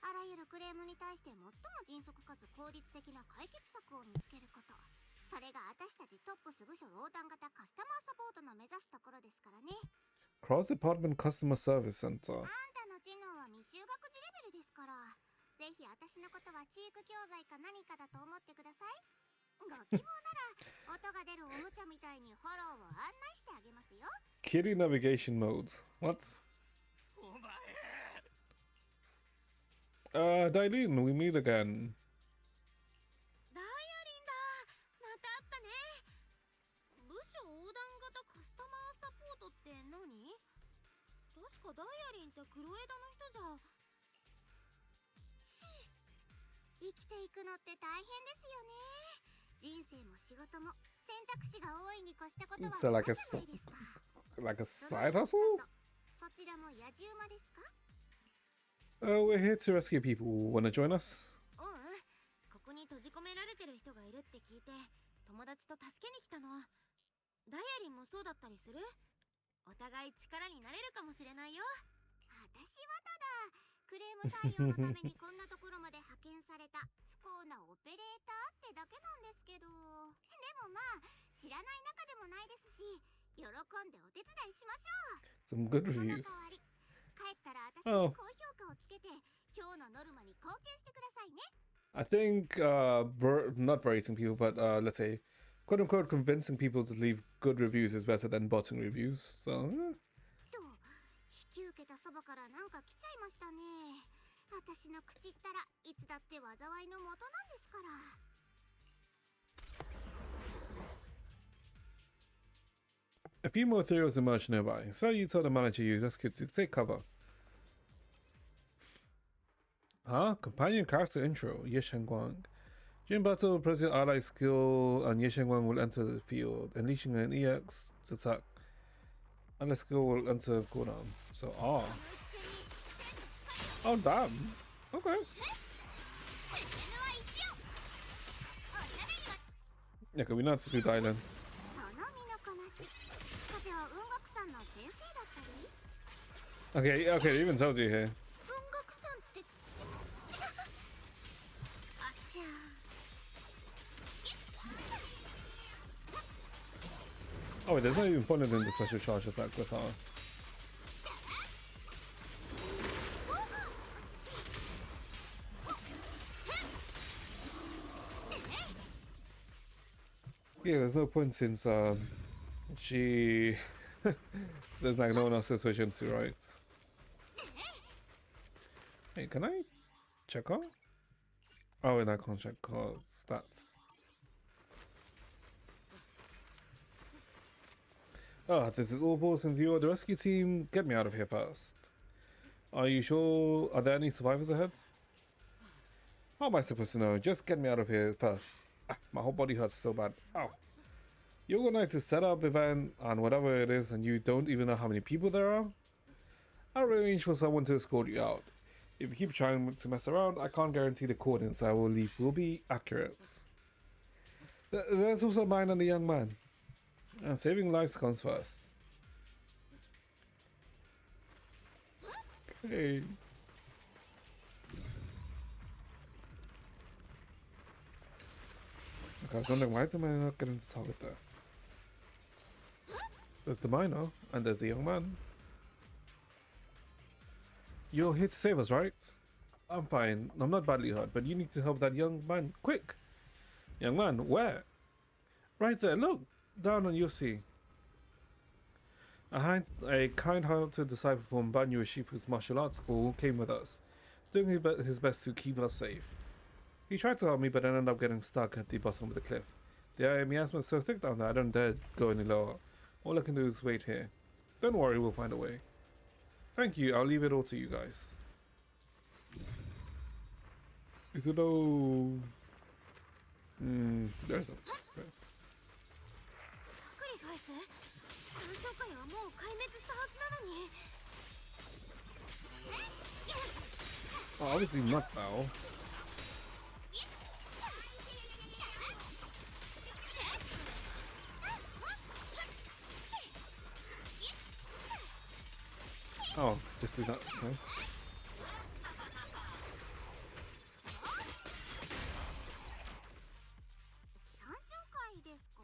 Speaker 2: あらゆるクレームに対して最も迅速かつ効率的な解決策を見つけること、それが私たちトップス部署横断型カスタマーサポートの目指すところですからね。
Speaker 1: Cross Department Customer Service Center.
Speaker 2: あんたの知能は未就学児レベルですから、ぜひ私のことは知育教材か何かだと思ってください。ご希望なら音が出るおもちゃみたいにフォローを案内してあげますよ。
Speaker 1: Kitty navigation mode. What?
Speaker 6: お前。
Speaker 1: Dailin, we meet again.
Speaker 2: ダイアリンだ、またあったね。部署横断型カスタマーサポートって何？確かダイアリンって黒枝の人じゃ。生きていくのって大変ですよね。人生も仕事も選択肢が多いに越したことは
Speaker 1: So
Speaker 2: ない
Speaker 1: like
Speaker 2: じ
Speaker 1: a
Speaker 2: ゃないですか。
Speaker 1: like a
Speaker 2: その
Speaker 1: side
Speaker 2: よう
Speaker 1: hustle?
Speaker 2: だとそちらも野獣馬ですか？
Speaker 1: We're here to rescue people. Wanna join us?
Speaker 2: うん、ここに閉じ込められてる人がいるって聞いて友達と助けに来たの。ダイアリンもそうだったりする？お互い力になれるかもしれないよ。私はただクレーム対応のためにこんなところまで派遣された不幸なオペレーターってだけなんですけど、でもまあ知らない仲でもないですし喜んでお手伝いしましょう。
Speaker 1: Some good
Speaker 2: その代
Speaker 1: reviews.
Speaker 2: わり帰ったら私
Speaker 1: Oh.
Speaker 2: に高評価をつけて今日のノルマに貢献してくださいね。
Speaker 1: I think not berating people, but let's say, quote unquote, convincing people to leave good reviews is better than botting reviews. So,
Speaker 2: と引き受けたそばからなんか来ちゃいましたね。私の口ったらいつだって災いの元なんですから。
Speaker 1: a few more ethereals emerge nearby. So you tell the manager you rescued to take cover. Huh? Companion character intro. Ye Shengguang. During battle, press your ally skill and Ye Shengguang will enter the field, unleashing an EX to attack. Ally skill will enter cooldown. So, oh. Oh, damn. Okay. Yeah, because we know how to do dialing.
Speaker 2: その身のこなし、さては音楽さんの先生だったり？
Speaker 1: Okay, okay, it even tells you here.
Speaker 2: 音楽さんって違う。あちゃー。
Speaker 1: Oh, wait, there's not even point in the special charge attack with her. Yeah, there's no point since she there's like no one else to switch into, right? Hey, can I check her? Oh, wait, I can't check her stats. Oh, this is awful. Since you are the rescue team, get me out of here first. Are you sure? Are there any survivors ahead? How am I supposed to know? Just get me out of here first. Ah, my whole body hurts so bad. Ow. You organize a setup event and whatever it is, and you don't even know how many people there are? I'll arrange for someone to escort you out. If you keep trying to mess around, I can't guarantee the coordinates I will leave will be accurate. There's also mine and the young man. Saving lives comes first. Okay. Okay, I was wondering, why am I not getting to target there? There's the miner, and there's the young man. You're here to save us, right? I'm fine. I'm not badly hurt, but you need to help that young man. Quick! Young man, where? Right there, look! Down on Yossi. A kind-hearted disciple from Banyu Shifu's martial arts school came with us, doing his best to keep us safe. He tried to help me, but ended up getting stuck at the bottom of the cliff. The miasma is so thick down there, I don't dare go any lower. All I can do is wait here. Don't worry, we'll find a way. Thank you, I'll leave it all to you guys. Is it no? There's a...
Speaker 2: サクリファイス三小会はもう壊滅したはずなのに
Speaker 1: Oh, obviously not now. Oh, just do that. Okay.
Speaker 2: 三小会ですか？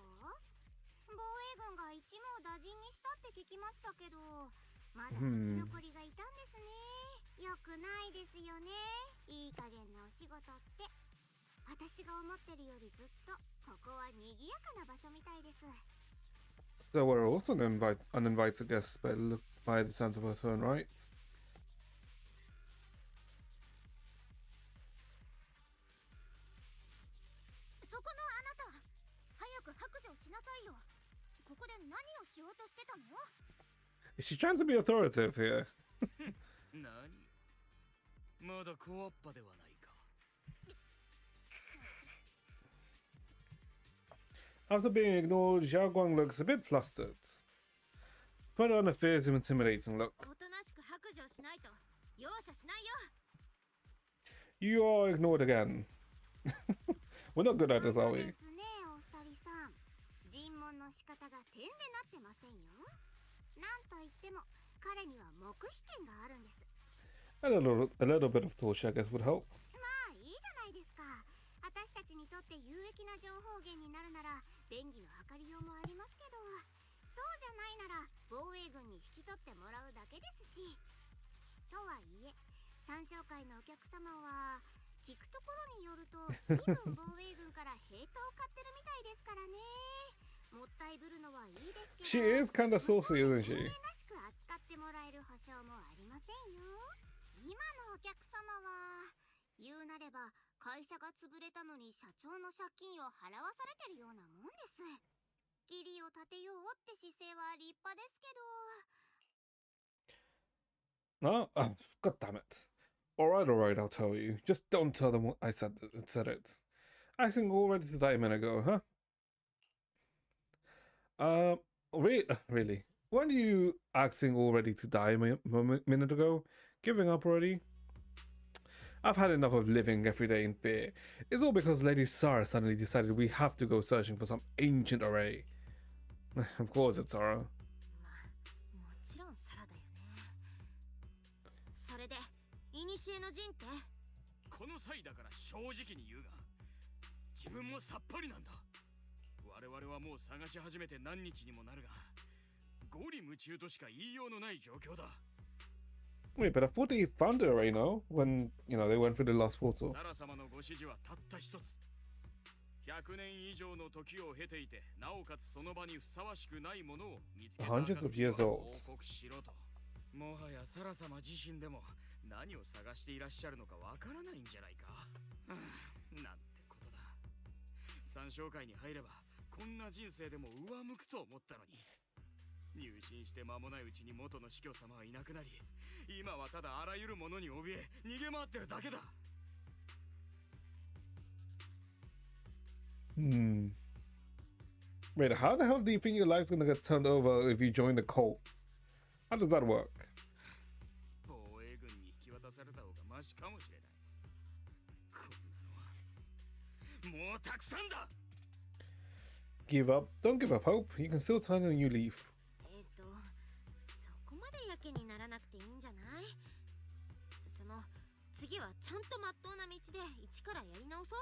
Speaker 2: 防衛軍が一網打尽にしたって聞きましたけど、まだ生き残りがいたんですね。よくないですよね。いい加減なお仕事って。私が思ってるよりずっとここは賑やかな場所みたいです。
Speaker 1: So we're also an uninvited guests by the sounds of her tone, right?
Speaker 2: そこのあなた、早く白状しなさいよ。ここで何をしようとしてたの？
Speaker 1: Is she trying to be authoritative here?
Speaker 6: 何まだ小わっぱではないか。
Speaker 1: After being ignored, Xiao Guang looks a bit flustered. Put on a fierce and intimidating look.
Speaker 2: おとなしく白状しないと容赦しないよ。
Speaker 1: You are ignored again. We're not good at this, are
Speaker 2: そう
Speaker 1: we?
Speaker 2: ですね、お二人さん。尋問の仕方が点でなってませんよ。なんといっても彼には黙秘権があるんです。
Speaker 1: A little bit of torture, I guess, would help.
Speaker 2: まあいいじゃないですか。私たちにとって有益な情報源になるなら便宜の図りようもありますけど、そうじゃないなら防衛軍に引き取ってもらうだけですし。とはいえ、三小会のお客様は聞くところによると随分防衛軍から兵刀を買ってるみたいですからね。もったいぶるのはいいですけど、
Speaker 1: She is kind of saucy, isn't
Speaker 2: 人
Speaker 1: she?
Speaker 2: 間らしく扱ってもらえる保証もありませんよ。今のお客様は言うなれば会社が潰れたのに社長の借金を払わされてるようなもんです。義理を立てようって姿勢は立派ですけど。
Speaker 1: No? Oh, God damn it. Alright, I'll tell you. Just don't tell them what I said it. Acting all ready to die a minute ago, huh? Really? Weren't you acting all ready to die a minute ago? Giving up already? I've had enough of living every day in fear. It's all because Lady Sarah suddenly decided we have to go searching for some ancient array. Of course it's Sarah.
Speaker 2: もちろんサラだよね。それで、古の陣って？
Speaker 6: この際だから正直に言うが、自分もさっぱりなんだ。我々はもう探し始めて何日にもなるが、ゴリ夢中としか言いようのない状況だ。
Speaker 1: Wait, but I thought they found the array, no? When, they went through the last portal.
Speaker 6: サラ様のご指示はたった一つ。100年以上の時を経ていて、なおかつその場にふさわしくないものを見つけた
Speaker 1: Hundreds of years
Speaker 6: 報
Speaker 1: old.
Speaker 6: 告しろと。もはやサラ様自身でも何を探していらっしゃるのかわからないんじゃないか。はあ、なんてことだ。三小会に入ればこんな人生でも上向くと思ったのに。入信して間もないうちに元の司教様はいなくなり、今はただあらゆるものに怯え逃げ回ってるだけだ。
Speaker 1: Wait, how the hell do you think your life's gonna get turned over if you join the cult? How does that work?
Speaker 6: 防衛軍に引き渡された方がマシかもしれない。こんなのはもうたくさんだ。
Speaker 1: Give up. Don't give up hope. You can still turn a new leaf.
Speaker 2: そこまでやけにならなくていいんじゃない？次はちゃんとまっとうな道で一からやり直そう。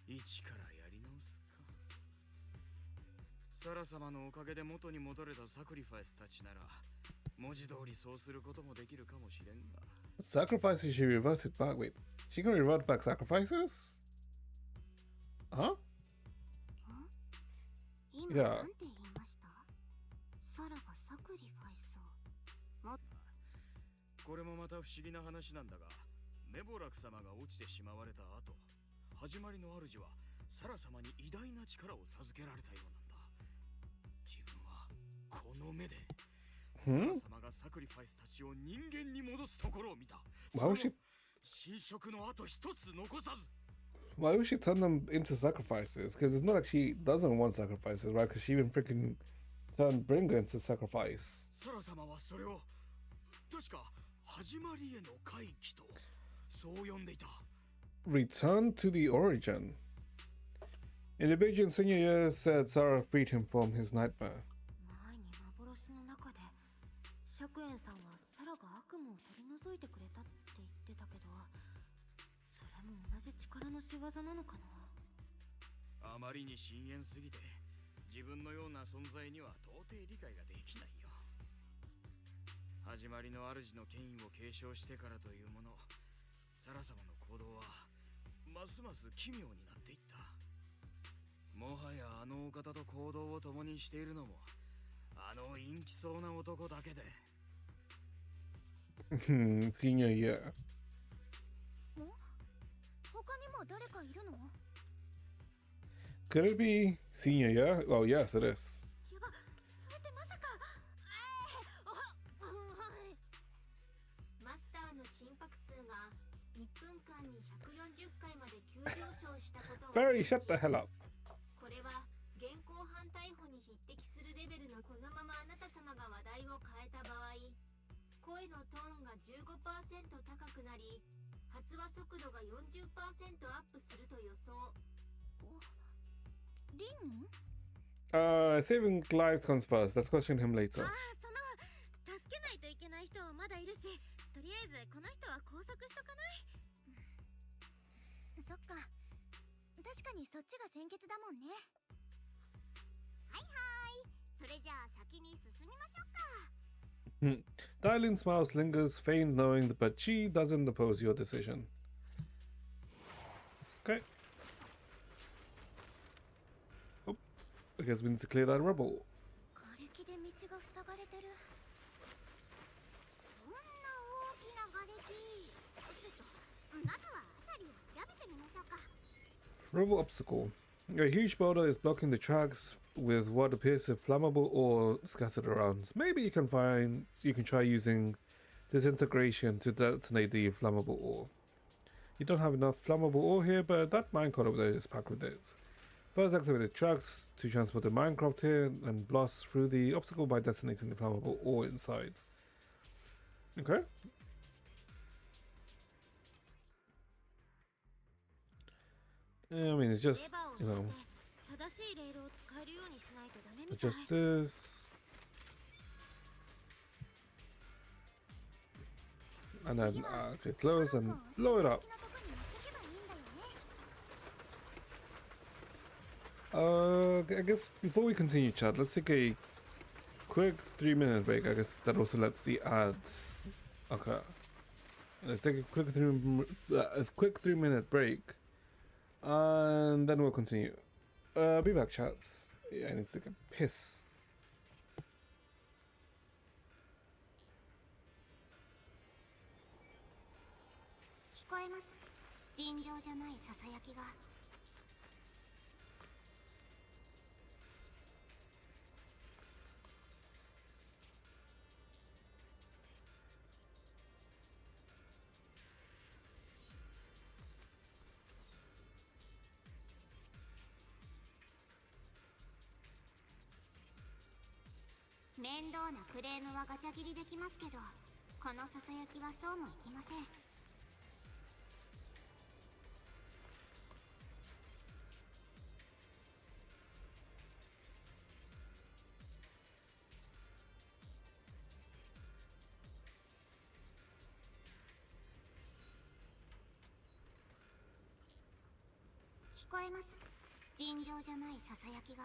Speaker 6: 一からやり直すか。サラ様のおかげで元に戻れたサクリファイスたちなら文字通りそうすることもできるかもしれんが。
Speaker 1: Sacrifices she reverted back. Wait, she can revert back sacrifices? Huh?
Speaker 2: 今
Speaker 1: Yeah.
Speaker 2: なんて言いました？サラがサクリファイスを。
Speaker 6: これもまた不思議な話なんだが、ネボラク様が落ちてしまわれた後、始まりの主はサラ様に偉大な力を授けられたようなんだ。自分はこの目でサラ様がサクリファイスたちを人間に戻すところを見た。
Speaker 1: Why would she
Speaker 6: 侵食の後一つ残さず。
Speaker 1: why would she turn them into sacrifices? Because it's not like she doesn't want sacrifices, right? Because she even freaking turned Bringer into sacrifice.
Speaker 6: サラ様はそれを確か始まりへの回帰とそう呼んでいた。
Speaker 1: Return to the origin. In the Beijing senior year said Sarah freed him from his nightmare.
Speaker 2: 前に幻の中で釈炎さんはサラが悪夢を取り除いてくれたって言ってたけど、それも同じ力の仕業なのかな。
Speaker 6: あまりに深淵すぎて自分のような存在には到底理解ができないよ。始まりの主の権威を継承してからというもの、サラ様の行動はますます奇妙になっていった。もはやあのお方と行動を共にしているのもあの陰気そうな男だけで。
Speaker 1: Senior year.
Speaker 2: 他にも誰かいるの？
Speaker 1: Could it be senior year? Oh, yes, it is.
Speaker 2: やば、それってまさか。マスターの心拍数が1分間に140回まで急上昇したことを。
Speaker 1: Fairy, shut the hell up.
Speaker 2: これは現行犯逮捕に匹敵するレベルの。このままあなた様が話題を変えた場合、声のトーンが 15% 高くなり、発話速度が 40% アップすると予想。リン？
Speaker 1: Saving lives comes first. Let's question him later.
Speaker 2: ああ、その助けないといけない人はまだいるし、とりあえずこの人は拘束しとかない？そっか、確かにそっちが先決だもんね。はいはい、それじゃあ先に進みましょうか。
Speaker 1: Darlene smiles, lingers, feigned knowing, but she doesn't oppose your decision. Okay. Oh, I guess we need to clear that rubble.
Speaker 2: 瓦礫で道が塞がれてる。こんな大きな瓦礫。まずは辺りを調べてみましょうか。
Speaker 1: Rubble obstacle. A huge boulder is blocking the tracks with what appears to be flammable ore scattered around. Maybe you can try using disintegration to detonate the flammable ore. You don't have enough flammable ore here, but that minecart over there is packed with it. First activate the tracks to transport the minecraft here and blast through the obstacle by detonating the flammable ore inside. Okay. I mean, it's just, you know,
Speaker 2: 正しいレールを使えるようにしないとダメみたい。
Speaker 1: just this. And then okay, close and blow it up. I guess before we continue, chat, let's take a quick 3-minute break. I guess that also lets the ads occur. Let's take a quick 3-minute break, and then we'll continue. Be back, chats. Yeah, I need to take a piss.
Speaker 2: 聞こえます。尋常じゃないささやきが。面倒なクレームはガチャ切りできますけど、このささやきはそうもいきません。聞こえます。尋常じゃないささやきが。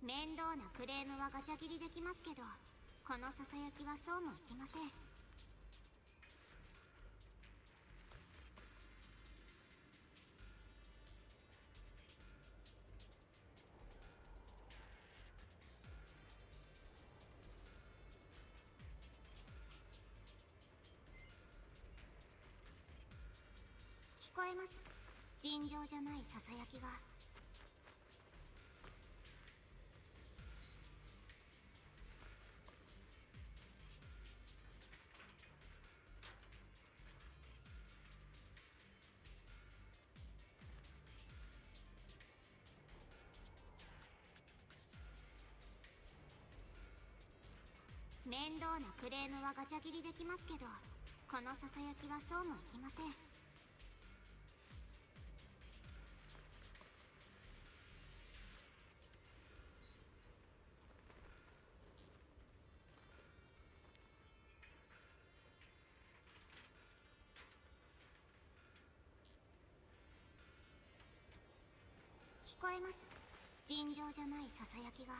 Speaker 2: 面倒なクレームはガチャ切りできますけど、このささやきはそうもいきません。聞こえます。尋常じゃないささやきが。面倒なクレームはガチャ切りできますけど、このささやきはそうもいきません。聞こえます。尋常じゃないささやきが。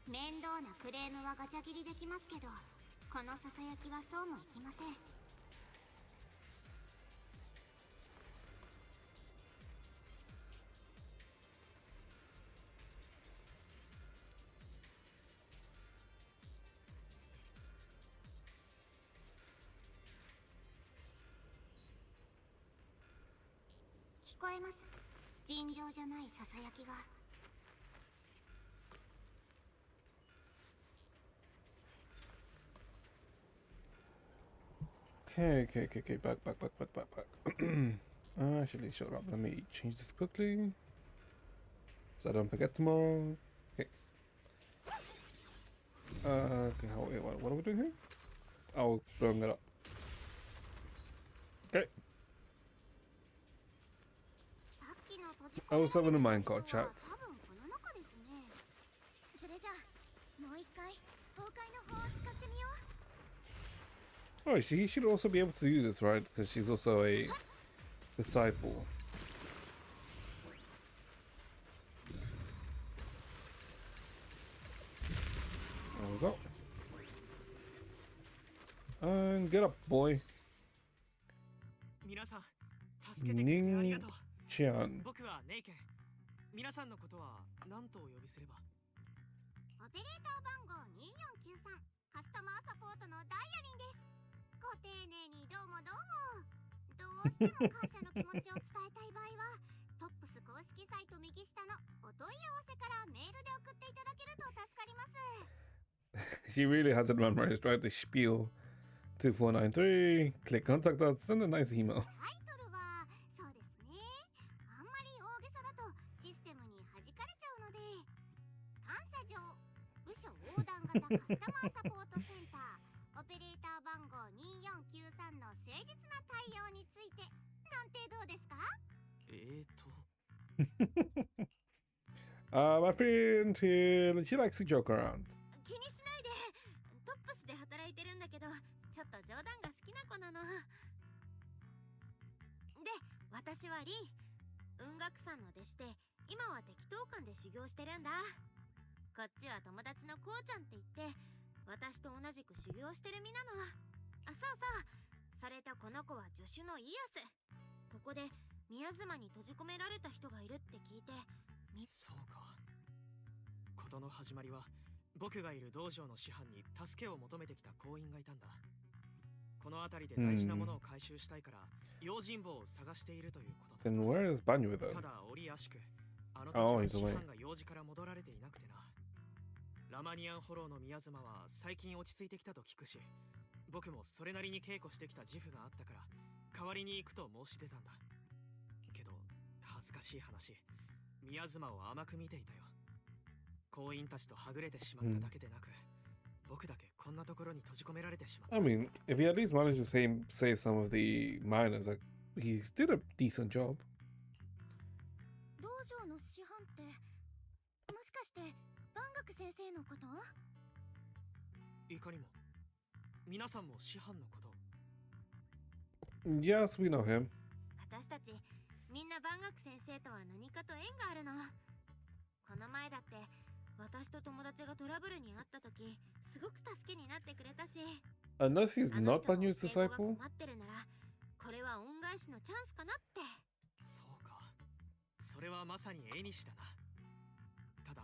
Speaker 2: 面倒なクレームはガチャ切りできますけど、このささやきはそうもいきません。聞こえます。尋常じゃないささやきが。
Speaker 1: Okay. Back. Actually, shut up. Let me change this quickly so I don't forget tomorrow. Okay. Okay. Wait, what are we doing here? Oh, blowing it up. Okay.
Speaker 2: さっきの閉じ込められ
Speaker 1: Also
Speaker 2: た
Speaker 1: in the
Speaker 2: 人は
Speaker 1: minecart
Speaker 2: 多分
Speaker 1: chats.
Speaker 2: この中ですね。それじゃあもう一回崩壊の法を使ってみよう。
Speaker 1: Oh, she should also be able to use this, right? Because she's also a disciple. There we go. And get up, boy.
Speaker 6: 皆さん助けてくれてありがとう。
Speaker 1: Chan.
Speaker 6: 僕はネイケン。皆さんのことは何とお呼びすれば？
Speaker 2: オペレーター番号2493カスタマーサポートのダイヤリンです。ご丁寧にどうもどうも。どうしても感謝の気持ちを伝えたい場合はトップス公式サイト右下のお問い合わせからメールで送っていただけると助かります。
Speaker 1: She really has it memorized, right? The spiel 2493. Click contact us. Send a nice email.
Speaker 2: タイトルはそうですね。あんまり大げさだとシステムに弾かれちゃうので、感謝状部署横断型カスタマーサポートセンターオペレーター番号2493の誠実な対応についてなんてどうですか？
Speaker 1: My friend here, she likes to joke around.
Speaker 2: 気にしないで。トップスで働いてるんだけど、ちょっと冗談が好きな子なの。で、私はリン、雲岳さんの弟子で、今は適当館で修行してるんだ。こっちは友達のこうちゃんって言って、私と同じく修行してる身なの。あ、そうそう。それとこの子は助手のイアス。ここで宮妻に閉じ込められた人がいるって聞いて、
Speaker 6: そうか。事の始まりは僕がいる道場の師範に助けを求めてきた行員がいたんだ。この辺りで大事なものを回収したいから用心棒を探しているということだ。
Speaker 1: Then where is Banyu with
Speaker 6: た
Speaker 1: her?
Speaker 6: だ折あしくあの
Speaker 1: Oh,
Speaker 6: 時
Speaker 1: he's
Speaker 6: は
Speaker 1: away.
Speaker 6: 師範が用事から戻られていなくてな。ラマニアンホローの宮妻は最近落ち着いてきたと聞くし、僕もそれなりに稽古してきた自負があったから代わりに行くと申し出たんだ。けど恥ずかしい話、宮妻を甘く見ていたよ。行員たちとはぐれてしまっただけでなく、僕だけこんなところに閉じ込められてしまった。
Speaker 1: I mean, if he at least managed to save some of the miners, like, he did a decent job.
Speaker 2: 道場の師範ってもしかして万学先生のこと？
Speaker 7: いかにも皆さんも師範のこと。
Speaker 1: Yes, we know him.
Speaker 2: 私たちみんな万学先生とは何かと縁があるの。この前だって私と友達がトラブルにあった時すごく助けになってくれたし、
Speaker 1: Unless he's
Speaker 2: あの
Speaker 1: not
Speaker 2: 人の
Speaker 1: Banyu's
Speaker 2: 教え子が
Speaker 1: disciple.
Speaker 2: 困ってるならこれは恩返しのチャンスかなって。
Speaker 7: そうか、それはまさに絵にしだな。ただ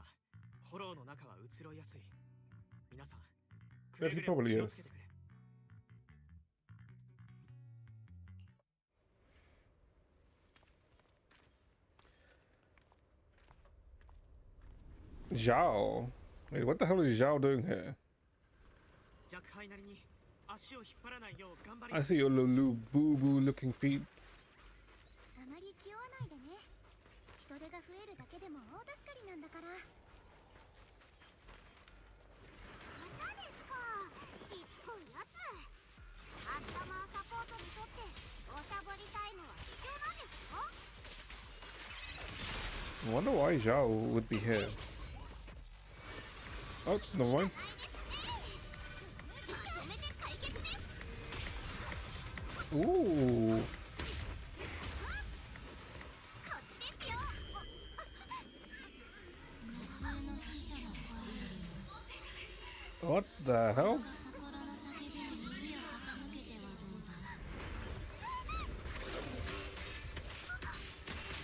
Speaker 7: フォローの中は移ろいやすい。皆さん
Speaker 1: Yeah, he
Speaker 7: くれぐれも
Speaker 1: probably
Speaker 7: 気をつけ
Speaker 1: is.
Speaker 7: てくれ。
Speaker 1: Zhao. Wait, what the hell is Zhao doing here?
Speaker 7: 弱敗なりに足を引っ張らないよう頑張り
Speaker 1: I see your little boo boo looking feet.
Speaker 2: あまり気負わないでね。人手が増えるだけでも大助かりなんだから。またですか。しつこいやつ。カスタマーサポートにとっておサボりタイムは必要なんですよ。
Speaker 1: I wonder why Zhao would be here. Oh, never mind.
Speaker 2: まとめて解決です。
Speaker 1: Ooh.
Speaker 2: こっちですよ。
Speaker 1: What the hell?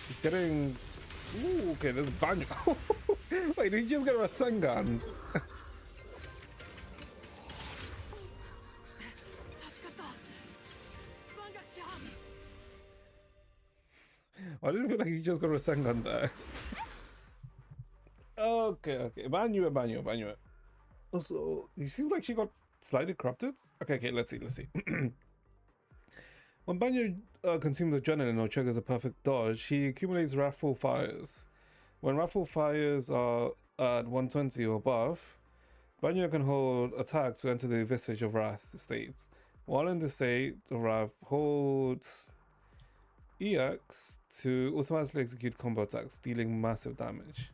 Speaker 1: He's getting. Ooh, okay, there's Banyo. Wait, he just got a Rasengan.
Speaker 7: 助かった万学師範。
Speaker 1: I didn't feel like he just got a Rasengan there. Okay. Banyo. Also, it seems like she got slightly corrupted. Okay, let's see. When Banyo consumes adrenaline or triggers a perfect dodge, he accumulates Wrathful Fires. When Wrathful Fires are at 120 or above, Banyo can hold attack to enter the Visage of Wrath state. While in this state of Wrath, holds EX to automatically execute combo attacks, dealing massive damage.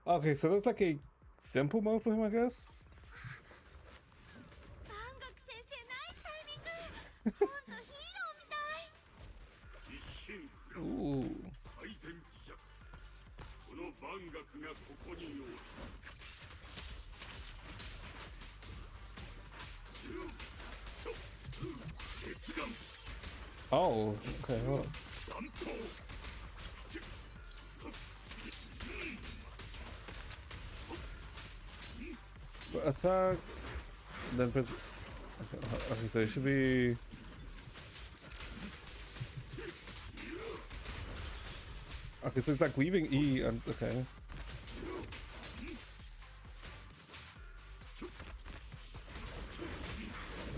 Speaker 1: Okay, so there's like a simple mode for him, I guess?
Speaker 2: 万学先生ナイスタイミング。ほんとヒーローみたい。
Speaker 4: 一心不乱
Speaker 1: Ooh.
Speaker 4: 改善磁石この万学がここにおる決断
Speaker 1: Oh, okay, hold on.
Speaker 4: 断頭
Speaker 1: But attack, then press. Okay, so it should be. Okay, so it's like weaving E and okay.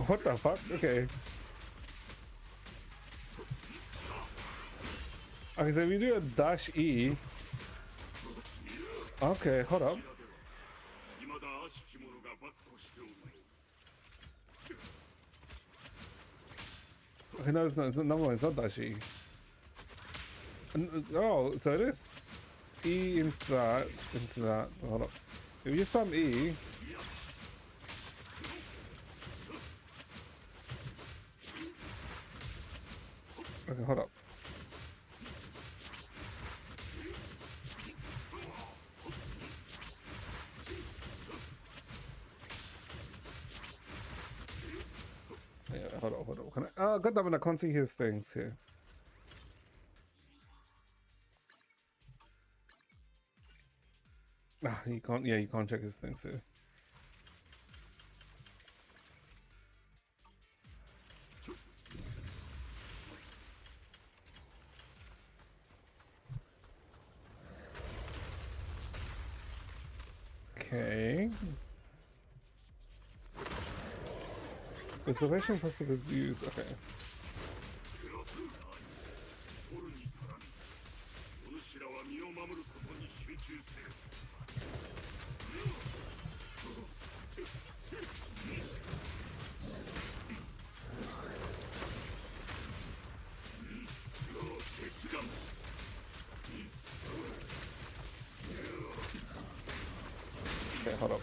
Speaker 1: What the fuck? Okay. Okay, so if you do a dash E. Okay, hold up.
Speaker 4: 未だ悪しき者が跋扈しておる
Speaker 1: Okay, no, never mind, it's not dash E. Oh, so it is E into that. Hold up. If you spam E. Okay, hold up. Yeah, hold up. Can I, oh, God damn it, I can't see his things here. Ah, you can't, yeah, you can't check his things here. Okay. Reservation possible use. Okay.
Speaker 4: 取るに足らぬお主らは身を守ることに集中せよ
Speaker 1: Okay, Okay, hold up.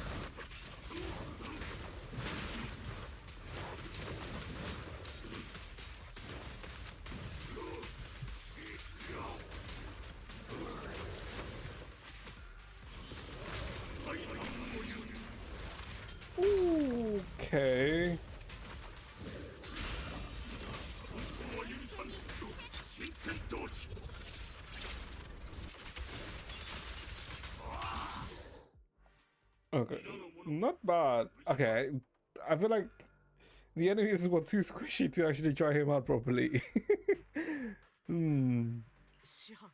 Speaker 1: Okay. Okay, not bad. Okay, I feel like the enemies were too squishy to actually try him out properly. Hmm.
Speaker 7: 師範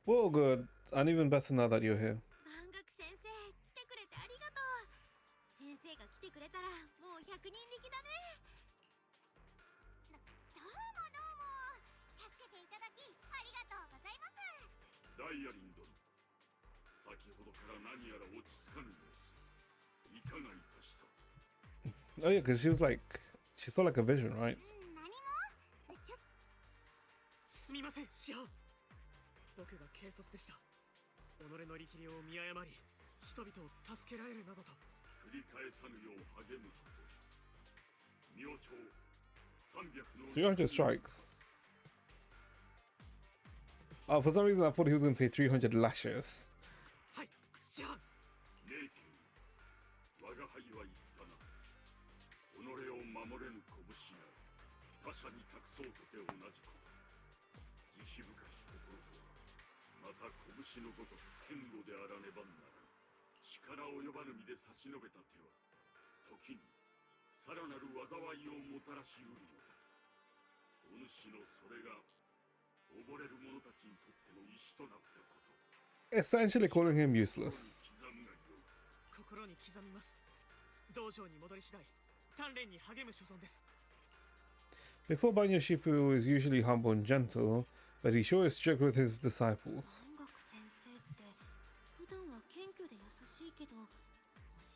Speaker 1: Well, good. And even better now that you're here.
Speaker 2: 万学先生来てくれてありがとう。先生が来てくれたらもう100人力だね。どうも助けていただきありがとうございます。
Speaker 4: ダイヤリン殿、先ほどから何やら落ち着かぬ様子。いかがいたした？
Speaker 1: Oh yeah, because she saw like a vision, right?
Speaker 2: 何もちょっ
Speaker 7: すみません師範僕が軽率でした己の力量を見誤り人々を助けられるなどと
Speaker 4: 繰り返さぬよう励むこと。明朝300の
Speaker 1: 300 strikes. Oh, for some reason I thought he was going to say 300 lashes.
Speaker 7: はい師範
Speaker 4: 名家我が輩は言ったな。己を守れぬ拳なら他者に託そうとて同じこと。慈悲深き心とはまた拳のごとく堅固であらねばならぬ。力及ばぬ身で差し伸べた手は時にさらなる災いをもたらしうるのだ。お主のそれが溺れる者たちにとっての石となったこと。
Speaker 1: Essentially calling him useless.
Speaker 4: 刻むがよい。
Speaker 7: 心に刻みます道場に戻り次第鍛錬に励む所存です
Speaker 1: Before Banyo Shifu is usually humble and gentle, but he sure is strict with his disciples.
Speaker 2: 万学先生って普段は謙虚で優しいけど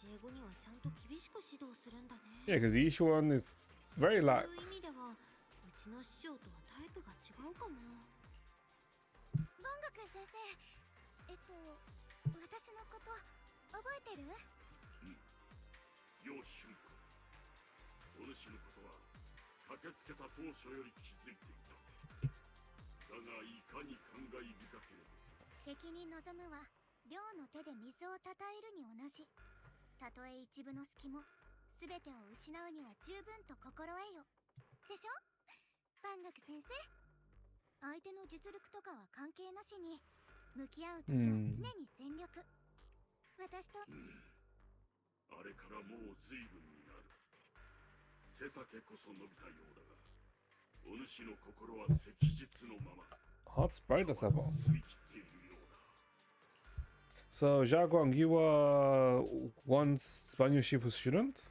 Speaker 2: 教え子にはちゃんと厳しく指導するんだね。
Speaker 1: Yeah, because Yishuan is very
Speaker 2: そういう
Speaker 1: lax.
Speaker 2: 意味ではうちの師匠とはタイプが違うかも。万学先生、私のこと覚えてる？
Speaker 4: 楊春子、お主のことは駆けつけた当初より気づいていた。だがいかに感慨深ければ。
Speaker 2: 敵に望むは両の手で水をたたえるに同じ。たとえ一分の隙も全てを失うには十分と心得よ。でしょ？万学先生。相手の実力とかは関係なしに向き合うときは常に全力。私と
Speaker 4: あれからもう随分になる。背丈こそ伸びたようだが、お主の心は赤実のまま。
Speaker 1: Hot sprite as ever.
Speaker 4: 澄み切っているようだ。
Speaker 1: So, Jiaguang, you were once Banyo Shifu's student?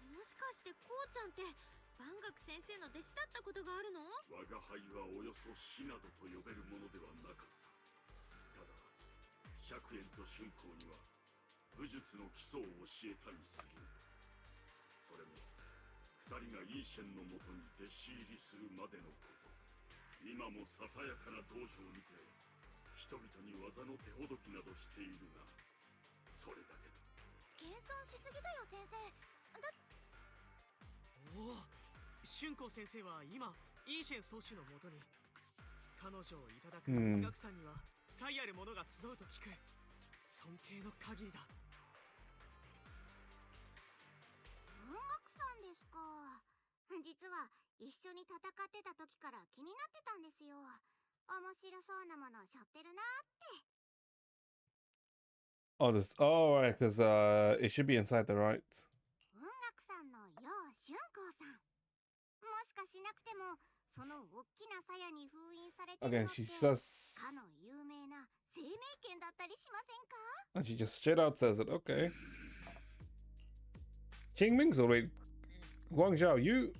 Speaker 2: もしかしてこうちゃんって万学先生の弟子だったことがあるの？
Speaker 4: 我が輩はおよそ師などと呼べるものではなかった。ただ、釈炎と春光には武術の基礎を教えたに過ぎぬ。それも二人がイーシェンのもとに弟子入りするまでのこと。今もささやかな道場にて人々に技の手ほどきなどしているが、それだけだ。
Speaker 2: 謙遜しすぎだよ先生。
Speaker 7: おお春光先生は今イーシェン宗主のもとに彼女をいただく音楽さんには才ある者が集うと聞く尊敬の限りだ
Speaker 2: 音楽さんですか。実は一緒に戦ってた時から気になってたんですよ。面白そうなものを背負ってるなって。
Speaker 1: Oh, this. Oh, right, because it should be inside the right.
Speaker 2: 音楽さんの楊春光さん。もしかしなくてもその大きな鞘に封印されてる
Speaker 1: Again,
Speaker 2: のって
Speaker 1: she says.
Speaker 2: かの有名な生命剣だったりしませんか？
Speaker 1: And she just straight out says it. Okay. King Ming's wait. Guang Zhao, you.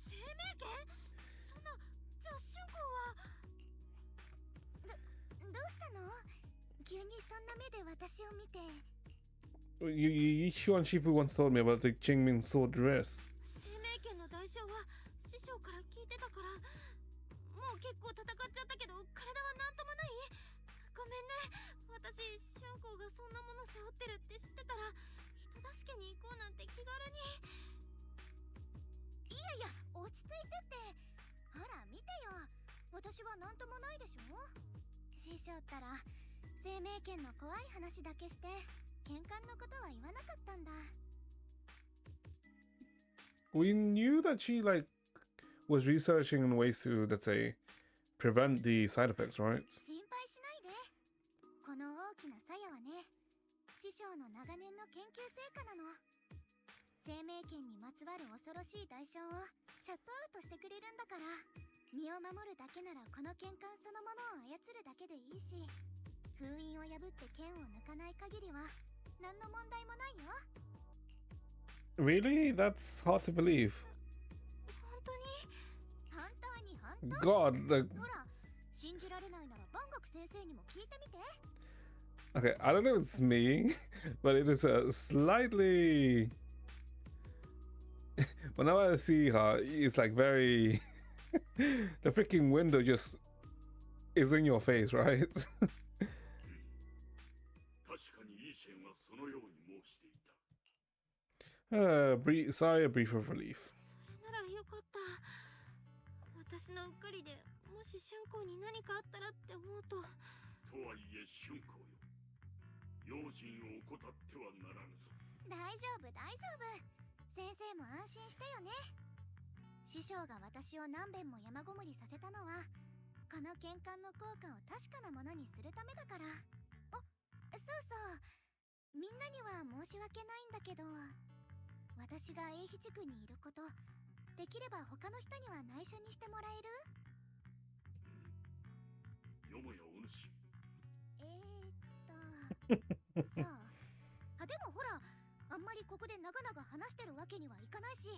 Speaker 2: 生命剣？そんな、じゃあ春光はどうしたの？急にそんな目で私を見て。
Speaker 1: Yishuan Shifu once told me about the Qingming sword dress.
Speaker 2: 生命剣の代償は師匠から聞いてたから、もう結構戦っちゃったけど体はなんともない。こごめんね。私、春光がそんなもの背負ってるって知ってたら、人助けに行こうなんて気軽に。いやいや、落ち着いてって。ほら、見てよ。私は何ともないでしょ。師匠ったら、生命権の怖い話だけして、喧嘩のことは言わなかったんだ。
Speaker 1: We knew that she like was researching ways to, let's say, prevent the side effects, right?
Speaker 2: 心配しないで。この大きな鞘はね、師匠の長年の研究成果なの。生命権にまつわる恐ろしい代償をシャットアウトしてくれるんだから、身を守るだけならこの剣冠そのものを操るだけでいいし、封印を破って剣を抜かない限りは何の問題もないよ。
Speaker 1: Really? That's hard to believe.
Speaker 2: 本当に本当に本当。
Speaker 1: God, like,
Speaker 2: ほら、信じられないなら万学先生にも聞いてみて。
Speaker 1: okay, I don't know if it's me, but it is slightly. Whenever I see her, it's like very. The freaking window just is in your face, right?
Speaker 4: 確かにイーシェンはそのように申していた。
Speaker 1: Sigh a brief of relief.
Speaker 2: それならよかった。私のうっかりでもし春光に何かあったらって思うと。
Speaker 4: とはいえ春光よ。用心を怠ってはならぬぞ。
Speaker 2: 大丈夫大丈夫。先生も安心してよね。師匠が私を何遍も山ごもりさせたのは、この剣冠の効果を確かなものにするためだから。そうそう。みんなには申し訳ないんだけど、私が英飛地区にいること、できれば他の人には内緒にしてもらえる？
Speaker 4: よもやお主。
Speaker 2: さあ。でもほら、あんまりここで長々話してるわけにはいかないし、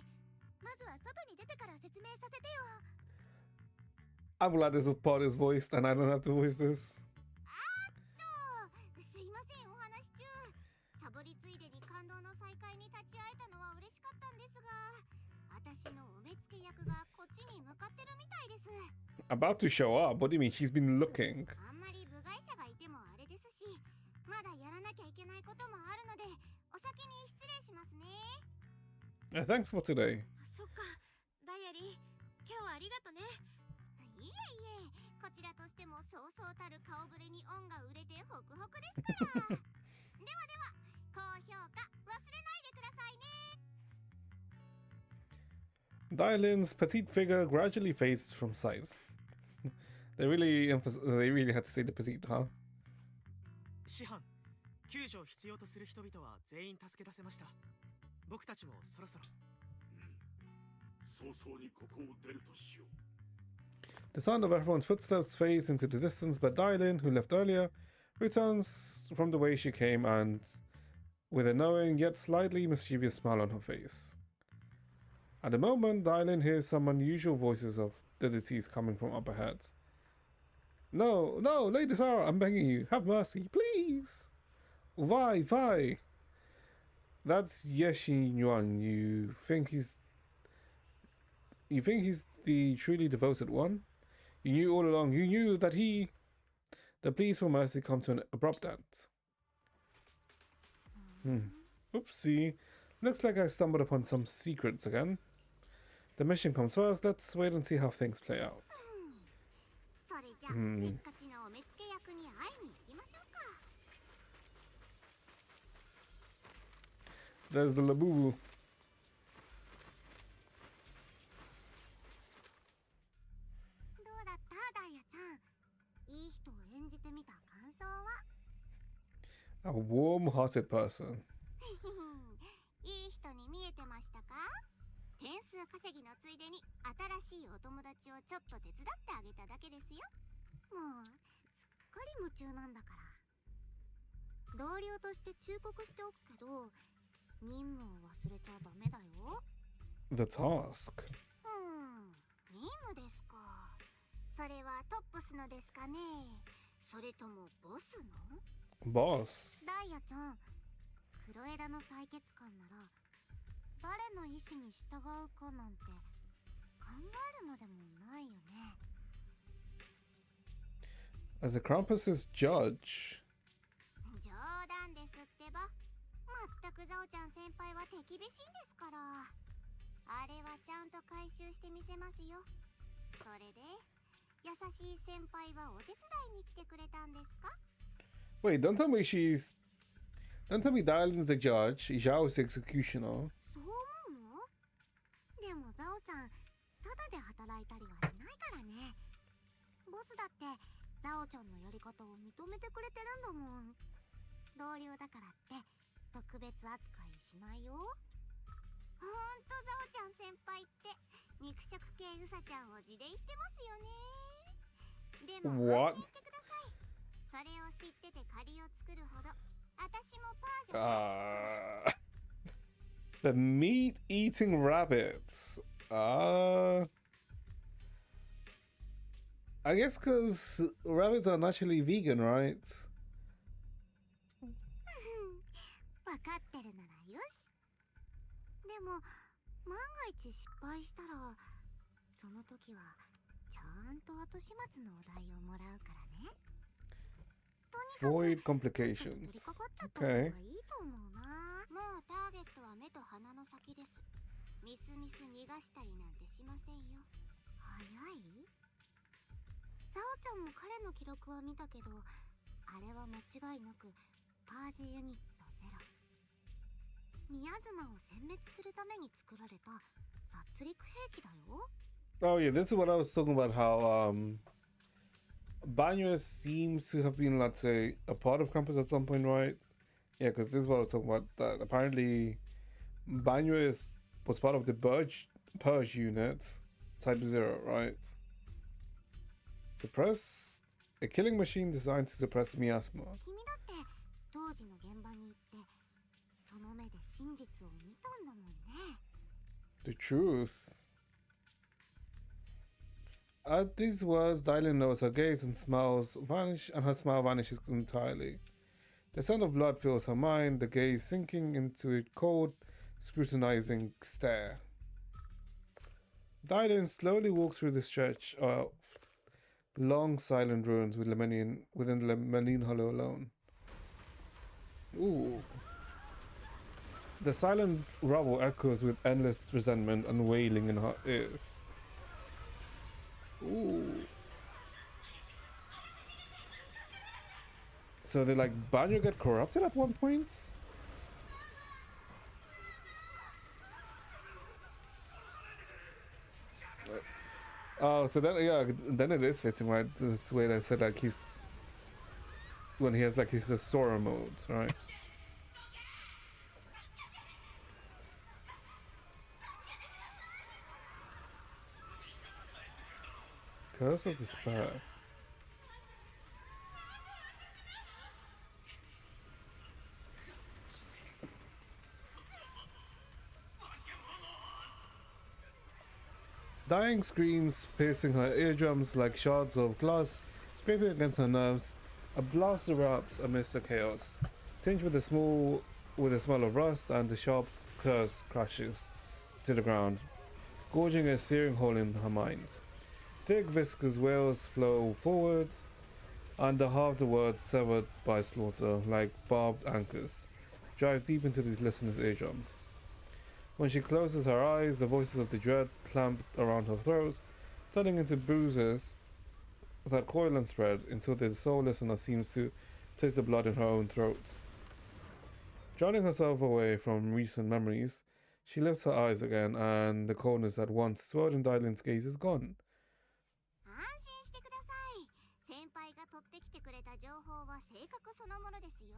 Speaker 2: まずは外に出てから説明させてよ。
Speaker 1: I'm glad this part is voiced and I don't have to voice this.
Speaker 2: すいません、お話中。サボりついでに感動の再会に立ち会えたのは嬉しかったんですが、私のお目付け役がこっちに向かってるみたいです。
Speaker 1: About to show up? What do you mean? She's been looking.
Speaker 2: あんまり部外者がいてもあれですし、まだやらなきゃいけないこともあるので、お先に失礼しますね。
Speaker 1: Thanks for today.
Speaker 2: そっか、ダイアリー、今日はありがとね。いえいえ、こちらとしてもそうそうたる顔ぶれに恩が売れてホクホクですから。ではでは、高評価忘れないでくださいね。
Speaker 1: Dylan's petite figure gradually fades from sight. They really had to say the petite, huh?
Speaker 7: 師範、救助を必要とする人々は全員助け出せました。僕たちもそろそろ。
Speaker 4: 早々にここを出るとしよう。
Speaker 1: The sound of everyone's footsteps fades into the distance, but Dylan, who left earlier, returns from the way she came and with a knowing yet slightly mischievous smile on her face. At the moment, Dylan hears some unusual voices of the deceased coming from up ahead. No, no, Lady Sarah, I'm begging you, have mercy, please! Why? That's Yeshin Yuan. You think he's the truly devoted one? You knew all along. You knew that the pleas for mercy come to an abrupt end. Oopsie. Looks like I stumbled upon some secrets again. The mission comes first. Let's wait and see how things play out.
Speaker 2: それじゃ、せっかちなお目付け役に会いに行きましょうか。
Speaker 1: There's the Labubu.
Speaker 2: どうだったダイヤちゃん。いい人を演じてみた感想は？
Speaker 1: A warm-hearted person.
Speaker 2: いい人に見えてましたか？点数稼ぎのついでに新しいお友達をちょっと手伝ってあげただけですよ。もうすっかり夢中なんだから。同僚として忠告しておくけど、任務を忘れちゃダメだよ。
Speaker 1: The task.
Speaker 2: 任務ですか。それはトップスのですかね。それともボスの？
Speaker 1: Boss.
Speaker 2: ダイヤちゃん、黒枝の採血官なら誰の意志に従うかなんて考えるまでもないよね。
Speaker 1: as a Krampus's judge.
Speaker 2: 冗談ですってば。まったくザオちゃん先輩は手厳しいんですから。あれはちゃんと回収してみせますよ。それで優しい先輩はお手伝いに来てくれたんですか？
Speaker 1: Wait, don't tell me Dylan's the judge, Zhao is the executioner.
Speaker 2: そう思うの？でもザオちゃん、ただで働いたりはしないからね。ボスだってザオちゃんのやり方を認めてくれてるんだもん。同僚だからって特別扱いしないよ。ほんとザオちゃん先輩って肉食系ウサちゃんを地で言ってますよね。でも
Speaker 1: What?
Speaker 2: 安心してください。それを知ってて借りを作るほど私もパージョンですから。
Speaker 1: The meat eating rabbits. I guess because rabbits are naturally vegan, right?
Speaker 2: わかってるならよし。でも万が一失敗したらその時はちゃんと後始末のお題をもらうからね。とに
Speaker 1: Void
Speaker 2: かく取り
Speaker 1: complications.
Speaker 2: 掛かっちゃった方がい
Speaker 1: Okay.
Speaker 2: いと思うな。もうターゲットは目と鼻の先です。ミスミス逃がしたりなんてしませんよ。早い？ザオちゃんも彼の記録は見たけど、あれは間違いなくパージユニットゼロ。宮妻を殲滅するために作られた殺戮兵器だよ。
Speaker 1: Oh yeah, this is what I was talking about. How Banyo seems to have been, let's say, a part of Krampus at some point, right? Yeah, because this is what I was talking about. That apparently, Banyo was part of the Purge unit, Type 0, right? Suppress a killing machine designed to suppress miasma.
Speaker 2: 君だって当時の現場に行ってその目で真実を見たんだもんね。
Speaker 1: The truth. At these words, Dylan knows her gaze and smiles vanish, and her smile vanishes entirely. The scent of blood fills her mind, the gaze sinking into a cold, scrutinizing stare. Dylan slowly walks through the stretch of long, silent ruins within the Lemeline Hollow alone. Ooh. The silent rubble echoes with endless resentment and wailing in her ears. Ooh. So they like Banyo get corrupted at one point? Oh, so then yeah, then it is fitting, right? This way they said like he's when he has like his Sora mode, right? Curse of Despair. Dying screams piercing her eardrums like shards of glass, scraping against her nerves. A blast erupts amidst the chaos, tinged with a smell of rust, and the sharp curse crashes to the ground, gorging a searing hole in her mind. Thick, viscous wails flow forwards, and the half the words severed by slaughter, like barbed anchors, drive deep into the listener's eardrums. When she closes her eyes, the voices of the dread clamp around her throat, turning into bruises that coil and spread until the sole listener seems to taste the blood in her own throat. Drowning herself away from recent memories, she lifts her eyes again, and the coldness that once swelled in Dylan's gaze is gone.
Speaker 2: 安心してください。先輩が取ってきてくれた情報は正確そのものですよ。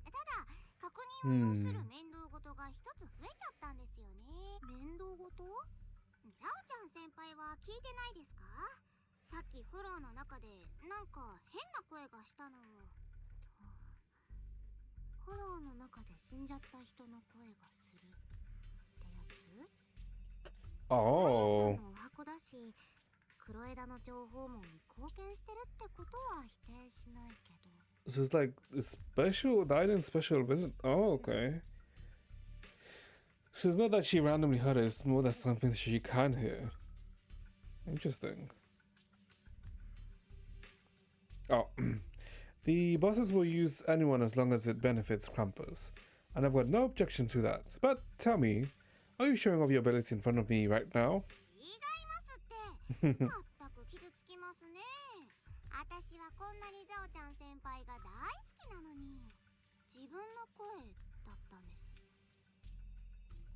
Speaker 2: ただ確認を要する面倒事が一つ増えちゃったんですよね。面倒事？ザオちゃん先輩は聞いてないですか？さっきフォローの中でなんか変な声がしたのを。フォローの中で死んじゃった人の声がするってやつ？
Speaker 1: Oh.
Speaker 2: のお箱だし、黒枝の情報網に貢献してるってことは否定しないけど。
Speaker 1: So it's like a special Dylan special visit. Oh, okay. So it's not that she randomly heard it, it's more that something she can hear. Interesting. Oh, the bosses will use anyone as long as it benefits Krampus, and I've got no objection to that. But tell me, are you showing off your ability in front of me right now?
Speaker 2: 違いますって。まったく傷つきますね。私はこんなにザオちゃん先輩が大好きなのに、自分の声だったんです。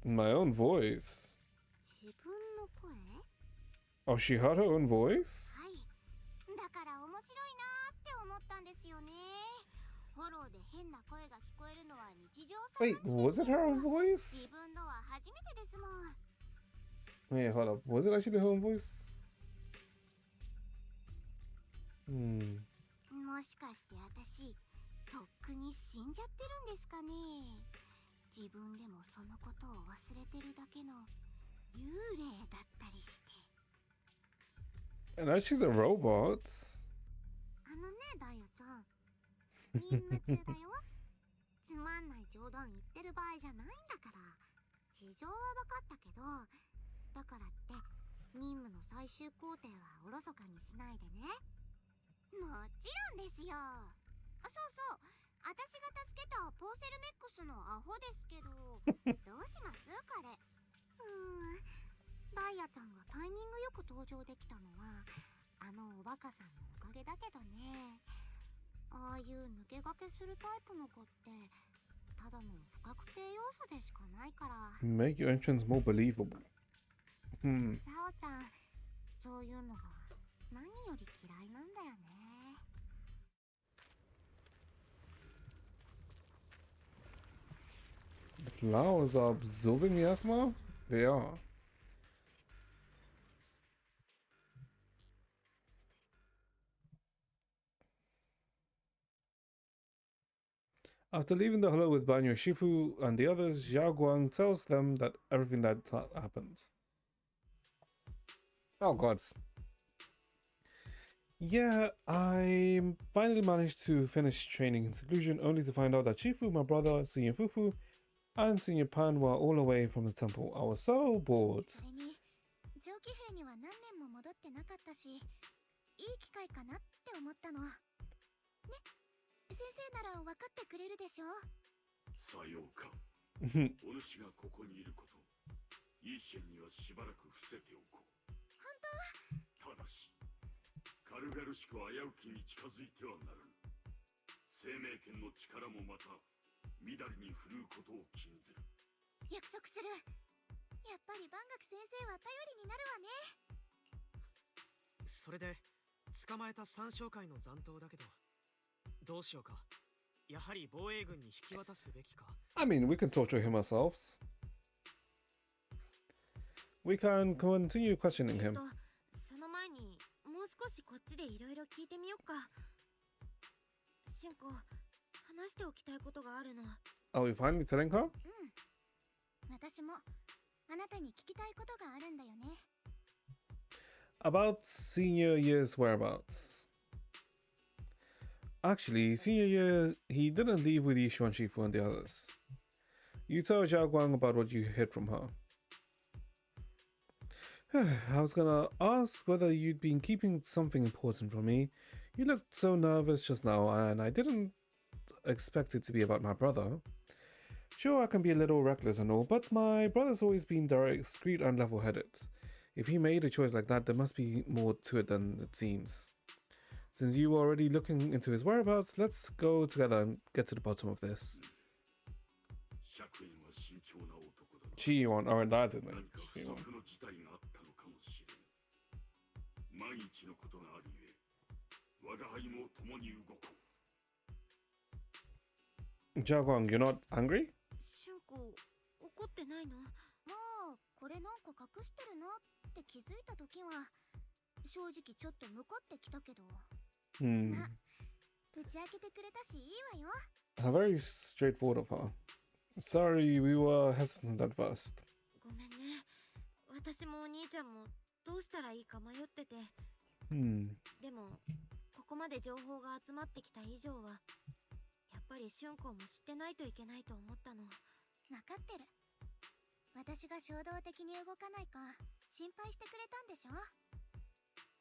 Speaker 1: My own voice.
Speaker 2: 自分の声？
Speaker 1: Oh, she heard her own voice?
Speaker 2: はい。だから面白いなーって思ったんですよね。フォローで変な声が聞こえるのは日常茶
Speaker 1: Wait,
Speaker 2: 飯事
Speaker 1: was
Speaker 2: です
Speaker 1: it
Speaker 2: け
Speaker 1: her
Speaker 2: ど、
Speaker 1: own voice?
Speaker 2: 自分のは初めてですもん。
Speaker 1: Wait, hold up. Was it actually her own voice? Hmm.
Speaker 2: もしかして私、とっくに死んじゃってるんですかね。自分でもそのことを忘れてるだけの幽霊だったりして。
Speaker 1: And now she's a robot.
Speaker 2: あのね、ダイヤちゃん。任務中だよ。つまんない冗談言ってる場合じゃないんだから。事情は分かったけど、だからって任務の最終工程はおろそかにしないでね。もちろんですよ。あ、そうそう。私が助けたポーセルメックスのアホですけど、どうしますこれ。ダイヤちゃんがタイミングよく登場できたのはあのおバカさんのおかげだけどね。ああいう抜け駆けするタイプの子ってただの不確定要素でしかないから。
Speaker 1: Make your entrance more believable. Hmm.
Speaker 2: ザオちゃん、そういうのが何より嫌いなんだよね。
Speaker 1: The flowers are absorbing miasma? They are. After leaving the hollow with Banyo Shifu and the others, Xiao Guang tells them that everything that happens. Oh god. Yeah, I finally managed to finish training in seclusion, only to find out that Shifu, my brother, Senior Fufu, and Senior Pan were all away from the temple. I was so bored.
Speaker 2: それに上気兵には何年も戻ってなかったし、いい機会かなって思ったの。ね、先生なら分かってくれるでしょ。
Speaker 4: さようか。お主がここにいること、イーシェンにはしばらく伏せておこう。本当？ただし、軽々しく危うきに近づいてはならぬ。生命権の力もまたみだりに振るうことを禁ずる。
Speaker 2: 約束する。やっぱり万学先生は頼りになるわね。
Speaker 7: それで捕まえた三将会の残党だけど、どうしようか。やはり防衛軍に引き渡すべきか。
Speaker 1: I mean, we can torture him ourselves. We can continue questioning him.
Speaker 2: その前にもう少しこっちでいろいろ聞いてみよっか。シュンコ、話しておきたいことがあるの。
Speaker 1: Are we finally telling her?
Speaker 2: 私もあなたに聞きたいことがあるんだよね。
Speaker 1: About senior year's whereabouts. Actually, senior year, he didn't leave with Yishuan Shifu and the others. You tell Zhao Guang about what you hid from her. I was gonna ask whether you'd been keeping something important from me. You looked so nervous just now, and I didn't expect it to be about my brother. Sure, I can be a little reckless and all, but my brother's always been direct, discreet, and level-headed. If he made a choice like that, there must be more to it than it seems. Since you were already looking into his whereabouts, let's go together and get to the bottom of this.
Speaker 4: 釈院は慎重な男だ。
Speaker 1: Chi-Yuan, oh, that's his name.
Speaker 4: 何か不
Speaker 1: Chi-Yuan.
Speaker 4: 測の事態があったのかもしれん。万一のことがあるゆえ、我が輩も共に動こう。
Speaker 1: Zhao Guang, you're not angry?
Speaker 2: シュンコ、怒ってないの？もうこれなんか隠してるなって気づいた時は正直ちょっとムカってきたけど、
Speaker 1: Hmm.
Speaker 2: 打ち明けてくれたしいいわよ。
Speaker 1: How very straightforward of her. Sorry, we were hesitant at first.
Speaker 2: ごめんね。私もお兄ちゃんもどうしたらいいか迷ってて。
Speaker 1: Hmm.
Speaker 2: でもここまで情報が集まってきた以上はやっぱりシュンコも知ってないといけないと思ったの。分かってる。私が衝動的に動かないか心配してくれたんでしょ。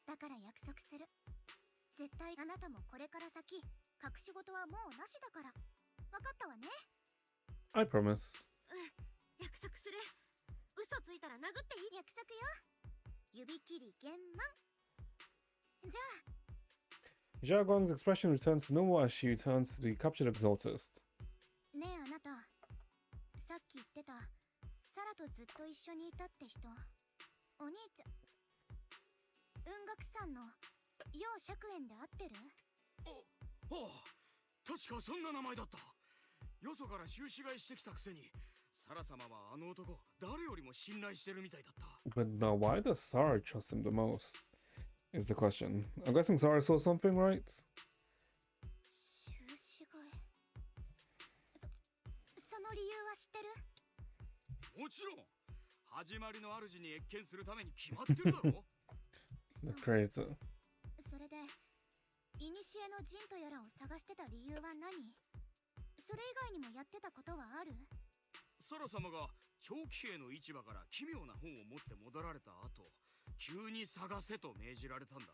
Speaker 2: だから約束する。絶絶対あなたもこれから先隠し事はもうなしだから。わかったわね。
Speaker 1: I promise.
Speaker 2: 約束する。嘘ついたら殴っていい。約束よ。指切り減満。じゃあ
Speaker 1: Zhao Guang's expression returns to normal as she returns to the captured exaltist.
Speaker 2: ねえあなた、さっき言ってたサラとずっと一緒にいたって人、お兄ちゃん雲岳さんの楊釈園で会ってる？
Speaker 6: おあ、確かそんな名前だった。よそから収支買いしてきたくせに、サラ様はあの男誰よりも信頼してるみたいだった。
Speaker 1: But now, why does Sarah trust him the most? Is the question. I'm guessing Sarah saw something, right?
Speaker 2: 収支買い、その理由は知ってる？
Speaker 6: もちろん、始まりの主に謁見するために決まってるだろ。
Speaker 1: The creator.
Speaker 2: それで古の陣とやらを探してた理由は何？それ以外にもやってたことはある？
Speaker 6: サラ様が長期兵の市場から奇妙な本を持って戻られた後、急に探せと命じられたんだ。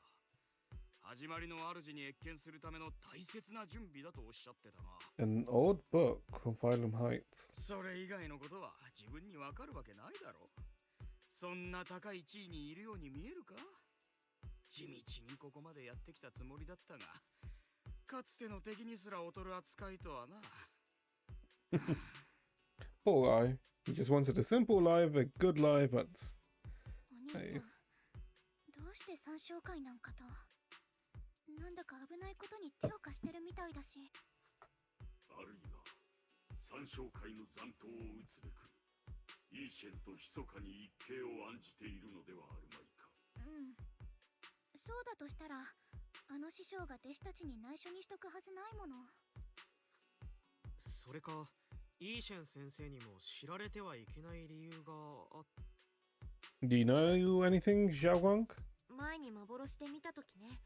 Speaker 6: 始まりの主に謁見するための大切な準備だとおっしゃってたが、
Speaker 1: An old book from Phylum Heights.
Speaker 6: それ以外のことは自分にわかるわけないだろう。そんな高い地位にいるように見えるか？地道にここまでやってきたつもりだったが、かつての敵にすら劣る扱いとはな。
Speaker 1: Poor guy. He just wanted a simple life, a good life, but
Speaker 2: お兄ちゃん、どうして三将会なんかと。なんだか危ないことに手を貸してるみたいだし。
Speaker 4: あるいは三将会の残党を討つべくイーシェンと密かに一計を案じているのではあるまいか。
Speaker 2: うん、そうだとしたらあの師匠が弟子たちに内緒にしとくはずないもの。
Speaker 7: それかイーシェン先生にも知られてはいけない理由があっ
Speaker 1: do you know anything, Zhao Guang?
Speaker 2: 前に幻で見たときね、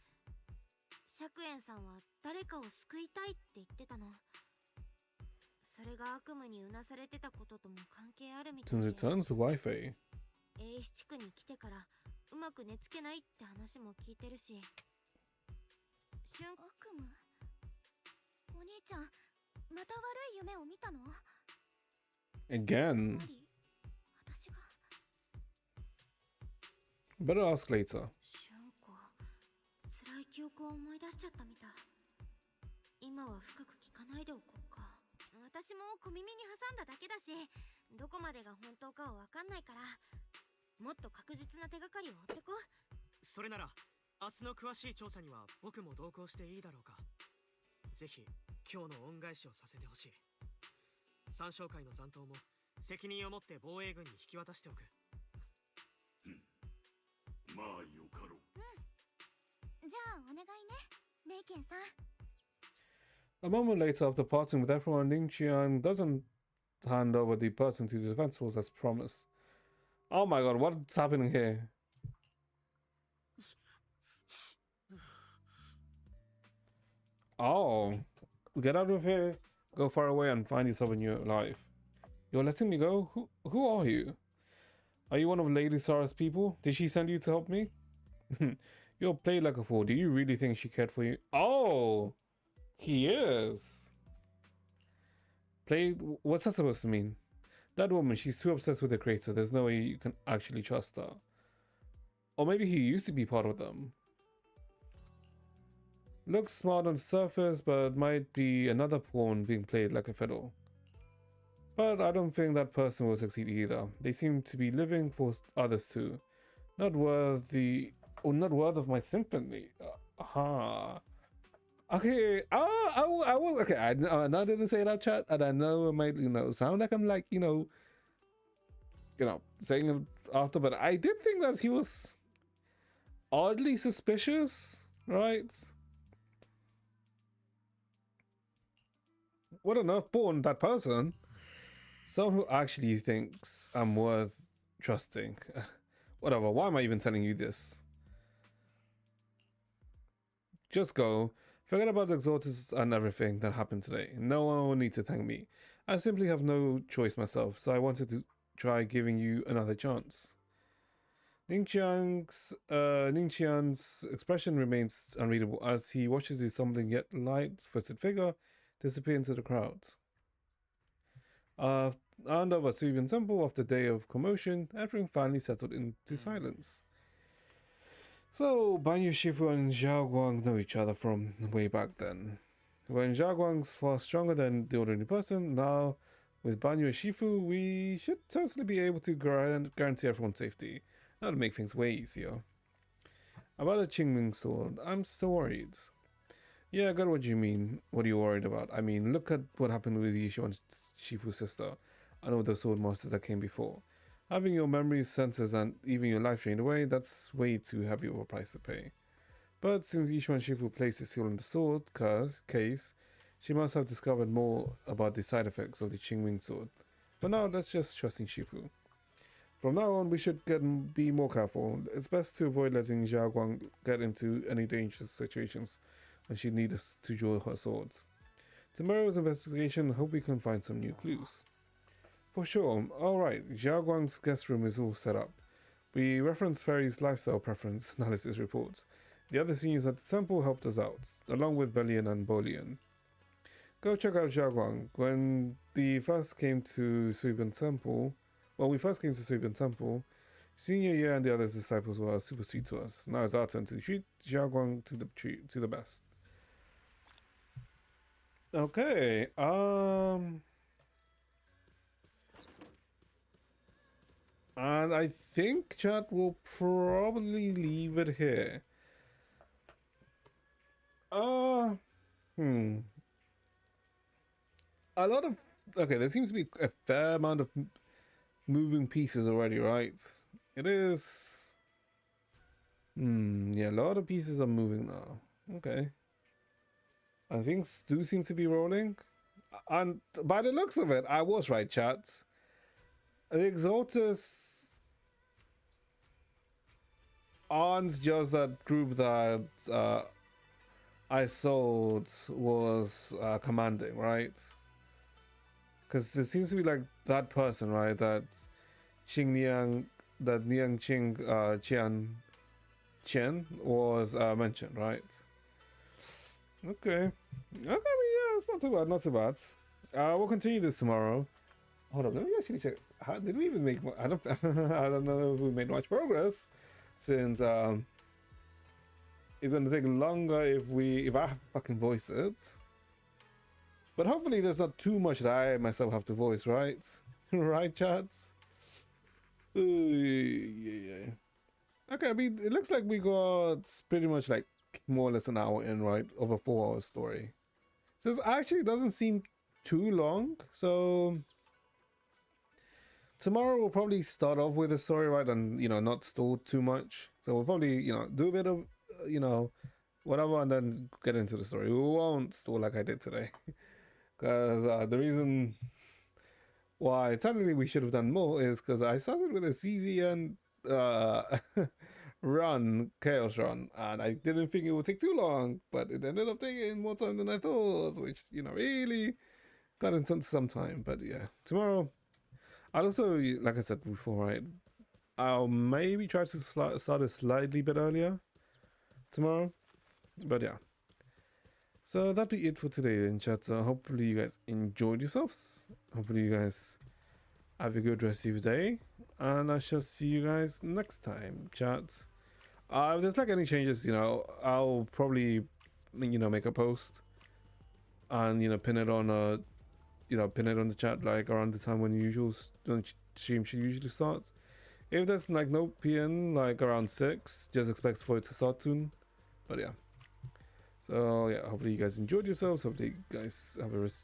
Speaker 2: 釈園さんは誰かを救いたいって言ってたの。それが悪夢にうなされてたこととも関係あるみたい
Speaker 1: Since
Speaker 2: で、
Speaker 1: returns to Wi-Fi.
Speaker 2: 英七地区に来てからうまく寝つけないって話も聞いてるし。悪夢？お兄ちゃん、また悪い夢を見たの？
Speaker 1: Again.
Speaker 2: やはり私が。
Speaker 1: Better ask later.
Speaker 2: 俊子、辛い記憶を思い出しちゃったみたい。今は深く聞かないでおこうか。私も小耳に挟んだだけだし、どこまでが本当かはわかんないから、もっと確実な手がかりを追ってこ。
Speaker 7: それなら明日の詳しい調査には僕も同行していいだろうか。ぜひ今日の恩返しをさせてほしい。三将会の残党も責任を持って防衛軍に引き渡しておく。
Speaker 4: まあよかろう。
Speaker 2: じゃあお願いね、レイケンさん。
Speaker 1: A moment later, after parting with everyone, Ling Qian doesn't hand over the person to the defense force as promised. Oh my god, what's happening here? Oh, get out of here, go far away and find yourself a new life. You're letting me go? Who are you? Are you one of Lady Sarah's people? Did she send you to help me? You're played like a fool. Do you really think she cared for you? Oh! He is. Played? What's that supposed to mean? That woman, she's too obsessed with the creator. There's no way you can actually trust her. Or maybe he used to be part of them. Looks smart on the surface, but might be another pawn being played like a fiddle. But I don't think that person will succeed either. They seem to be living for others too. Not worthy, or not worth of my sympathy. Aha. Okay, I was okay. I didn't say that, chat, and I know it might, sound like I'm like, saying it after, but I did think that he was oddly suspicious, right? What on earth born that person? Someone who actually thinks I'm worth trusting. Whatever, why am I even telling you this? Just go. Forget about the exalters and everything that happened today. No one will need to thank me. I simply have no choice myself, so I wanted to try giving you another chance. Ning Qian's expression remains unreadable as he watches his stumbling yet light-footed figure disappear into the crowds. Under the Suibin Temple, after a day of commotion, everything finally settled into silence. So, Banyu Shifu and Zhao Guang know each other from way back then. When Zhao Guang's far stronger than the ordinary person, now with Banyu and Shifu, we should totally be able to guarantee everyone's safety. That'll make things way easier. About the Qingming sword, I'm still worried. Yeah, I got what you mean. What are you worried about? I mean, look at what happened with Yishu and Shifu's sister, and all the sword masters that came before. Having your memories, senses, and even your life drained away, that's way too heavy of a price to pay. But since Yishu and Shifu placed a seal on the sword case, she must have discovered more about the side effects of the Qingming sword. For now, let's just trust in Shifu. From now on, we should be more careful. It's best to avoid letting Zhao Guang get into any dangerous situations when she needs us to draw her swords. Tomorrow's investigation, I hope we can find some new clues. For sure. Alright, Zhao Guang's guest room is all set up. We referenced Fairy's lifestyle preference analysis reports. The other seniors at the temple helped us out, along with Belian and Bolian. Go check out Zhao Guang. When we first came to Suibin Temple, Senior Ye and the other disciples were super sweet to us. Now it's our turn to treat Zhao Guang to the best. Okay, and I think chat will probably leave it here. A lot of there seems to be a fair amount of moving pieces already, right? It is. Yeah, a lot of pieces are moving now. Okay. And things do seem to be rolling. And by the looks of it, I was right, chat. The Exaltus aren't just that group that Isolde was commanding, right? Because it seems to be like that person, right? That Niang Qian was mentioned, right? Okay. Yeah, it's not too bad, not too bad. We'll continue this tomorrow. Hold on, let me actually check. How did we even make? I don't know if we made much progress, since it's gonna take longer if I fucking voice it. But hopefully there's not too much that I myself have to voice, right? Right, chats? Yeah. Okay, I mean, it looks like we got pretty much like more or less an hour in, right? Of a 4-hour story. So this actually doesn't seem too long. So tomorrow we'll probably start off with the story, right? And, not stall too much. So we'll probably, do a bit of, whatever, and then get into the story. We won't stall like I did today. Because the reason why technically we should have done more is because I started with a CZN run, Chaos run, and I didn't think it would take too long, but it ended up taking more time than I thought, which, really got into some time. But yeah, tomorrow, I'll also, like I said before, right, I'll maybe try to start a slightly bit earlier tomorrow, but yeah. So that'll be it for today in chat. So hopefully you guys enjoyed yourselves. Hopefully you guys have a good rest of your day. And I shall see you guys next time, chat. If there's like any changes, I'll probably, make a post. And, pin it on the chat like around the time when stream should usually start. If there's like no PN like around 6, just expect for it to start soon. But yeah. So yeah, hopefully you guys enjoyed yourselves. Hopefully you guys have a